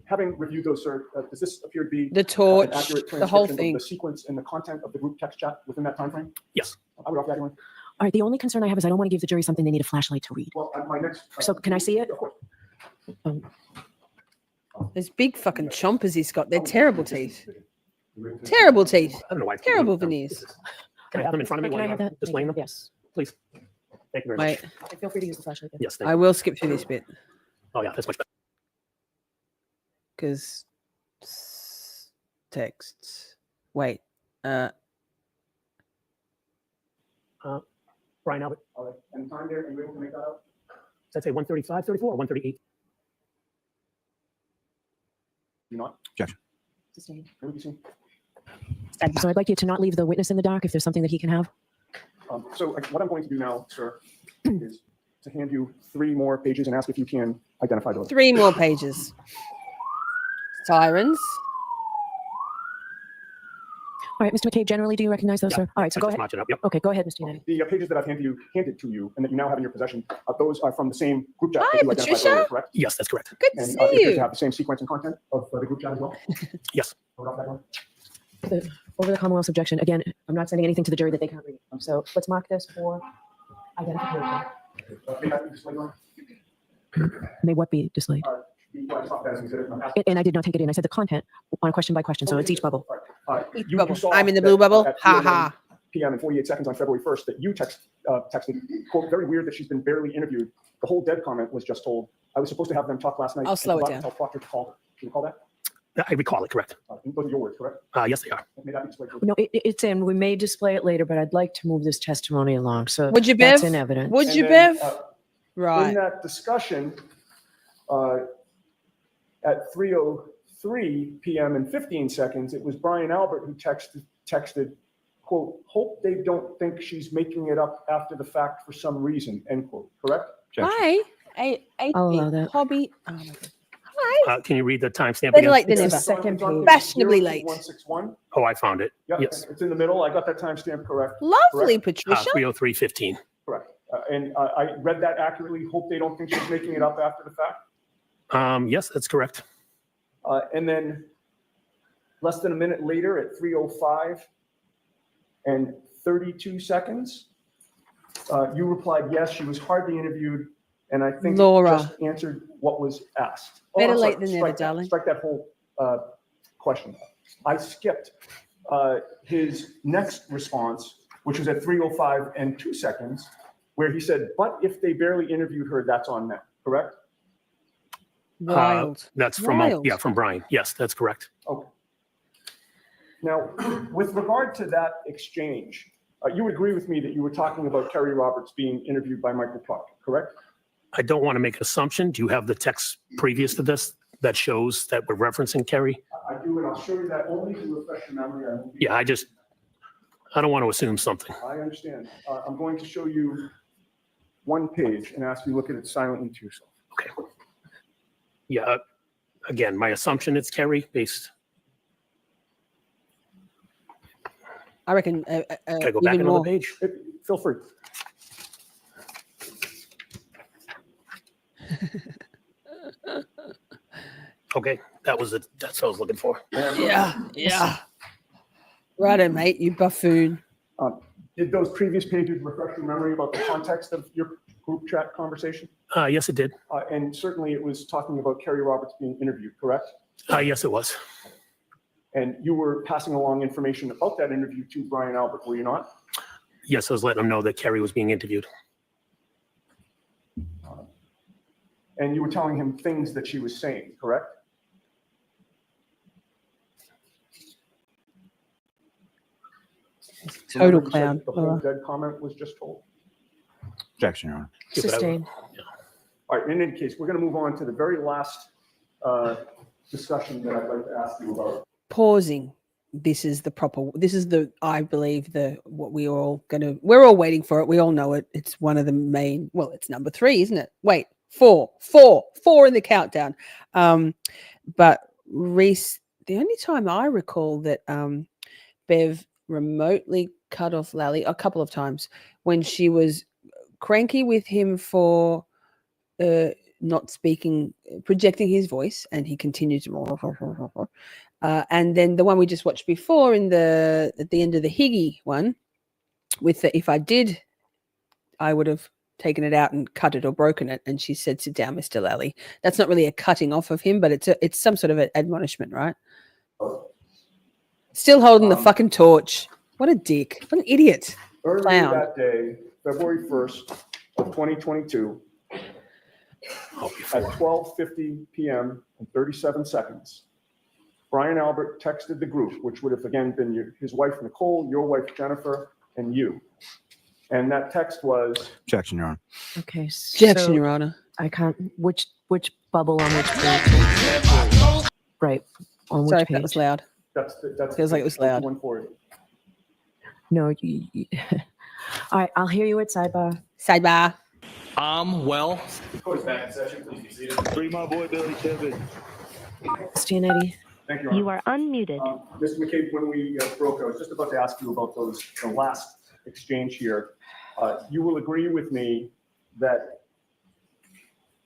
Having reviewed those, sir, does this appear to be The torch, an accurate the whole transcription thing. of the sequence and the content of the group text chat within that time frame? Yes. I would offer that one. All right, the only concern I have is I don't want to give the jury something they need a flashlight to read. Well, my next. So can I see it? Of course. There's big fucking chompers he's got. They're terrible teeth. Terrible teeth. I don't know why. Terrible veneers. Can I have them in front of me? Can I have that? Displaying them? Yes. Please. Thank you very Wait, much. Okay, feel free to use the flashlight. then. Yes, thank I you. will skip through this bit Oh, yeah, that's much better. because texts. Wait. Brian Albert, All right. And time there, are you able to make that out? does that say 135, 34, or 138? You not? Objection. Sustained. Can we see? So I'd like you to not leave the witness in the dark if there's something that he can have. So what I'm going to do now, sir, is to hand you 3 more pages and ask if you can identify those. 3 more pages. Sirens. All right, Mr. McCabe, generally, do you recognize those, sir? All right, so go Just ahead. match it up. Yep. Okay, go ahead, Mr. Yanni. The pages that I've handed to you and that you now have in your possession, those are from the same group chat Hi, that you identified Patricia. earlier, correct? Yes, that's correct. Good to And see it appears to you. have the same sequence and content of the group chat as well? Yes. Hold off that one. Over the Commonwealth's objection, again, I'm not sending anything to the jury that they can't read. So let's mark this for identification. May that be displayed on? May what be displayed? And I did not take it in. I said the content on a question by question, so it's each bubble. Each bubble. I'm in the blue bubble. Ha ha. PM and 48 seconds on February 1st that you texted, quote, very weird that she's been barely interviewed. The whole dead comment was just told. I was supposed to have them talk last night. I'll slow it and down. Tell Proctor to call her. Do you recall that? I recall it, correct. Those are your words, correct? Yes, they are. May that be displayed? No, it's in. We may display it later, but I'd like to move this testimony along. So Would you, that's Bev? in evidence. Would And you, then, Bev? In Right. that discussion, at 3:03 p.m. and 15 seconds, it was Brian Albert who texted, quote, hope they don't think she's making it up after the fact for some reason, end quote, correct? Hi. I'll allow that. Hobby. Oh my God. Hi. Can you read the timestamp Better again? late than It's the never. second page. Fashionably late. 161. Oh, I found it. Yeah, Yes. it's in the middle. I got that timestamp correct. Lovely, Correct. Patricia. 303:15. Correct. And I read that accurately. Hope they don't think she's making it up after the fact. Yes, that's correct. And then less than a minute later at 3:05 and 32 seconds, you replied, yes, she was hardly interviewed. And I think Laura. just answered what was asked. Better I'm sorry. late than never, Strike that. darling. Strike that whole question. I skipped his next response, which was at 3:05 and 2 seconds, where he said, but if they barely interviewed her, that's on them, correct? Wild. That's from Wild. from Brian. Yes, that's correct. Okay. Now, with regard to that exchange, you would agree with me that you were talking about Kerry Roberts being interviewed by Michael Proctor, correct? I don't want to make an assumption. Do you have the text previous to this that shows that we're referencing Kerry? I do, and I'll show you that only to refresh your memory. Yeah, I don't want to assume something. I understand. I'm going to show you one page and ask you to look at it silently to yourself. Okay. Yeah, again, my assumption it's Kerry based. I reckon Can I go back even another more. page? Feel free. Okay, that's what I was looking for. Yeah. Righto, mate, you buffoon. Did those previous pages refresh your memory about the context of your group chat conversation? Yes, it did. And certainly it was talking about Kerry Roberts being interviewed, correct? Yes, it was. And you were passing along information about that interview to Brian Albert, were you not? Yes, I was letting him know that Kerry was being interviewed. And you were telling him things that she was saying, correct? Total Remember you said clown. The whole dead comment was just told. Objection, Your Honor. Sustained. All right, in any case, we're going to move on to the very last discussion that I'd like to ask you about. Pausing. This is I believe what we're all waiting for it. We all know it. It's one of the main, well, it's number 3, isn't it? Wait, 4 in the countdown. But Reese, the only time I recall that Bev remotely cut off Lally a couple of times when she was cranky with him for not speaking, projecting his voice, and he continued to. And then the one we just watched before at the end of the Higgy one, with the if I did, I would have taken it out and cut it or broken it. And she said, "Sit down, Mr. Lally." That's not really a cutting off of him, but it's some sort of an admonishment, right? Still holding the fucking torch. What a dick. What an idiot. Earlier Clown. that day, February 1st of 2022, at 12:50 p.m. and 37 seconds, Brian Albert texted the group, which would have again been his wife Nicole, your wife Jennifer, and you. And that text was Objection, Your Honor. Okay. Objection, so Your Honor. I can't. Which bubble on which page? Right. On Sorry which if page? that was loud. that's Feels like it was loud. one for it. No. All right. I'll hear you at sidebar. Sidebar. Well, Court's back in session. Please be seated. Free my boy Billy Kevin. Stianetti. Thank you, Your Honor. You are unmuted. Mr. McCabe, when we broke, I was just about to ask you about the last exchange here. You will agree with me that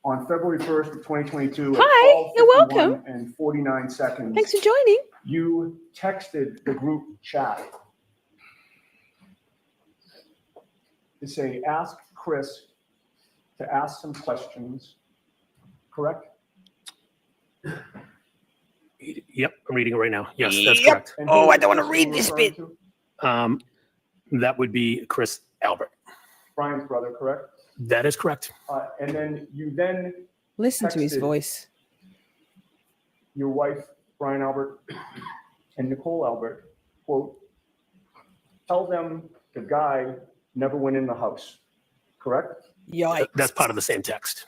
on February 1st of 2022, at Hi, you're 12:51 welcome. and 49 seconds, Thanks for joining. you texted the group chat to say, ask Chris to ask some questions, correct? Yep, I'm reading it right now. Yes, that's Yep. correct. And Oh, who I don't was want to Chris read this referring bit. to? That would be Chris Albert. Brian's brother, correct? That is correct. And then you then Listen to his texted voice. your wife, Brian Albert, and Nicole Albert, quote, tell them the guy never went in the house, correct? Yikes. That's part of the same text.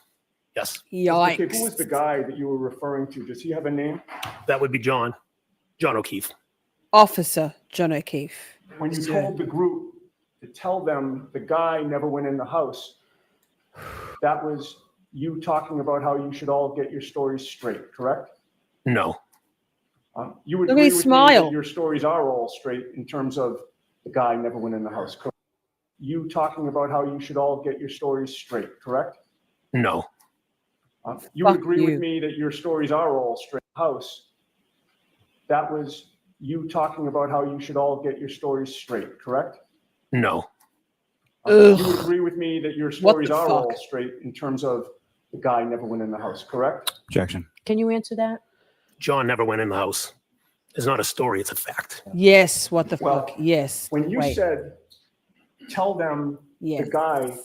Yes, Okay, who was Yikes. the guy that you were referring to? Does he have a name? that would be John O'Keefe. Officer John O'Keefe. When you Sir. told the group to tell them the guy never went in the house, that was you talking about how you should all get your stories straight, correct? No, You would Look at agree his with me smile. that your stories are all straight in terms of the guy never went in the house, correct? You talking about how you should all get your stories straight, correct? no, You would Fuck agree you. with me that your stories are all straight house. That was you talking about how you should all get your stories straight, correct? no, You would Ugh. agree with me that your What stories the are fuck? all straight in terms of the guy never went in the house, correct? Objection. Can you answer that? John never went in the house. It's not a story, it's a fact. Yes, what the Well, fuck? Yes. When you Wait. said, tell them Yes. the guy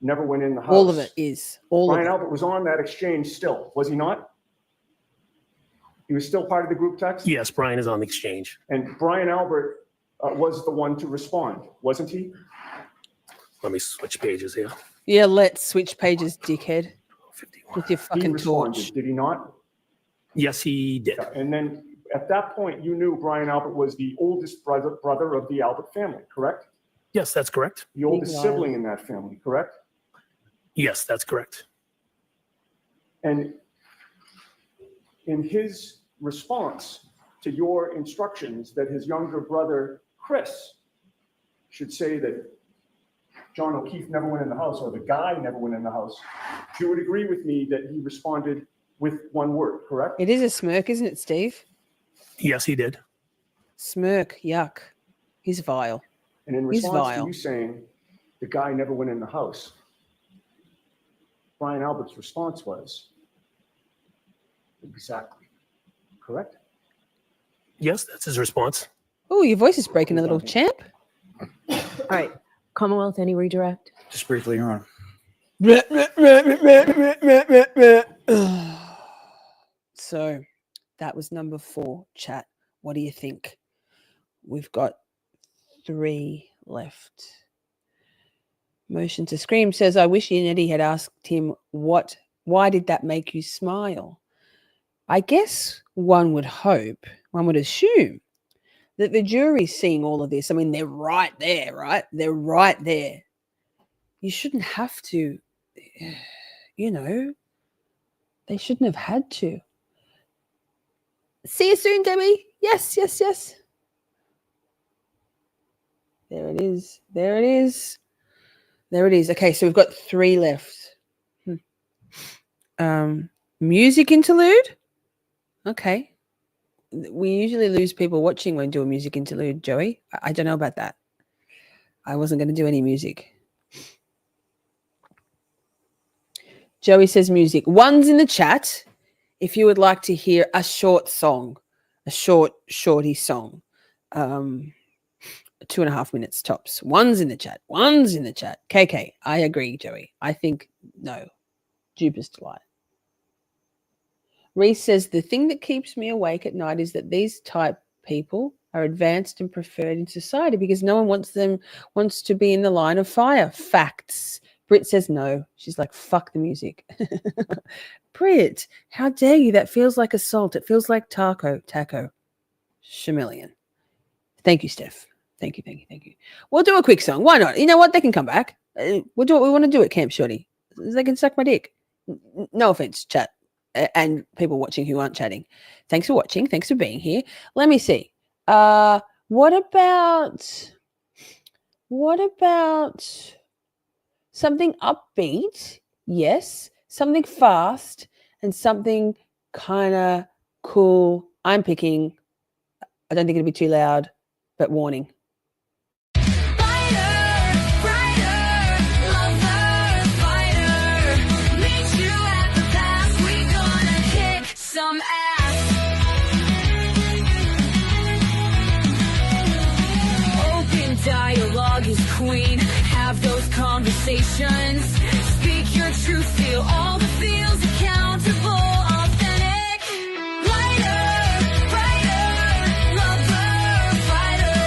never went in the house. All of it is. All Brian of it. Albert was on that exchange still, was he not? He was still part of the group text? Yes, Brian is on the exchange. And Brian Albert was the one to respond, wasn't he? Let me switch pages here. Yeah, let's switch pages, dickhead. 51. With your He fucking responded, torch. did he not? Yes, he did. And then at that point, you knew Brian Albert was the oldest brother of the Albert family, correct? Yes, that's correct. The oldest liar. sibling in that family, correct? Yes, that's correct. And in his response to your instructions that his younger brother, Chris, should say that John O'Keefe never went in the house or the guy never went in the house, you would agree with me that he responded with one word, correct? It is a smirk, isn't it, Steve? Yes, he did. Smirk. Yuck. He's vile. And in He's response to vile. you saying the guy never went in the house, Brian Albert's response was exactly correct. Yes, that's his response. Oh, your voice is breaking a little, champ. All right. Commonwealth, any redirect? Just briefly, Your Honor. So that was number 4, chat. What do you think? We've got 3 left. Motion to Scream says, I wish Eddie had asked him why did that make you smile? I guess one would hope, one would assume that the jury's seeing all of this. I mean, they're right there, right? They're right there. You shouldn't have to, they shouldn't have had to. See you soon, Debbie. Yes, yes, yes. There it is. There it is. There it is. Okay, so we've got 3 left. Music interlude. Okay. We usually lose people watching when we do a music interlude, Joey. I don't know about that. I wasn't going to do any music. Joey says music. One's in the chat if you would like to hear a short song, a shorty song. 2.5 minutes tops. One's in the chat. KK, I agree, Joey. I think no. Duper's delight. Reese says the thing that keeps me awake at night is that these type people are advanced and preferred in society because no one wants to be in the line of fire. Facts. Brit says no. She's like, fuck the music. Brit, how dare you? That feels like assault. It feels like taco. Chameleon. Thank you, Steph. Thank you. We'll do a quick song. Why not? You know what? They can come back. We'll do what we want to do at Camp Shorty. They can suck my dick. No offense, chat. And people watching who aren't chatting. Thanks for watching. Thanks for being here. Let me see. What about something upbeat? Yes. Something fast and something kind of cool. I'm picking, I don't think it'll be too loud, but warning. Dialogue is queen. Have those conversations. Speak your truth. Feel all the feels. Accountable. Authentic. Lighter, brighter, lover, fighter.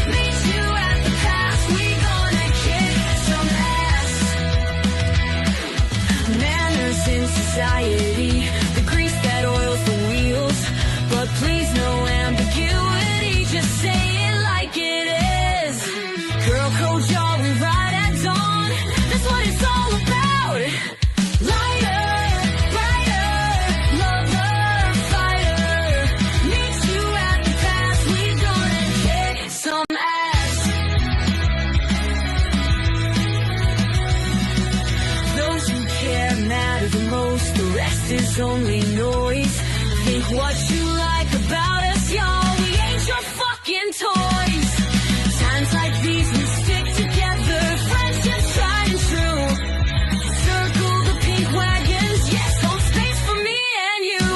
Meet you at the pass. We gonna kick some ass. Manners in society. The grease that oils the wheels. But please no ambiguity. Just say it like it is. Girl code, y'all, we ride at dawn. That's what it's all about. Lighter, brighter, lover, fighter. Meet you at the pass. We gonna kick some ass. Those who care matter the most. The rest is only noise. Think what you like about us, y'all. We ain't your fucking toys. Times like these we stick together, friendships tried and true. Circle the pink wagons, yes, hold space for me and you.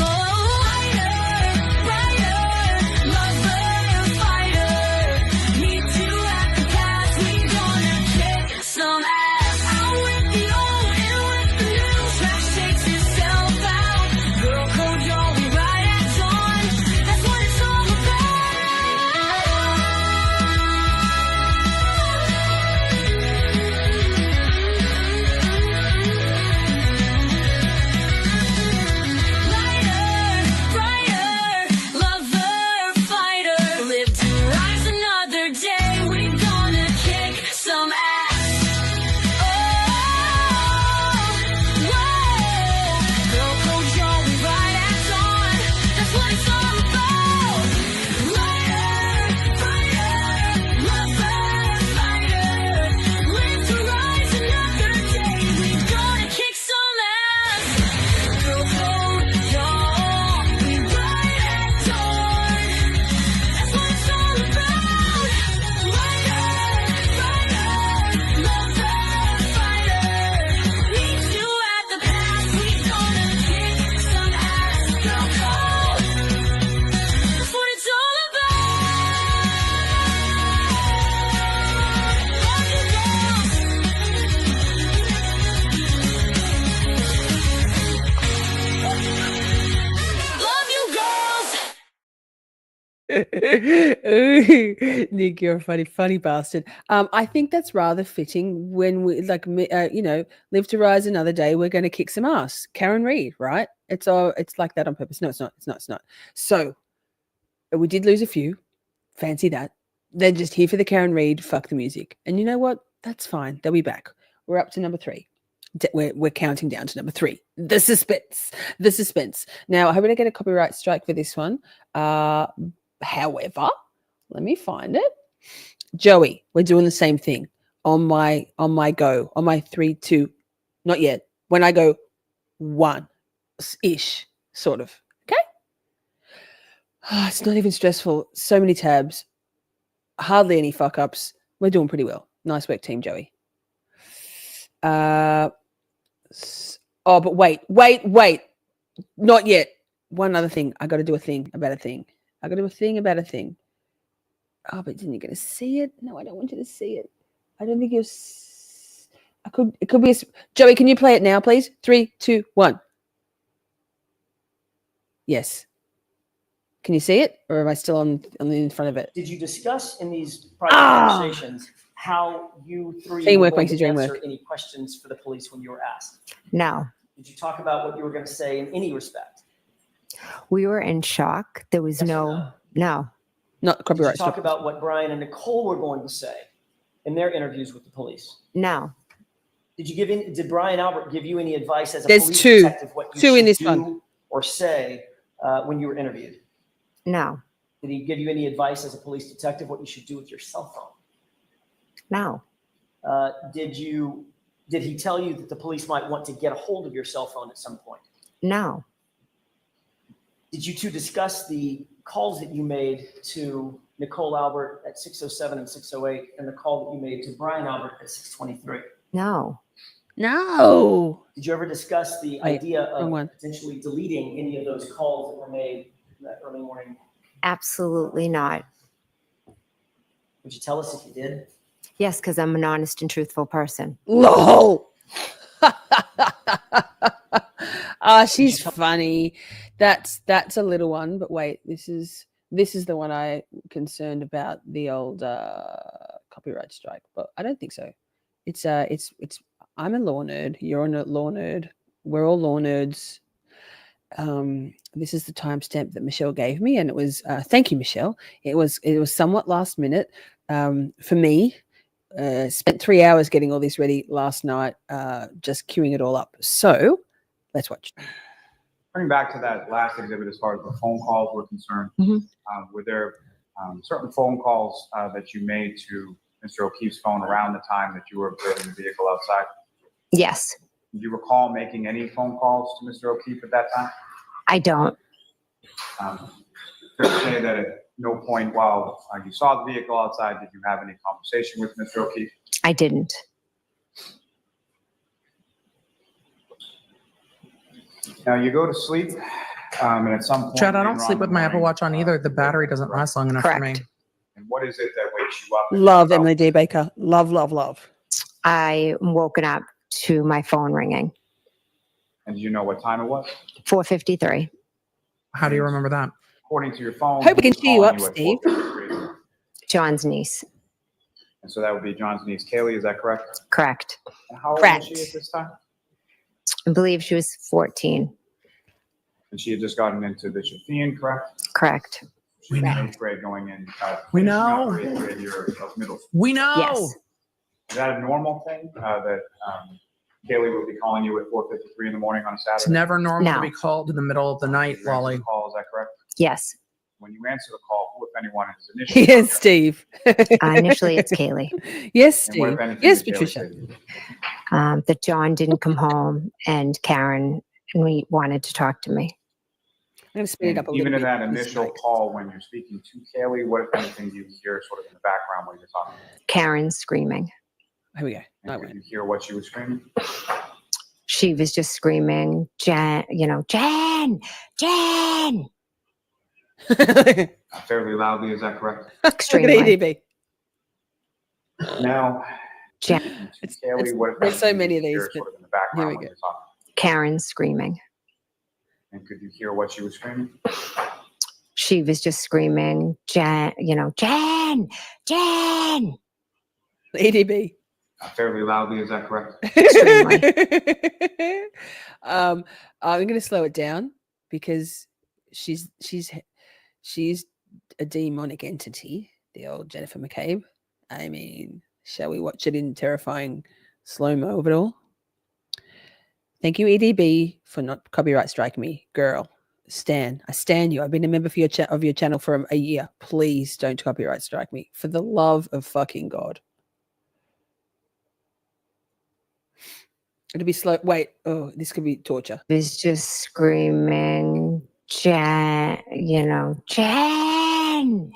Lighter, brighter, lover, fighter. Meet you at the pass, we gonna kick some ass. Out with the old, in with the new. Trash takes itself out. Girl code, y'all, we ride at dawn. That's what it's all about. Nick, you're a funny bastard. I think that's rather fitting when we live to rise another day. We're going to kick some ass. Karen Reed, right? It's like that on purpose. No, it's not. So we did lose a few. Fancy that. They're just here for the Karen Reed. Fuck the music. And you know what? That's fine. They'll be back. We're up to number 3. We're counting down to number 3. The suspense. Now, I hope I don't get a copyright strike for this one. However, let me find it. Joey, we're doing the same thing on my go, on my 3, 2, not yet. When I go 1-ish, sort of. Okay. It's not even stressful. So many tabs. Hardly any fuck ups. We're doing pretty well. Nice work, Team Joey. But wait. Not yet. One other thing. I got to do a thing about a thing. Oh, but then you're going to see it? No, I don't want you to see it. I don't think you're... It could be... Joey, can you play it now, please? 3, 2, 1. Yes. Can you see it? Or am I still on in front of it? Did you discuss in these private conversations how you three Teamwork were going makes the to dream answer work. any questions for the police when you were asked? No. Did you talk about what you were going to say in any respect? We were in shock. There was Yes or no. Not Did copyright. you talk about what Brian and Nicole were going to say in their interviews with the police? No. Did Brian Albert give you any advice as a There's police two. detective what you Two in should this do one. or say when you were interviewed? No. Did he give you any advice as a police detective what you should do with your cell phone? No. Did he tell you that the police might want to get a hold of your cell phone at some point? No. Did you two discuss the calls that you made to Nicole Albert at 6:07 and 6:08 and the call that you made to Brian Albert at 6:23? No. No. Did you ever discuss the Wait, idea of wrong one. potentially deleting any of those calls that were made that early morning? Absolutely not. Would you tell us if you did? Yes, because I'm an honest and truthful person. LOL. She's funny. That's a little one, but wait, this is the one I'm concerned about, the old copyright strike, but I don't think so. It's I'm a law nerd. You're a law nerd. We're all law nerds. This is the timestamp that Michelle gave me, and it was thank you, Michelle. It was somewhat last minute for me. Spent 3 hours getting all this ready last night, just queuing it all up. So let's watch. Turning back to that last exhibit, as far as the phone calls were concerned, were there certain phone calls that you made to Mr. O'Keefe's phone around the time that you were observing the vehicle outside? Yes. Do you recall making any phone calls to Mr. O'Keefe at that time? I don't. Fair to say that at no point while you saw the vehicle outside did you have any conversation with Mr. O'Keefe? I didn't. Now you go to sleep, and at some point... Chad, I later don't on sleep in with the my Apple morning, Watch on either. The battery doesn't last long enough for me. Correct. And what is it that wakes you up? Love Emily D. Baker. Love, love, love. I woken up to my phone ringing. And do you know what time it was? 4:53. How do you remember that? According to your phone... Hope we can who was cheer you calling up, at Steve. 4:53? John's niece. And so that would be John's niece, Kaylee, is that correct? Correct. And how old Correct. was she at this time? I believe she was 14. And she had just gotten into Bishop Thean, correct? Correct. She was in 8th grade going in. We finishing know. out her 8th grade year of middle school. We know. Yes. Is that a normal thing that Kaylee would be calling you at 4:53 in the morning on a Saturday? It's never normal No. to be called in the middle of the night, You answer Wally. the call, is that correct? Yes. When you answer the call, who, if anyone, is initially? Yes, Steve. Initially, it's Kaylee. Yes, And what, Steve. if anything, Yes, did Kaylee Patricia. say to you? That John didn't come home and Karen and we wanted to talk to me. I'm going to speed it up a little Even bit. in that initial call, when you're speaking to Kaylee, what, if anything, do you hear sort of in the background when you're talking? Karen screaming. Here we go. And could you hear what she was screaming? She was just screaming, Jen, Jen, Jen. Fairly loudly, is that correct? Look at Extremely. ADB. Now, Jen. Kaylee, what, if There's so anything, many did of you these, hear sort but of in the background here we when go. you're talking? Karen screaming. And could you hear what she was screaming? She was just screaming, Jen, Jen, Jen. ADB. Fairly loudly, is that correct? I'm going to slow it down because she's a demonic entity, the old Jennifer McCabe. I mean, shall we watch it in terrifying slow-mo of it all? Thank you, EDB, for not copyright striking me, girl. Stan, I stand you. I've been a member for your channel for a year. Please don't copyright strike me, for the love of fucking God. It'll be slow. Wait. Oh, this could be torture. Was just screaming, Jen, Jen, Jen.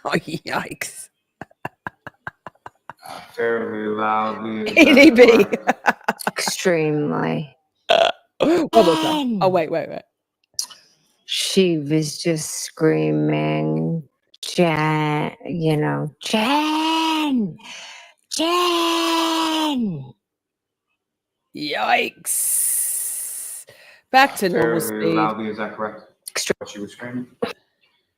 Oh, yikes. Fairly loudly. EDB. Extremely. One more time. Oh, wait. She was just screaming, Jen, Jen, Jen. Yikes. Back to normal Fairly speed. loudly, is that correct? What she was screaming?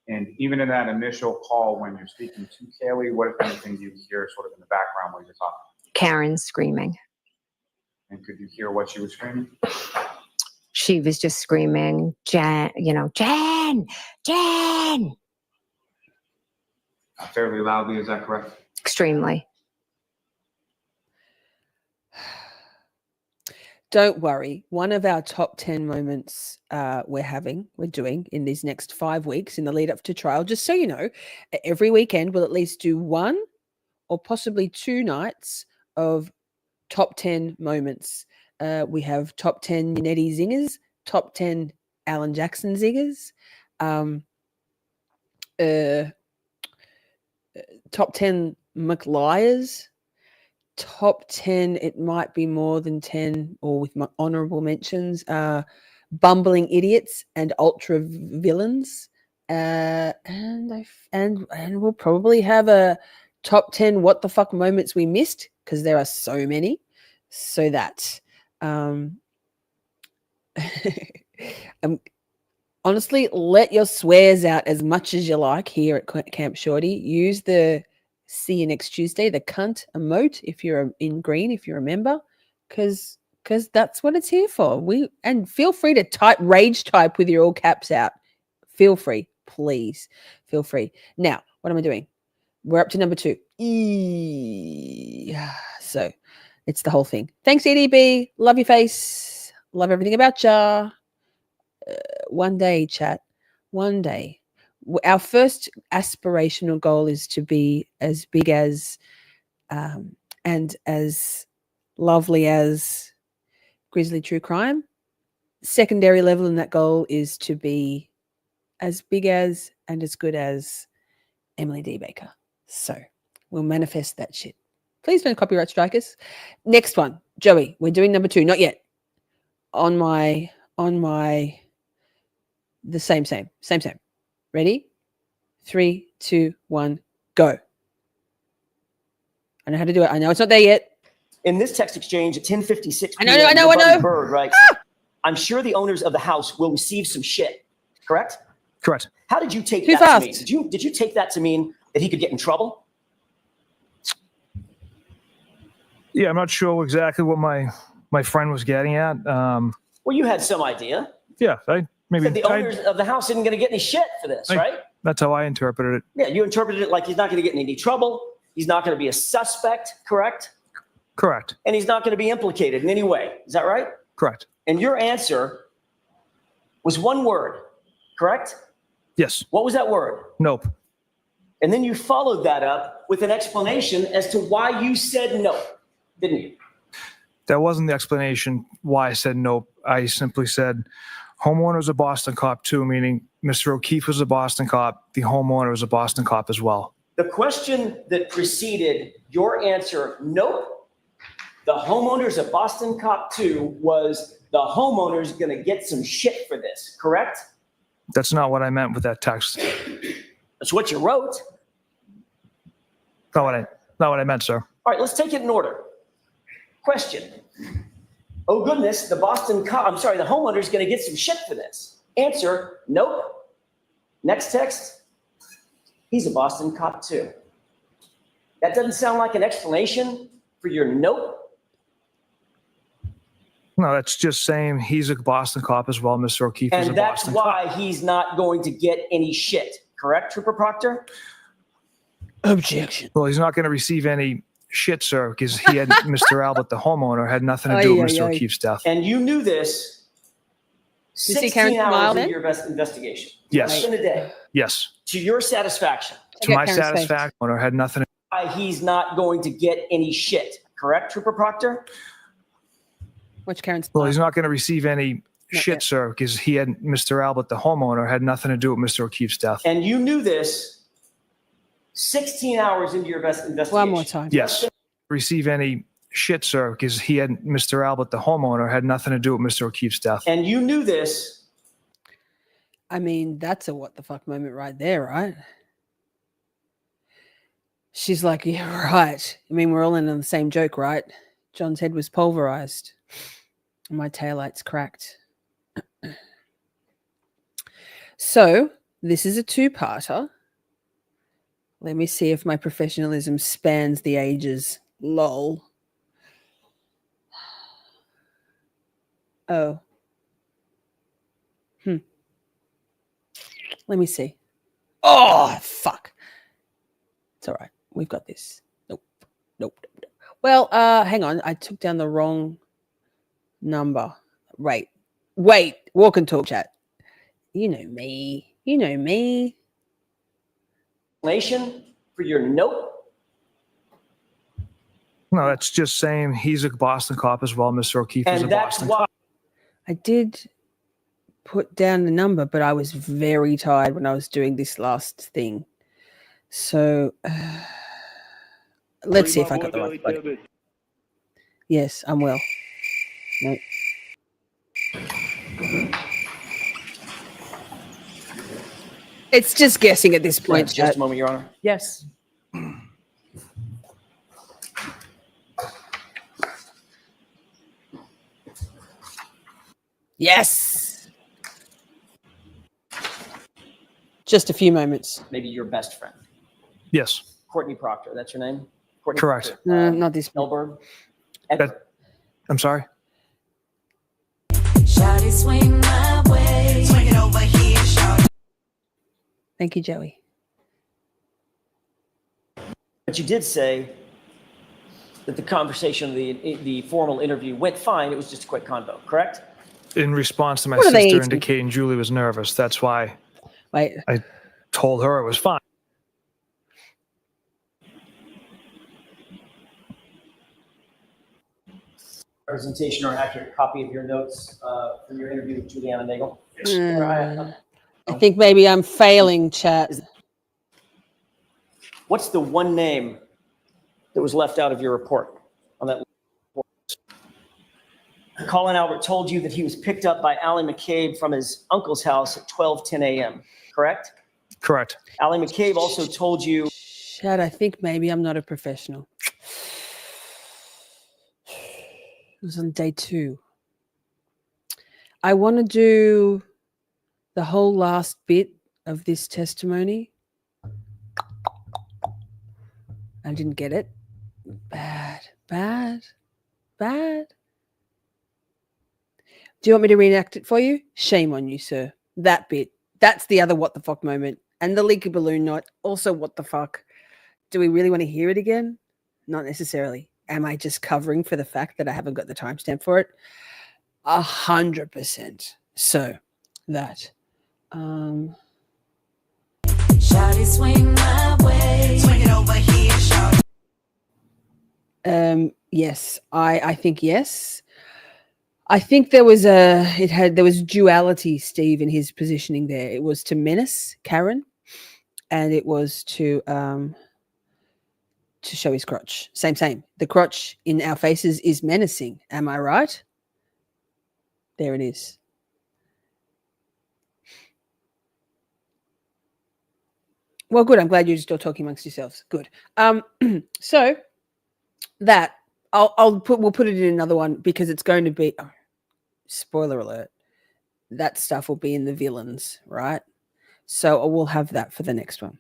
And even in that initial call when you're speaking to Kaylee, what, if anything, do you hear sort of in the background when you're talking? Karen screaming. And could you hear what she was screaming? She was just screaming, Jen, Jen, Jen. Fairly loudly, is that correct? Extremely. Don't worry. One of our top 10 moments we're doing in these next 5 weeks in the lead up to trial, just so you know, every weekend we'll at least do one or possibly 2 nights of top 10 moments. We have top 10 Nettie zingers, top 10 Alan Jackson zingers, top 10 McLiars, top 10, it might be more than 10, or with my honorable mentions, bumbling idiots and ultra villains. And we'll probably have a top 10 what the fuck moments we missed, because there are so many. So that honestly, let your swears out as much as you like here at Camp Shorty. Use the see you next Tuesday, the cunt emote if you're in green, if you're a member, because that's what it's here for. And feel free to rage type with your all caps out. Feel free, please. Feel free. Now, what am I doing? We're up to number 2. So it's the whole thing. Thanks, EDB. Love your face. Love everything about ya. One day, chat. One day. Our first aspirational goal is to be as big as and as lovely as Grizzly True Crime. Secondary level in that goal is to be as big as and as good as Emily D. Baker. So we'll manifest that shit. Please don't copyright strike us. Next one, Joey. We're doing number 2. Not yet. On my the same. Ready? 3, 2, 1, go. I know how to do it. I know it's not there yet. In this text exchange at 10:56 I know. Bird writes, I'm sure the owners of the house will receive some shit. Correct? Correct. How did you take Too that fast. to mean? Did you take that to mean that he could get in trouble? Yeah, I'm not sure exactly what my friend was getting at. Well, you had some idea. Yeah, Said the owners of the house isn't going to get any shit for this, right? That's how I interpreted it. Yeah, you interpreted it like he's not going to get in any trouble. He's not going to be a suspect, correct? Correct. And he's not going to be implicated in any way. Is that right? Correct. And your answer was one word, correct? Yes. What was that word? Nope. And then you followed that up with an explanation as to why you said no, didn't you? That wasn't the explanation why I said nope. I simply said homeowner is a Boston cop too, meaning Mr. O'Keefe was a Boston cop. The homeowner is a Boston cop as well. The question that preceded your answer, nope, the homeowner's a Boston cop too, was the homeowner's going to get some shit for this, correct? That's not what I meant with that text. That's what you wrote. Not what I meant, sir. All right, let's take it in order. Question. Oh goodness, the homeowner's going to get some shit for this. Answer, nope. Next text, he's a Boston cop too. That doesn't sound like an explanation for your nope. No, that's just saying he's a Boston cop as well. Mr. O'Keefe is a And that's Boston why cop. he's not going to get any shit. Correct, Trooper Proctor? Objection. Well, he's not going to receive any shit, sir, because he had Mr. Albert, the homeowner, had nothing to do with Mr. O'Keefe's death. And you knew this Did you see 16 Karen smile hours then? into your investigation. Yes. In a day. Yes. To your satisfaction. To my satisfaction, owner had nothing. he's not going to get any shit. Correct, Trooper Proctor? Watch Karen's. Well, he's not going to receive any shit, sir, because he had Mr. Albert, the homeowner, had nothing to do with Mr. O'Keefe's death. And you knew this 16 hours into your investigation. One more time. Yes. Receive any shit, sir, because he had Mr. Albert, the homeowner, had nothing to do with Mr. O'Keefe's death. And you knew this. I mean, that's a what the fuck moment right there, right? She's like, yeah, right. I mean, we're all in on the same joke, right? John's head was pulverized. And my taillights cracked. So, this is a two-parter. Let me see if my professionalism spans the ages. Lol. Oh. Let me see. Oh, fuck. It's all right. We've got this. Nope. Well, hang on. I took down the wrong number. Wait. Walk and talk, chat. You know me. Explanation for your note? No, that's just saying he's a Boston cop as well. Mr. O'Keefe is a Boston cop. I did put down the number, but I was very tired when I was doing this last thing. So let's see if I got the right one. Yes, I'm well. No. It's just guessing at this point. Just a moment, Your Honor. Yes. Yes. Just a few moments. Maybe your best friend. Yes. Courtney Proctor, that's your name? Courtney Correct. Proctor. Not this. Melbourne. I'm sorry. Shawty, swing my way. Swing it over here, shawty. Thank you, Joey. But you did say that the conversation, the formal interview went fine. It was just a quick convo, correct? In response to my What are they sister eating? indicating Julie was nervous. That's why Wait. I told her it was fine. Presentation or accurate copy of your notes from your interview with Juliana Nagel? I think maybe I'm failing, chat. What's the one name that was left out of your report on that report? Colin Albert told you that he was picked up by Allie McCabe from his uncle's house at 12:10 a.m., correct? Correct. Allie McCabe also told you... Chad, I think maybe I'm not a professional. It was on day 2. I want to do the whole last bit of this testimony. I didn't get it. Bad. Do you want me to reenact it for you? Shame on you, sir. That bit. That's the other what the fuck moment. And the leaky balloon knot. Also, what the fuck. Do we really want to hear it again? Not necessarily. Am I just covering for the fact that I haven't got the timestamp for it? 100%. So, that. Shawty, swing my way. Swing it over here, shawty. Yes. I think yes. I think there was duality, Steve, in his positioning there. It was to menace Karen, and it was to show his crotch. Same. The crotch in our faces is menacing. Am I right? There it is. Well, good. I'm glad you're still talking amongst yourselves. Good. So that we'll put it in another one because it's going to be. Oh, spoiler alert. That stuff will be in the villains, right? So we'll have that for the next one.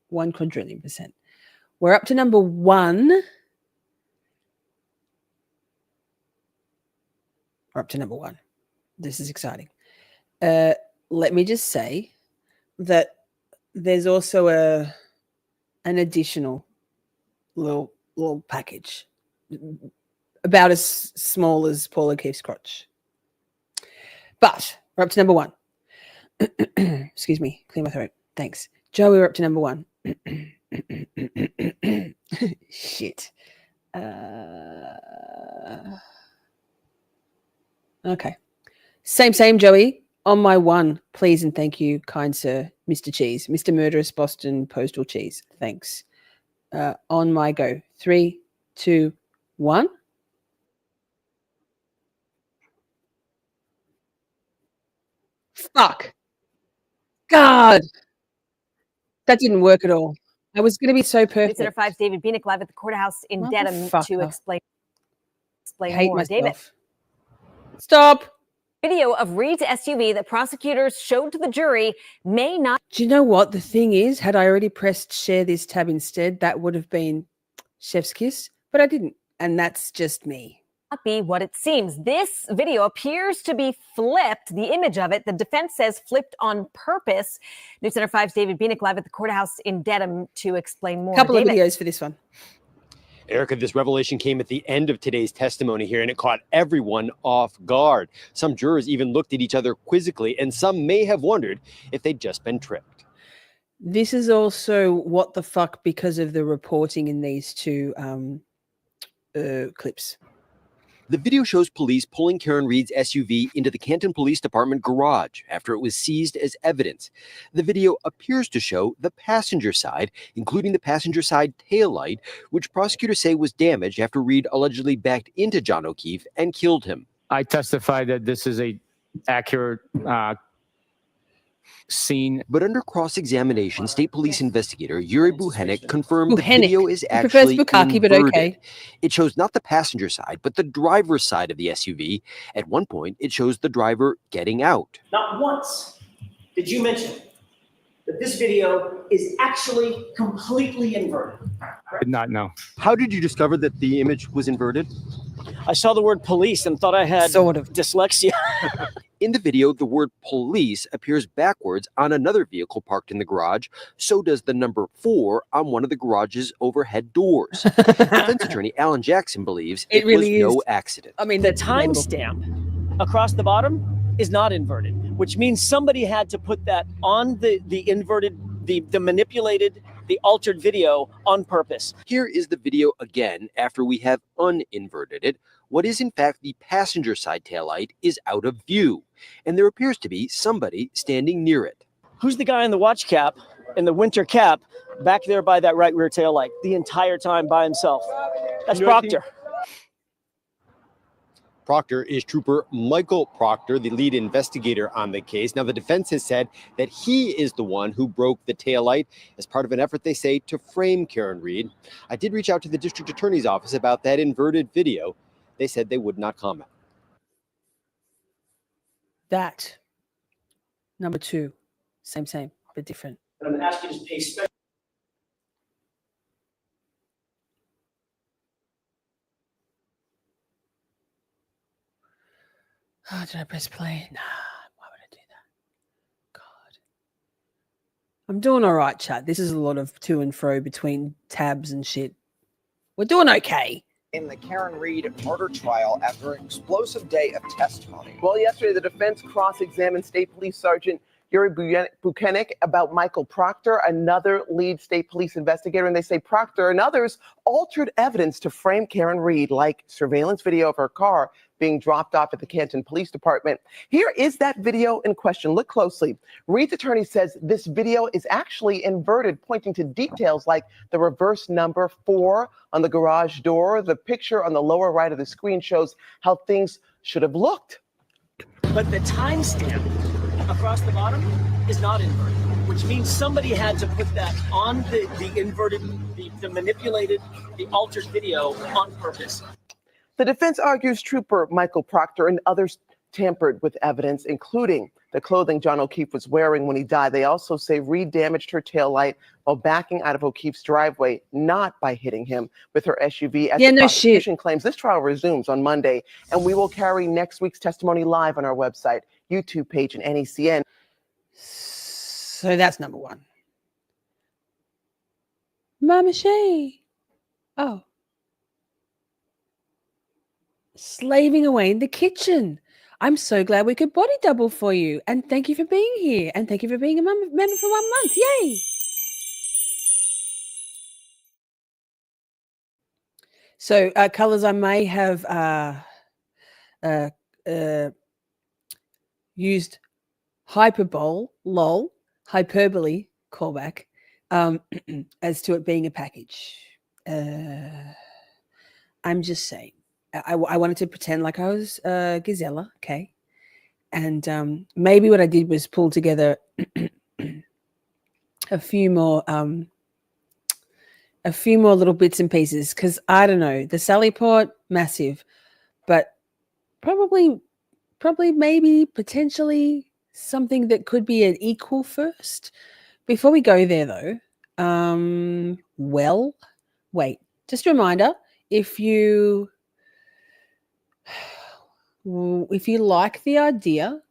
1 quadrillion%. We're up to number 1. We're up to number 1. This is exciting. Let me just say that there's also an additional little package about as small as Paul O'Keefe's crotch. But we're up to number 1. Excuse me, clear my throat. Thanks. Joey, we're up to number 1. Shit. Okay. Same, Joey. On my one, please and thank you, kind sir, Mr. Cheese, Mr. Murderous Boston Postal Cheese. Thanks. On my go. 3, 2, 1. Fuck. God. That didn't work at all. I was going to be so perfect. Center 5's David Bienick live at the courthouse in Dedham to Motherfucker. explain Hate more. myself. David. Stop. Video of Reed's SUV that prosecutors showed to the jury may not. Do you know what the thing is? Had I already pressed share this tab instead, that would have been chef's kiss, but I didn't. And that's just me. Not be what it seems. This video appears to be flipped. The image of it, the defense says flipped on purpose. News Center 5's David Bienick live at the courthouse in Dedham to explain more. Couple of David. videos for this one. Erica, this revelation came at the end of today's testimony here, and it caught everyone off guard. Some jurors even looked at each other quizzically, and some may have wondered if they'd just been tricked. This is also what the fuck because of the reporting in these two clips. The video shows police pulling Karen Reed's SUV into the Canton Police Department garage after it was seized as evidence. The video appears to show the passenger side, including the passenger side taillight, which prosecutors say was damaged after Reed allegedly backed into John O'Keefe and killed him. I testify that this is a accurate scene. But under cross-examination, State Police investigator Yuri Buchenik confirmed the Buchenik. video is He prefers actually Bukaki, but inverted. okay. It shows not the passenger side, but the driver's side of the SUV. At one point, it shows the driver getting out. Not once did you mention that this video is actually completely inverted. I did not know. How did you discover that the image was inverted? I saw the word police and thought I had dyslexia. In the video, the word police appears backwards on another vehicle parked in the garage. So does the number 4 on one of the garage's overhead doors. Defense attorney Alan Jackson believes it really was is. no accident. I mean, the timestamp across the bottom is not inverted, which means somebody had to put that on the inverted, the manipulated, the altered video on purpose. Here is the video again after we have uninverted it. What is in fact the passenger side taillight is out of view, and there appears to be somebody standing near it. Who's the guy in the watch cap, in the winter cap, back there by that right rear tail light the entire time by himself? That's Proctor. Proctor is Trooper Michael Proctor, the lead investigator on the case. Now, the defense has said that he is the one who broke the taillight as part of an effort, they say, to frame Karen Reed. I did reach out to the district attorney's office about that inverted video. They said they would not comment. That. Number 2. Same, but different. I'm going to ask you to pay special. Oh, did I press play? Nah, why would I do that? God. I'm doing all right, chat. This is a lot of to and fro between tabs and shit. We're doing okay. In the Karen Reed murder trial after an explosive day of testimony. Well, yesterday, the defense cross-examined State Police Sergeant Yuri Buchenik about Michael Proctor, another lead state police investigator, and they say Proctor and others altered evidence to frame Karen Reed, like surveillance video of her car being dropped off at the Canton Police Department. Here is that video in question. Look closely. Reed's attorney says this video is actually inverted, pointing to details like the reverse number 4 on the garage door. The picture on the lower right of the screen shows how things should have looked. But the timestamp across the bottom is not inverted, which means somebody had to put that on the inverted, the manipulated, the altered video on purpose. The defense argues Trooper Michael Proctor and others tampered with evidence, including the clothing John O'Keefe was wearing when he died. They also say Reed damaged her taillight while backing out of O'Keefe's driveway, not by hitting him with her SUV. As the prosecution claims, this trial resumes on Monday, and we will carry next week's testimony live on our website, YouTube page, and NECN. So that's number 1. Mama Shay. Oh. Slaving away in the kitchen. I'm so glad we could body double for you. And thank you for being here. And thank you for being a member for 1 month. Yay. So colors I may have used hyperbole, callback, as to it being a package. I'm just saying. I wanted to pretend like I was Gazella, okay? And maybe what I did was pull together a few more little bits and pieces, because I don't know, the Sally Port, massive, but probably maybe potentially something that could be an equal first. Before we go there though, well, wait, just a reminder, if you like the idea,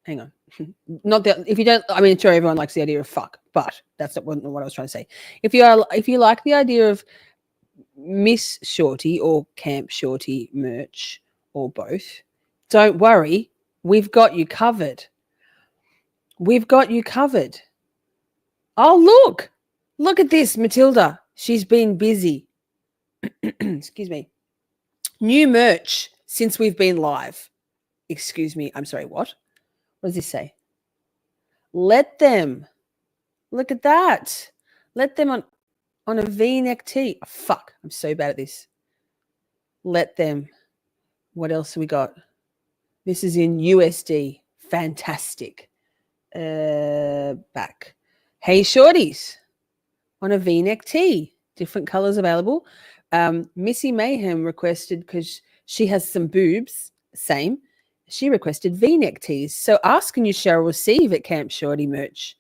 hang on. Not that if you don't, I mean, sure, everyone likes the idea of fuck, but that's not what I was trying to say. If you like the idea of Miss Shorty or Camp Shorty merch or both, don't worry, we've got you covered. We've got you covered. Oh, look at this, Matilda. She's been busy. Excuse me. New merch since we've been live. Excuse me. I'm sorry. What? What does this say? Let them. Look at that. Let them on a V-neck tee. Oh, fuck. I'm so bad at this. Let them. What else have we got? This is in USD. Fantastic. Back. Hey, Shorties. On a V-neck tee. Different colors available. Missy Mayhem requested, because she has some boobs. Same. She requested V-neck tees. So ask and you shall receive at Camp Shorty merch.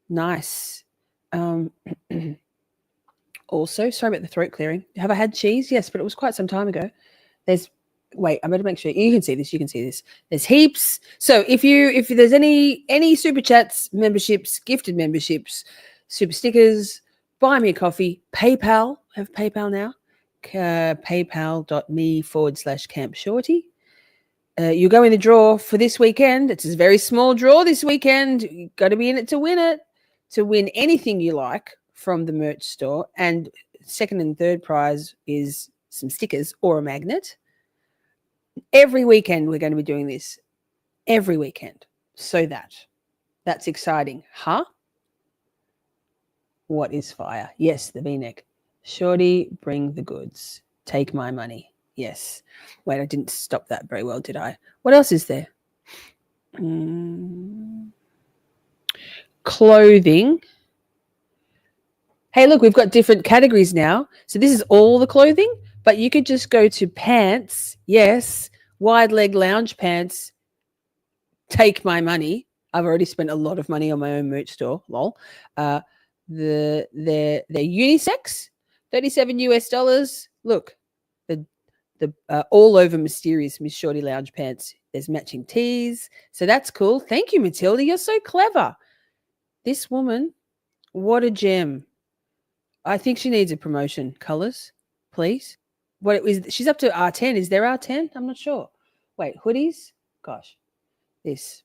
Nice. Also, sorry about the throat clearing. Have I had cheese? Yes, but it was quite some time ago. Wait, I better make sure you can see this. You can see this. There's heaps. So if there's any super chats, memberships, gifted memberships, super stickers, buy me a coffee, PayPal. I have PayPal now. PayPal.me/Camp Shorty. You go in the draw for this weekend. It's a very small draw this weekend. You've got to be in it to win it. To win anything you like from the merch store. And second and third prize is some stickers or a magnet. Every weekend we're going to be doing this. Every weekend. So that's exciting. Huh? What is fire? Yes, the V-neck. Shorty, bring the goods. Take my money. Yes. Wait, I didn't stop that very well, did I? What else is there? Clothing. Hey, look, we've got different categories now. So this is all the clothing, but you could just go to pants. Yes. Wide leg lounge pants. Take my money. I've already spent a lot of money on my own merch store. Lol. They're unisex. $37 US. Look, the all over mysterious Miss Shorty lounge pants. There's matching tees. So that's cool. Thank you, Matilda. You're so clever. This woman, what a gem. I think she needs a promotion. Colors, please. She's up to R10. Is there R10? I'm not sure. Wait, hoodies? Gosh. This.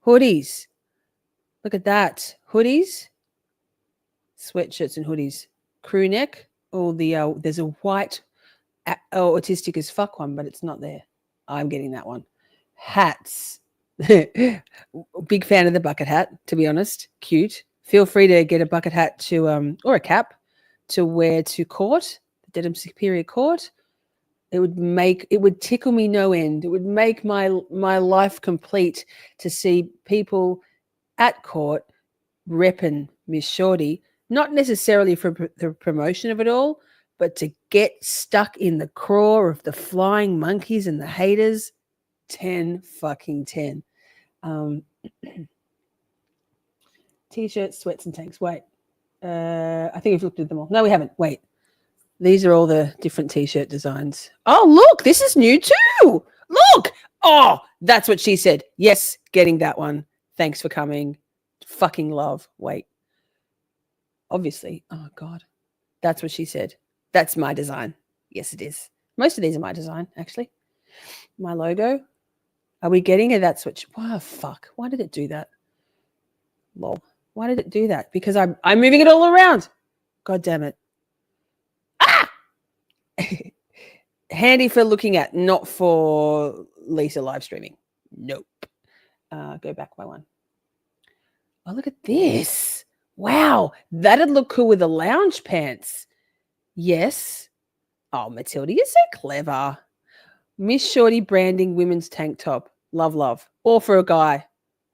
Hoodies. Look at that. Hoodies. Sweatshirts and hoodies. Crew neck. Oh, there's a white autistic as fuck one, but it's not there. I'm getting that one. Hats. Big fan of the bucket hat, to be honest. Cute. Feel free to get a bucket hat to or a cap to wear to court, the Dedham Superior Court. It would tickle me no end. It would make my life complete to see people at court repping Miss Shorty, not necessarily for the promotion of it all, but to get stuck in the craw of the flying monkeys and the haters. 10 fucking 10. T-shirts, sweats, and tanks. Wait. I think we've looked at them all. No, we haven't. Wait. These are all the different T-shirt designs. Oh, look. This is new too. Look. Oh, that's what she said. Yes, getting that one. Thanks for coming. Fucking love. Wait. Obviously. Oh, God. That's what she said. That's my design. Yes, it is. Most of these are my design, actually. My logo. Are we getting it? That's what... Wow, fuck. Why did it do that? Lol. Why did it do that? Because I'm moving it all around. God damn it. Ah! Handy for looking at, not for Lisa live streaming. Nope. Go back by one. Oh, look at this. Wow. That'd look cool with the lounge pants. Yes. Oh, Matilda, you're so clever. Miss Shorty branding women's tank top. Love, love. Or for a guy.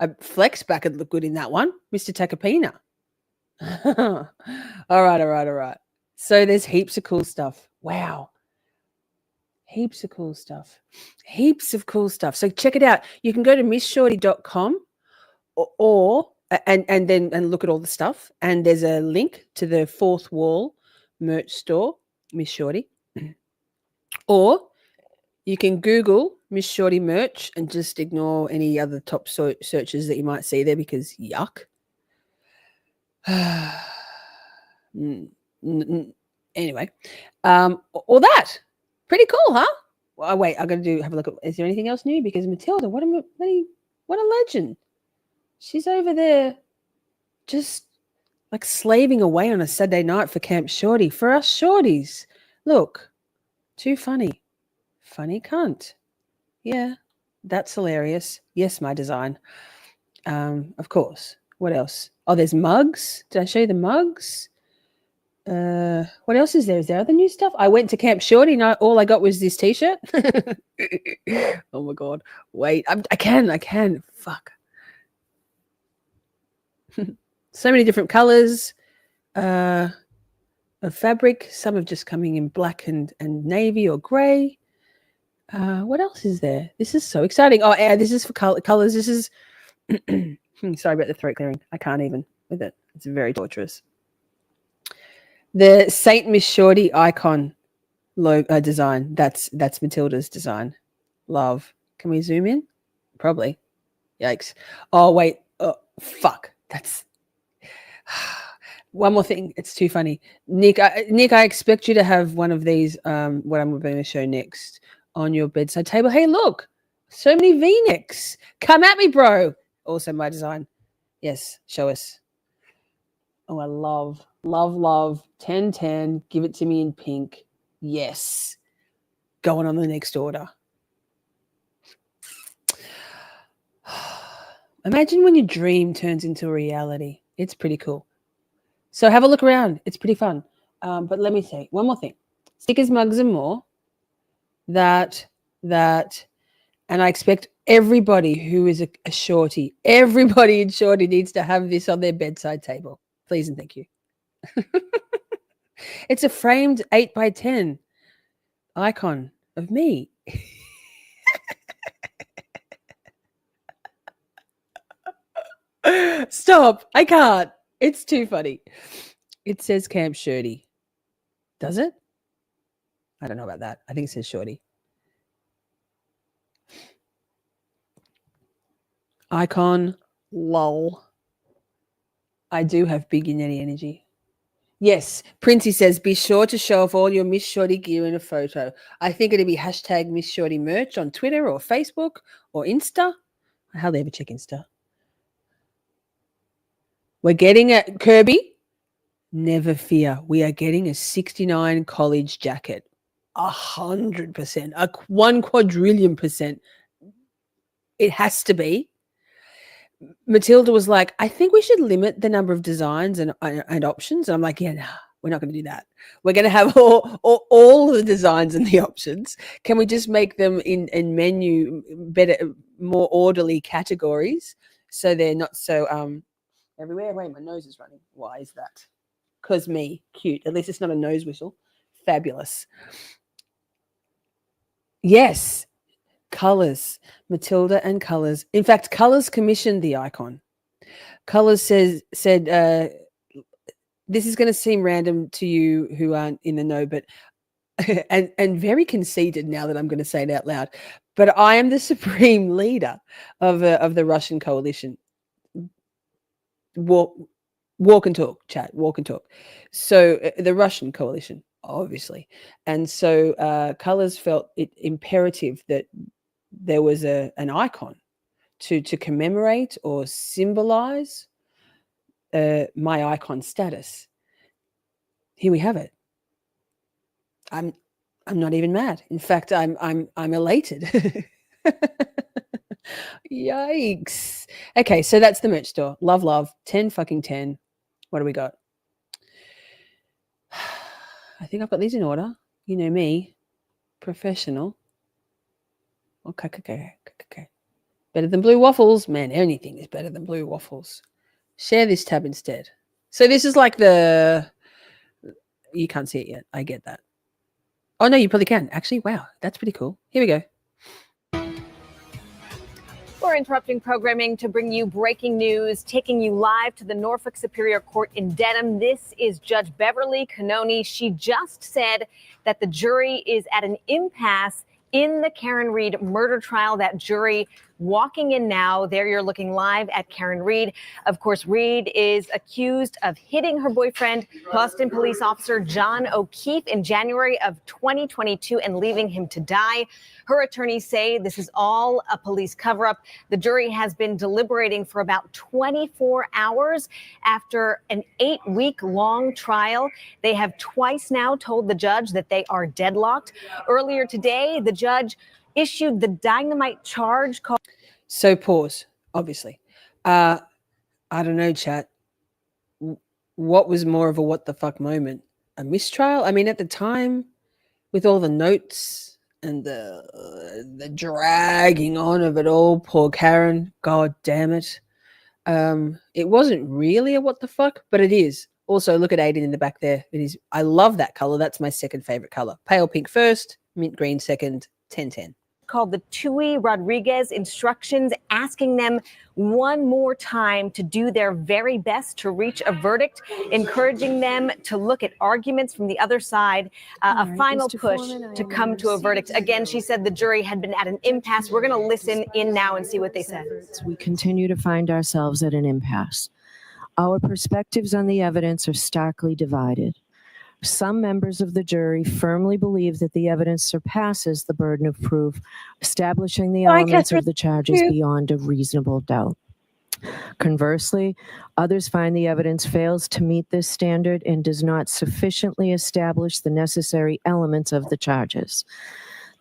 A flex back would look good in that one. Mr. Takapina. All right. So there's heaps of cool stuff. Wow. Heaps of cool stuff. So check it out. You can go to missshorty.com and look at all the stuff. And there's a link to the Fourth Wall merch store, Miss Shorty. Or you can Google Miss Shorty merch and just ignore any other top searches that you might see there because yuck. Anyway, all that. Pretty cool, huh? Well, wait, I'm going to have a look at, is there anything else new? Because Matilda, what a legend. She's over there just like slaving away on a Saturday night for Camp Shorty, for us shorties. Look, too funny. Funny cunt. Yeah, that's hilarious. Yes, my design. Of course. What else? Oh, there's mugs. Did I show you the mugs? What else is there? Is there other new stuff? I went to Camp Shorty and all I got was this t-shirt. Oh my God. Wait, I can. Fuck. So many different colors of fabric. Some have just coming in black and navy or gray. What else is there? This is so exciting. Oh, yeah, this is for colors. This is sorry about the throat clearing. I can't even with it. It's very torturous. The Saint Miss Shorty icon logo design. That's Matilda's design. Love. Can we zoom in? Probably. Yikes. Oh wait. Oh fuck. That's one more thing. It's too funny. Nick, I expect you to have one of these. What I'm going to show next on your bedside table. Hey, look. So many V-necks. Come at me, bro. Also my design. Yes. Show us. Oh, I love 1010. Give it to me in pink. Yes. Going on the next order. Imagine when your dream turns into a reality. It's pretty cool. So have a look around. It's pretty fun. But let me say one more thing. Stickers, mugs, and more. That, and I expect everybody who is a shorty, everybody in Shorty needs to have this on their bedside table. Please and thank you. It's a framed 8x10 icon of me. Stop. I can't. It's too funny. It says Camp Shorty. Does it? I don't know about that. I think it says Shorty. Icon. Lol. I do have big Yannetti energy. Yes, Princey says, be sure to show off all your Miss Shorty gear in a photo. I think it'd be hashtag Miss Shorty merch on Twitter or Facebook or Insta. I hardly ever check Insta. We're getting a Kirby. Never fear. We are getting a 69 college jacket. 100%. 1 quadrillion %. It has to be. Matilda was like, I think we should limit the number of designs and options. And I'm like, yeah, no, we're not going to do that. We're going to have all the designs and the options. Can we just make them in menu better, more orderly categories so they're not so everywhere? Wait, my nose is running. Why is that? Because me, cute. At least it's not a nose whistle. Fabulous. Yes. Colors, Matilda and Colors. In fact, Colors commissioned the icon. Colors said this is going to seem random to you who aren't in the know, but and very conceited now that I'm going to say it out loud. But I am the supreme leader of the Russian coalition. Walk and talk, chat. Walk and talk. So the Russian coalition, obviously, and so Colors felt it imperative that there was an icon to commemorate or symbolize my icon status. here we have it. I'm not even mad. In fact, I'm elated. Yikes. Okay, so that's the merch store. Love. 10 fucking 10. What do we got? I think I've got these in order. You know me. Professional. Okay. Better than blue waffles. Man, anything is better than blue waffles. Share this tab instead. So this is like the... You can't see it yet. I get that. Oh, no, you probably can. Actually, wow. That's pretty cool. Here we go. We're interrupting programming to bring you breaking news, taking you live to the Norfolk Superior Court in Dedham. This is Judge Beverly Cannoni. She just said that the jury is at an impasse in the Karen Read murder trial. That jury walking in now. There you're looking live at Karen Read. Of course, Read is accused of hitting her boyfriend, Boston police officer John O'Keefe, in January of 2022 and leaving him to die. Her attorneys say this is all a police cover-up. The jury has been deliberating for about 24 hours after an 8-week-long trial. They have twice now told the judge that they are deadlocked. Earlier today, the judge issued the dynamite charge called... So pause, obviously. I don't know, chat. What was more of a what the fuck moment? A mistrial? I mean, at the time, with all the notes and the dragging on of it all, poor Karen, god damn it. It wasn't really a what the fuck, but it is. Also, look at Aiden in the back there. It is. I love that color. That's my second favorite color. Pale pink first, mint green second, 10-10. Called the Tui Rodriguez instructions, asking them one more time to do their very best to reach a verdict, encouraging them to look at arguments from the other side, a final push to come to a verdict. Again, she said the jury had been at an impasse. We're going to listen in now and see what they said. We continue to find ourselves at an impasse. Our perspectives on the evidence are starkly divided. Some members of the jury firmly believe that the evidence surpasses the burden of proof, establishing the elements of the charges beyond a reasonable doubt. Conversely, others find the evidence fails to meet this standard and does not sufficiently establish the necessary elements of the charges.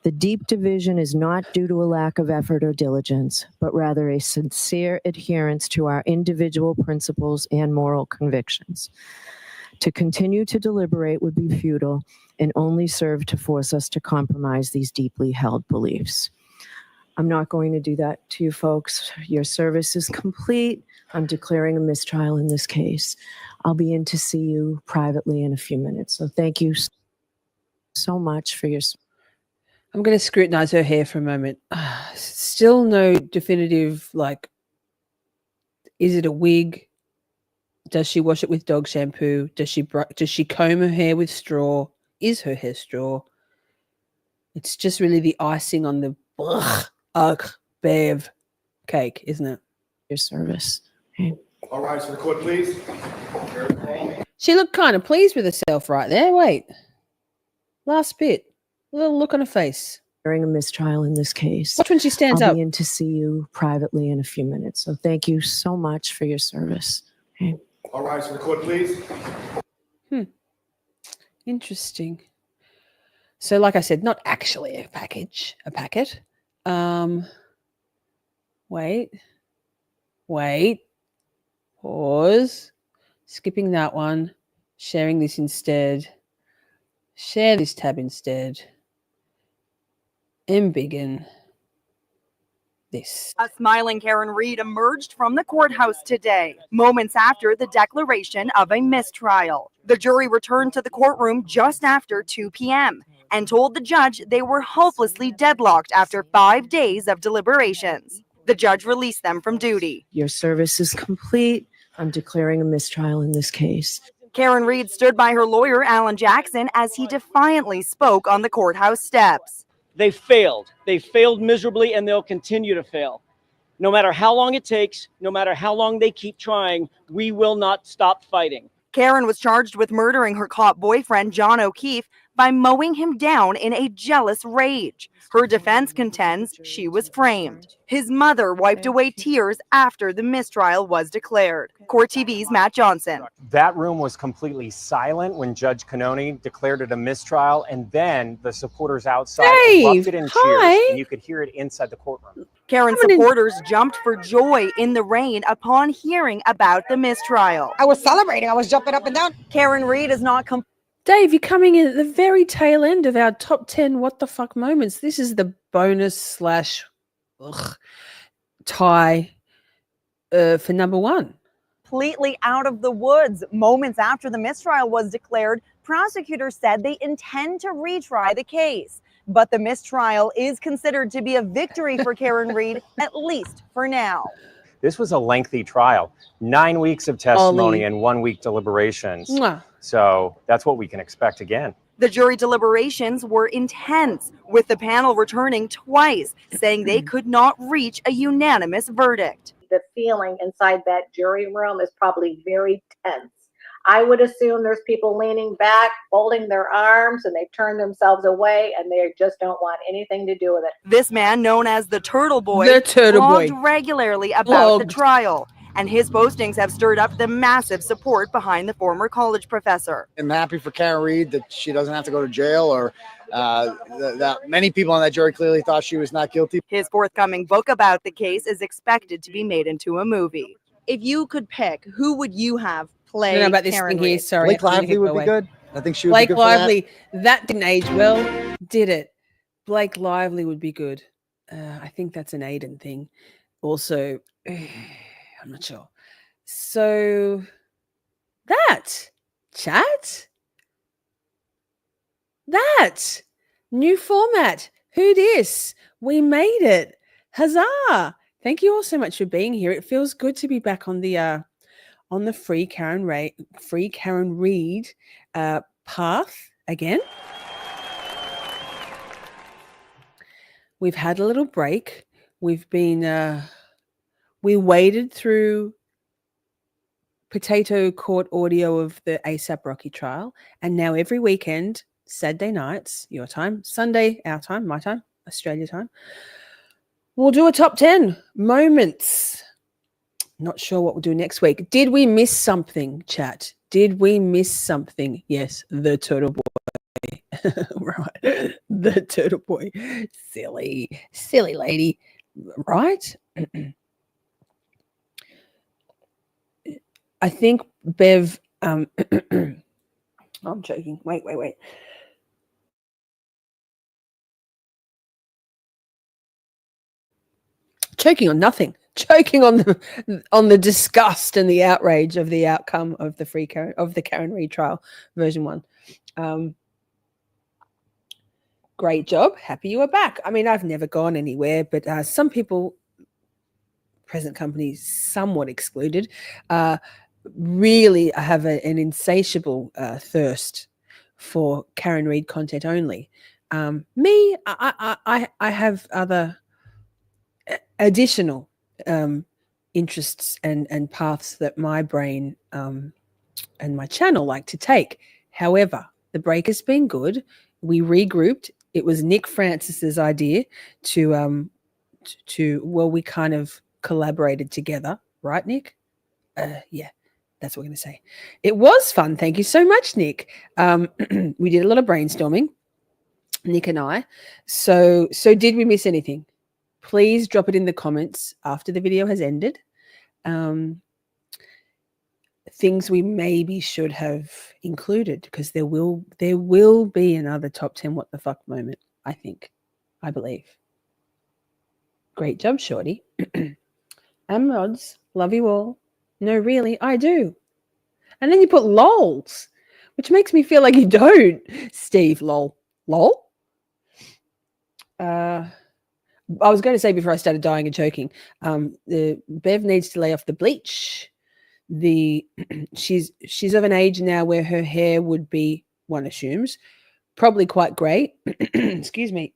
The deep division is not due to a lack of effort or diligence, but rather a sincere adherence to our individual principles and moral convictions. To continue to deliberate would be futile and only serve to force us to compromise these deeply held beliefs. I'm not going to do that to you folks. Your service is complete. I'm declaring a mistrial in this case. I'll be in to see you privately in a few minutes. So thank you so much for your... I'm going to scrutinize her hair for a moment. Still no definitive, like, is it a wig? Does she wash it with dog shampoo? Does she comb her hair with straw? Is her hair straw? It's just really the icing on the bev cake, isn't it? Your service. Okay. All right, so the court, please. She looked kind of pleased with herself right there. Wait. Last bit. A little look on her face. During a mistrial in this case. Watch when she stands up. I'll be in to see you privately in a few minutes. So thank you so much for your service. Okay. All right, so the court, please. Interesting. So, like I said, not actually a packet. Wait. Pause. Skipping that one. Sharing this instead. Share this tab instead. Embiggen this. A smiling Karen Read emerged from the courthouse today, moments after the declaration of a mistrial. The jury returned to the courtroom just after 2 p.m. and told the judge they were hopelessly deadlocked after 5 days of deliberations. The judge released them from duty. Your service is complete. I'm declaring a mistrial in this case. Karen Read stood by her lawyer, Alan Jackson, as he defiantly spoke on the courthouse steps. They failed. They failed miserably, and they'll continue to fail. No matter how long it takes, no matter how long they keep trying, we will not stop fighting. Karen was charged with murdering her caught boyfriend, John O'Keefe, by mowing him down in a jealous rage. Her defense contends she was framed. His mother wiped away tears after the mistrial was declared. Court TV's Matt Johnson. That room was completely silent when Judge Canoni declared it a mistrial, and then the supporters outside erupted in cheers, and you could hear it inside the courtroom. Karen supporters jumped for joy in the rain upon hearing about the mistrial. I was celebrating. I was jumping up and down. Karen Reed is not Dave, you're coming in at the very tail end of our top 10 what the fuck moments. This is the bonus / tie for number one. Completely out of the woods. Moments after the mistrial was declared, prosecutors said they intend to retry the case. But the mistrial is considered to be a victory for Karen Reed, at least for now. This was a lengthy trial, 9 weeks of testimony and 1 week deliberations. Mwah. So that's what we can expect again. The jury deliberations were intense, with the panel returning twice, saying they could not reach a unanimous verdict. The feeling inside that jury room is probably very tense. I would assume there's people leaning back, folding their arms, and they've turned themselves away, and they just don't want anything to do with it. This man, known as the Turtle Boy, blogged regularly about the trial, and his postings have stirred up the massive support behind the former college professor. I'm happy for Karen Reed that she doesn't have to go to jail, or that many people on that jury clearly thought she was not guilty. His forthcoming book about the case is expected to be made into a movie. If you could pick, who would you have play? I don't know about this Karen thing here. Reed? Sorry, Blake Lively would be good. I think she would Blake be good Lively. That didn't age well, did it? Blake Lively would be good. I think that's an Aiden thing. Also, I'm not sure. So chat. That new format. Who dis? We made it. Huzzah! Thank you all so much for being here. It feels good to be back on the free Karen Reed path again. We've had a little break. We've been we waded through potato court audio of the ASAP Rocky trial, and now every weekend, Saturday nights, your time, Sunday, our time, my time, Australia time, we'll do a top 10 moments. Not sure what we'll do next week. Did we miss something, chat? Did we miss something? Yes, the Turtle Boy. Right. The Turtle Boy. Silly lady. Right? I think Bev, I'm joking. Wait. Choking on nothing. Choking on the disgust and the outrage of the outcome of the Karen Reed trial, version 1. Great job. Happy you are back. I mean, I've never gone anywhere, but some people, present company somewhat excluded, really have an insatiable thirst for Karen Reed content only. Me, I have other additional interests and paths that my brain and my channel like to take. However, the break has been good. We regrouped. It was Nick Francis's idea to we kind of collaborated together, right, Nick? Yeah, that's what we're going to say. It was fun. Thank you so much, Nick. We did a lot of brainstorming, Nick and I. So did we miss anything? Please drop it in the comments after the video has ended. Things we maybe should have included, because there will be another top 10 what the fuck moment, I believe. Great job, Shorty. And mods, love you all. No, really, I do. And then you put lols, which makes me feel like you don't. Steve, lol. I was going to say before I started dying and choking, the Bev needs to lay off the bleach. She's of an age now where her hair would be, one assumes, probably quite grey. Excuse me.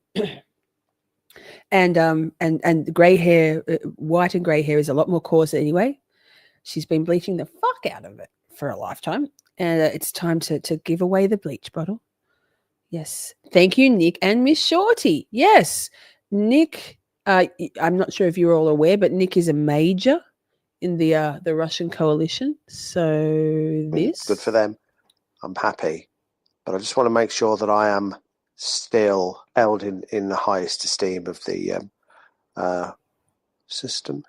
And grey hair, white and grey hair is a lot more coarse anyway. She's been bleaching the fuck out of it for a lifetime, and it's time to give away the bleach bottle. Yes. Thank you, Nick and Miss Shorty. Yes. Nick, I'm not sure if you're all aware, but Nick is a major in the Russian coalition. So this Good for them. I'm happy. But I just want to make sure that I am still held in the highest esteem of the system.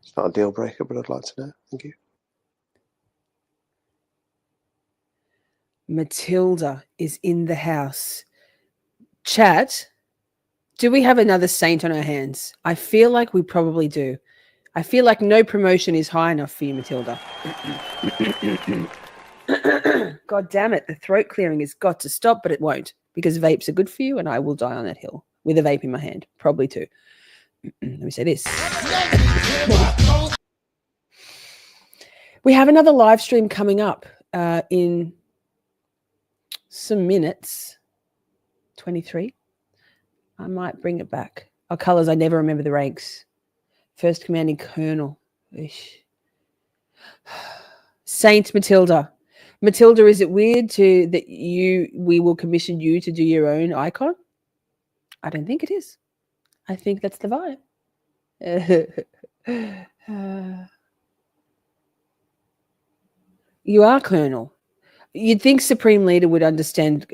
It's not a deal breaker, but I'd like to know. Thank you. Matilda is in the house. Chat, do we have another saint on our hands? I feel like we probably do. I feel like no promotion is high enough for you, Matilda. God damn it. The throat clearing has got to stop, but it won't because vapes are good for you and I will die on that hill with a vape in my hand. Probably too. Let me say this. We have another live stream coming up in some minutes. 23. I might bring it back. Our colors, I never remember the ranks. First commanding colonel. Ish. Saint Matilda. Matilda, is it weird that we will commission you to do your own icon? I don't think it is. I think that's the vibe. You are Colonel. You'd think Supreme Leader would understand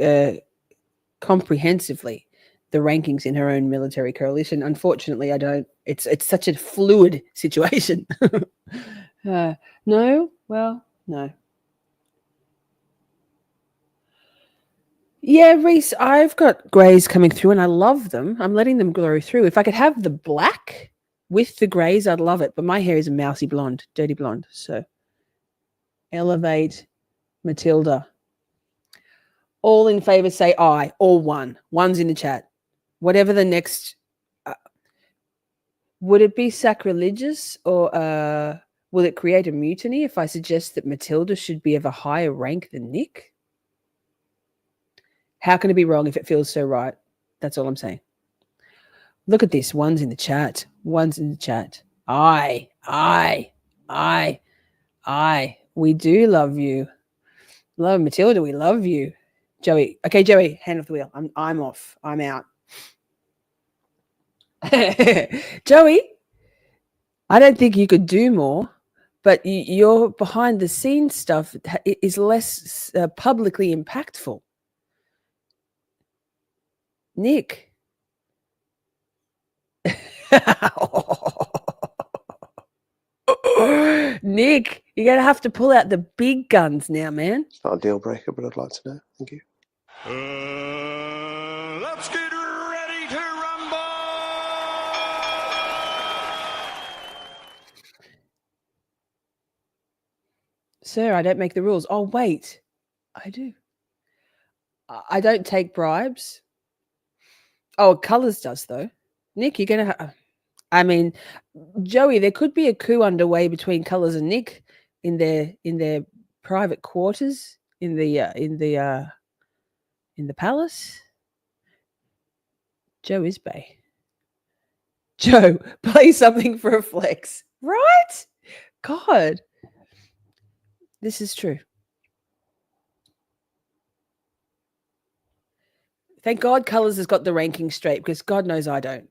comprehensively the rankings in her own military coalition. Unfortunately, I don't. It's such a fluid situation. No? Well, no. Yeah, Reese, I've got greys coming through and I love them. I'm letting them glow through. If I could have the black with the greys, I'd love it. But my hair is a mousy blonde, dirty blonde. So elevate Matilda. All in favor say aye, or one. One's in the chat. Whatever the next... would it be sacrilegious or will it create a mutiny if I suggest that Matilda should be of a higher rank than Nick? How can it be wrong if it feels so right? That's all I'm saying. Look at this. One's in the chat. One's in the chat. Aye. We do love you. Love Matilda. We love you. Joey. Okay, Joey, hand off the wheel. I'm off. I'm out. Joey, I don't think you could do more, but your behind the scenes stuff is less publicly impactful. Nick. Nick, you're going to have to pull out the big guns now, man. It's not a deal breaker, but I'd like to know. Thank you. Let's get ready to rumble! Sir, I don't make the rules. Oh, wait. I do. I don't take bribes. Oh, Colors does, though. Nick, you're going to... I mean, Joey, there could be a coup underway between Colors and Nick in their private quarters in the palace. Joe Isbay. Joe, play something for a flex. Right? God. This is true. Thank God Colors has got the ranking straight because God knows I don't.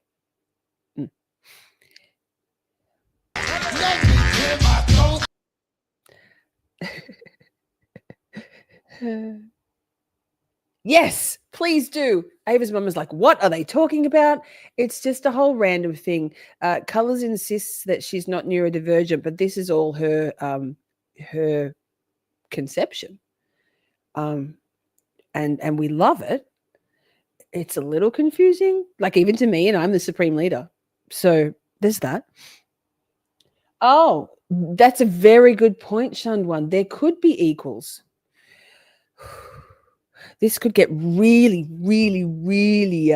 Yes, please do. Ava's mum is like, what are they talking about? It's just a whole random thing. Colors insists that she's not neurodivergent, but this is all her conception. And we love it. It's a little confusing, like even to me, and I'm the Supreme Leader. So there's that. Oh, that's a very good point, Shandwan. There could be equals. This could get really, really, really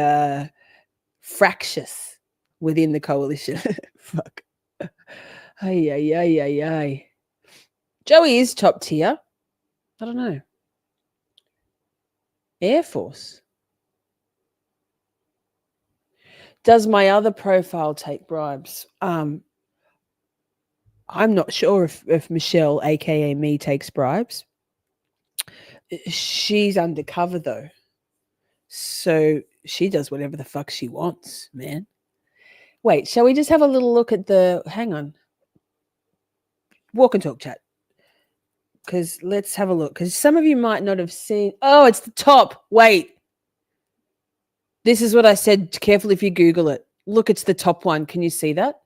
fractious within the coalition. Fuck. Ay. Joey is top tier. I don't know. Air Force. Does my other profile take bribes? I'm not sure if Michelle, aka me, takes bribes. She's undercover though. So she does whatever the fuck she wants, man. Wait, shall we just have a little look at the... Hang on. Walk and talk chat. Because let's have a look. Because some of you might not have seen... Oh, it's the top. Wait. This is what I said. Careful if you Google it. Look, it's the top one. Can you see that?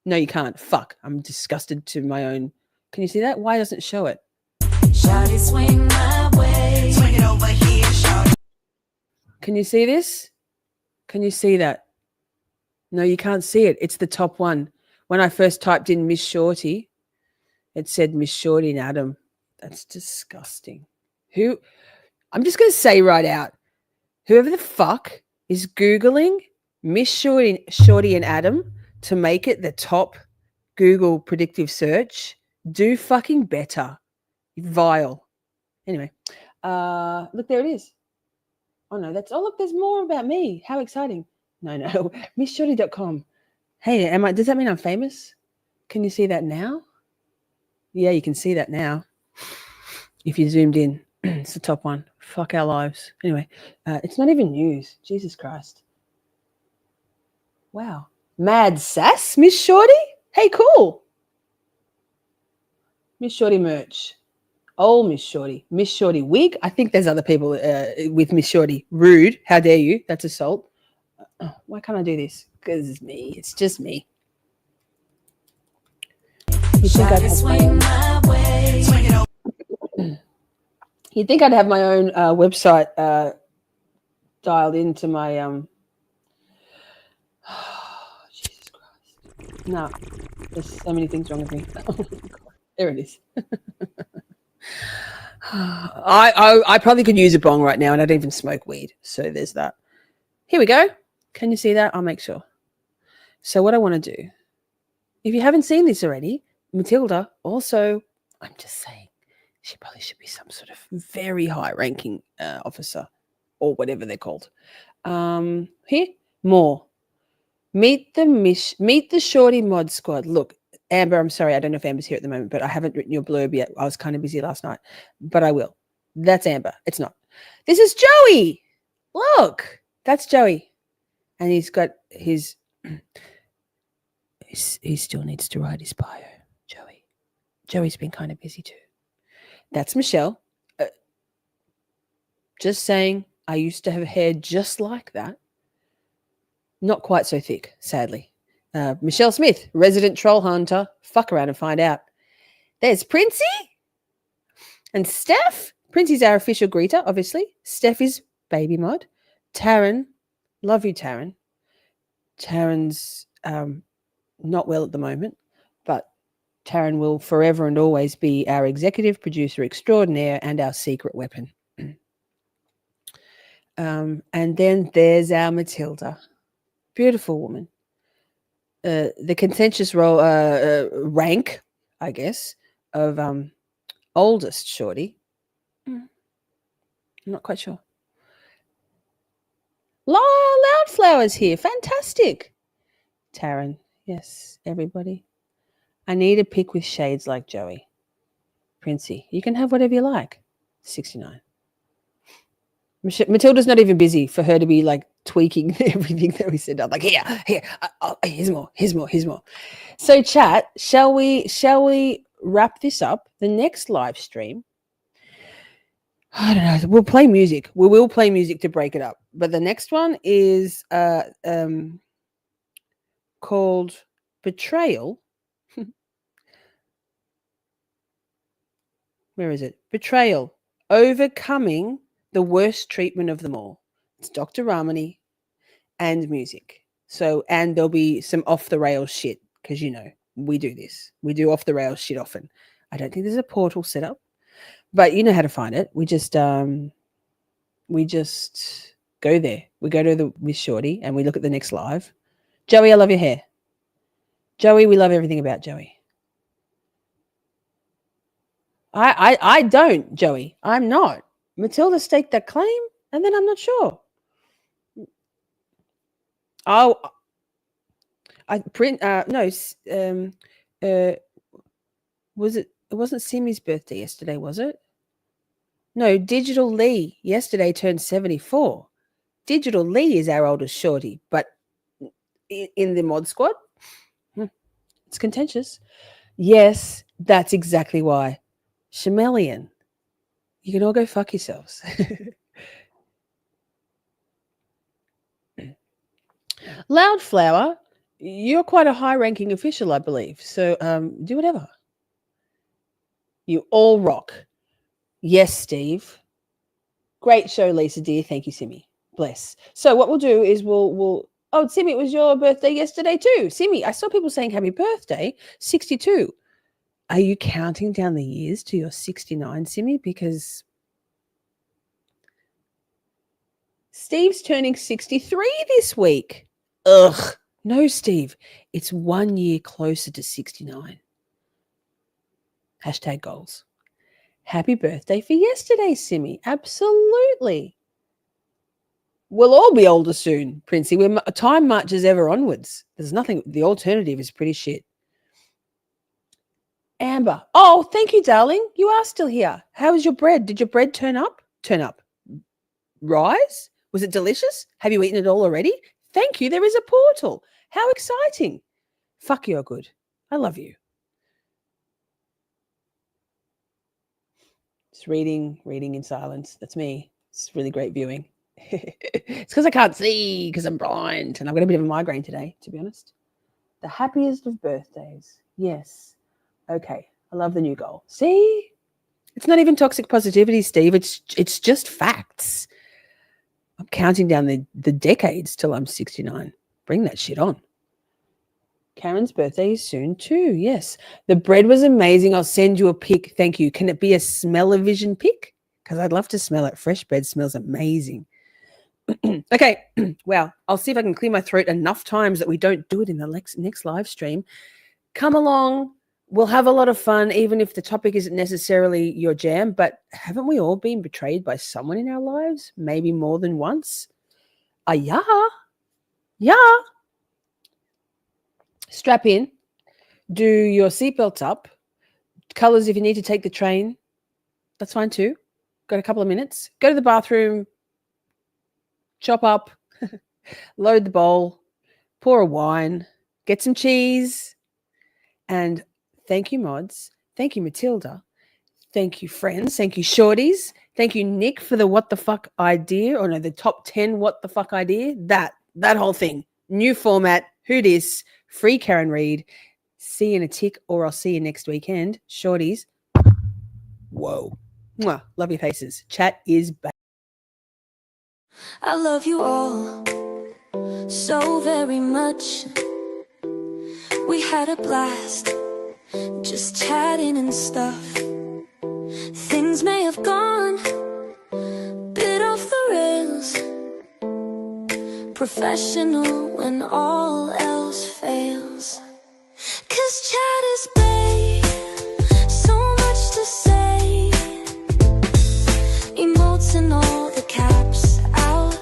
No, you can't. Fuck. I'm disgusted to my own... Can you see that? Why doesn't it show it? Shawty, swing my way. Swing it over here, shawty. Can you see this? Can you see that? No, you can't see it. It's the top one. When I first typed in Miss Shorty, it said Miss Shorty and Adam. That's disgusting. Who? I'm just going to say right out, whoever the fuck is Googling Miss Shorty and Adam to make it the top Google predictive search, do fucking better. Vile. Anyway, look, there it is. Oh, no, that's... Oh, look, there's more about me. How exciting. No, MissShorty.com. Hey, does that mean I'm famous? Can you see that now? Yeah, you can see that now. If you zoomed in, it's the top one. Fuck our lives. Anyway, it's not even news. Jesus Christ. Wow. Mad sass, Miss Shorty? Hey, cool. Miss Shorty merch. Oh, Miss Shorty. Miss Shorty wig. I think there's other people with Miss Shorty. Rude. How dare you? That's assault. Why can't I do this? Because it's me. It's just me. You think I'd have You'd think I'd have my own website dialed into my Jesus Christ. No, there's so many things wrong with me. There it is. I probably could use a bong right now, and I don't even smoke weed. So there's that. Here we go. Can you see that? I'll make sure. So what I want to do, if you haven't seen this already, Matilda also, I'm just saying, she probably should be some sort of very high-ranking officer or whatever they're called. Here, more. Meet the Shorty Mod Squad. Look, Amber, I'm sorry, I don't know if Amber's here at the moment, but I haven't written your blurb yet. I was kind of busy last night, but I will. That's Amber. It's not. This is Joey. Look, that's Joey. And he's got his, he still needs to write his bio, Joey. Joey's been kind of busy too. That's Michelle. Just saying, I used to have hair just like that. Not quite so thick, sadly. Michelle Smith, resident troll hunter. Fuck around and find out. There's Princey and Steph. Princey's our official greeter, obviously. Steph is baby mod. Taryn, love you, Taryn. Taryn's not well at the moment, but Taryn will forever and always be our executive producer extraordinaire and our secret weapon. And then there's our Matilda. Beautiful woman. The contentious role, rank, I guess, of oldest Shorty. I'm not quite sure. Loudflower's here. Fantastic. Taryn. Yes, everybody. I need a pick with shades like Joey. Princey. You can have whatever you like. 69. Matilda's not even busy for her to be like tweaking everything that we said. I'm like, here, here's more. So chat, shall we wrap this up? The next live stream, I don't know, we'll play music. We will play music to break it up. But the next one is called Betrayal. Where is it? Betrayal. Overcoming the worst treatment of them all. It's Dr. Ramani and music. So, and there'll be some off the rails shit because, you know, we do this. We do off the rails shit often. I don't think there's a portal set up, but you know how to find it. We just go there. We go to the Miss Shorty and we look at the next live. Joey, I love your hair. Joey, we love everything about Joey. I don't, Joey. I'm not. Matilda staked that claim, and then I'm not sure. Oh, was it? It wasn't Simi's birthday yesterday, was it? No, Digital Lee yesterday turned 74. Digital Lee is our oldest shorty, but in the mod squad, it's contentious. Yes, that's exactly why. Chameleon, you can all go fuck yourselves. Loudflower, you're quite a high-ranking official, I believe. So do whatever. You all rock. Yes, Steve. Great show, Lisa dear. Thank you, Simi. Bless. So what we'll do is we'll oh, Simi, it was your birthday yesterday too. Simi, I saw people saying happy birthday. 62. Are you counting down the years to your 69, Simi? Because Steve's turning 63 this week. Ugh. No, Steve. It's 1 year closer to 69. Hashtag goals. Happy birthday for yesterday, Simi. Absolutely. We'll all be older soon, Princey. Time marches ever onwards. There's nothing. The alternative is pretty shit. Amber. Oh, thank you, darling. You are still here. How was your bread? Did your bread turn up? Turn up. Rise? Was it delicious? Have you eaten it all already? Thank you. There is a portal. How exciting. Fuck, you're good. I love you. Just reading in silence. That's me. It's really great viewing. It's because I can't see because I'm blind and I've got a bit of a migraine today, to be honest. The happiest of birthdays. Yes. Okay. I love the new goal. See? It's not even toxic positivity, Steve. It's just facts. I'm counting down the decades till I'm 69. Bring that shit on. Karen's birthday is soon too. Yes. The bread was amazing. I'll send you a pic. Thank you. Can it be a smell-o-vision pic? Because I'd love to smell it. Fresh bread smells amazing. Okay. Well, I'll see if I can clear my throat enough times that we don't do it in the next live stream. Come along. We'll have a lot of fun, even if the topic isn't necessarily your jam. But haven't we all been betrayed by someone in our lives? Maybe more than once? Yeah. Yeah. Strap in. Do your seatbelts up. Colors if you need to take the train. That's fine too. Got a couple of minutes. Go to the bathroom. Chop up. Load the bowl. Pour a wine. Get some cheese. And thank you, mods. Thank you, Matilda. Thank you, friends. Thank you, Shorties. Thank you, Nick, for the what the fuck idea. Or no, the top 10 what the fuck idea. That whole thing. New format. Who dis? Free Karen Reid. See you in a tick, or I'll see you next weekend. Shorties. Whoa. Mwah. Love your faces. Chat is back. I love you all so very much. We had a blast just chatting and stuff. Things may have gone a bit off the rails. Professional when all else fails. 'Cause chat is babe, so much to say. Emotes and all the caps out.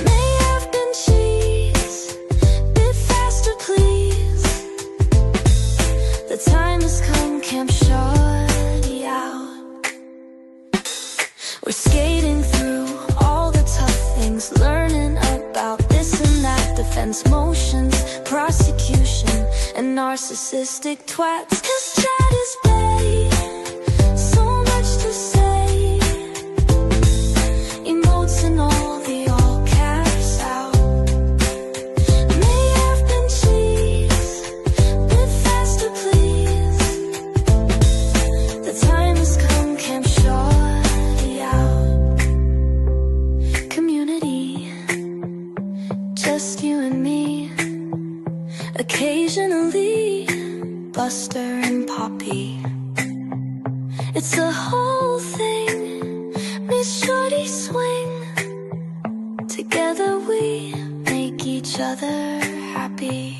May have been cheese, bit faster please. The time has come, Camp Shorty out. We're skating through all the tough things, learning about this and that, defense motions, prosecution, and narcissistic twats. 'Cause chat is babe, so much to say. Emotes and all the all caps out. May have been cheese, bit faster please. The time has come, Camp Shorty out. Community, just you and me. Occasionally, Buster and Poppy. It's a whole thing. Miss Shorty swing. Together we make each other happy.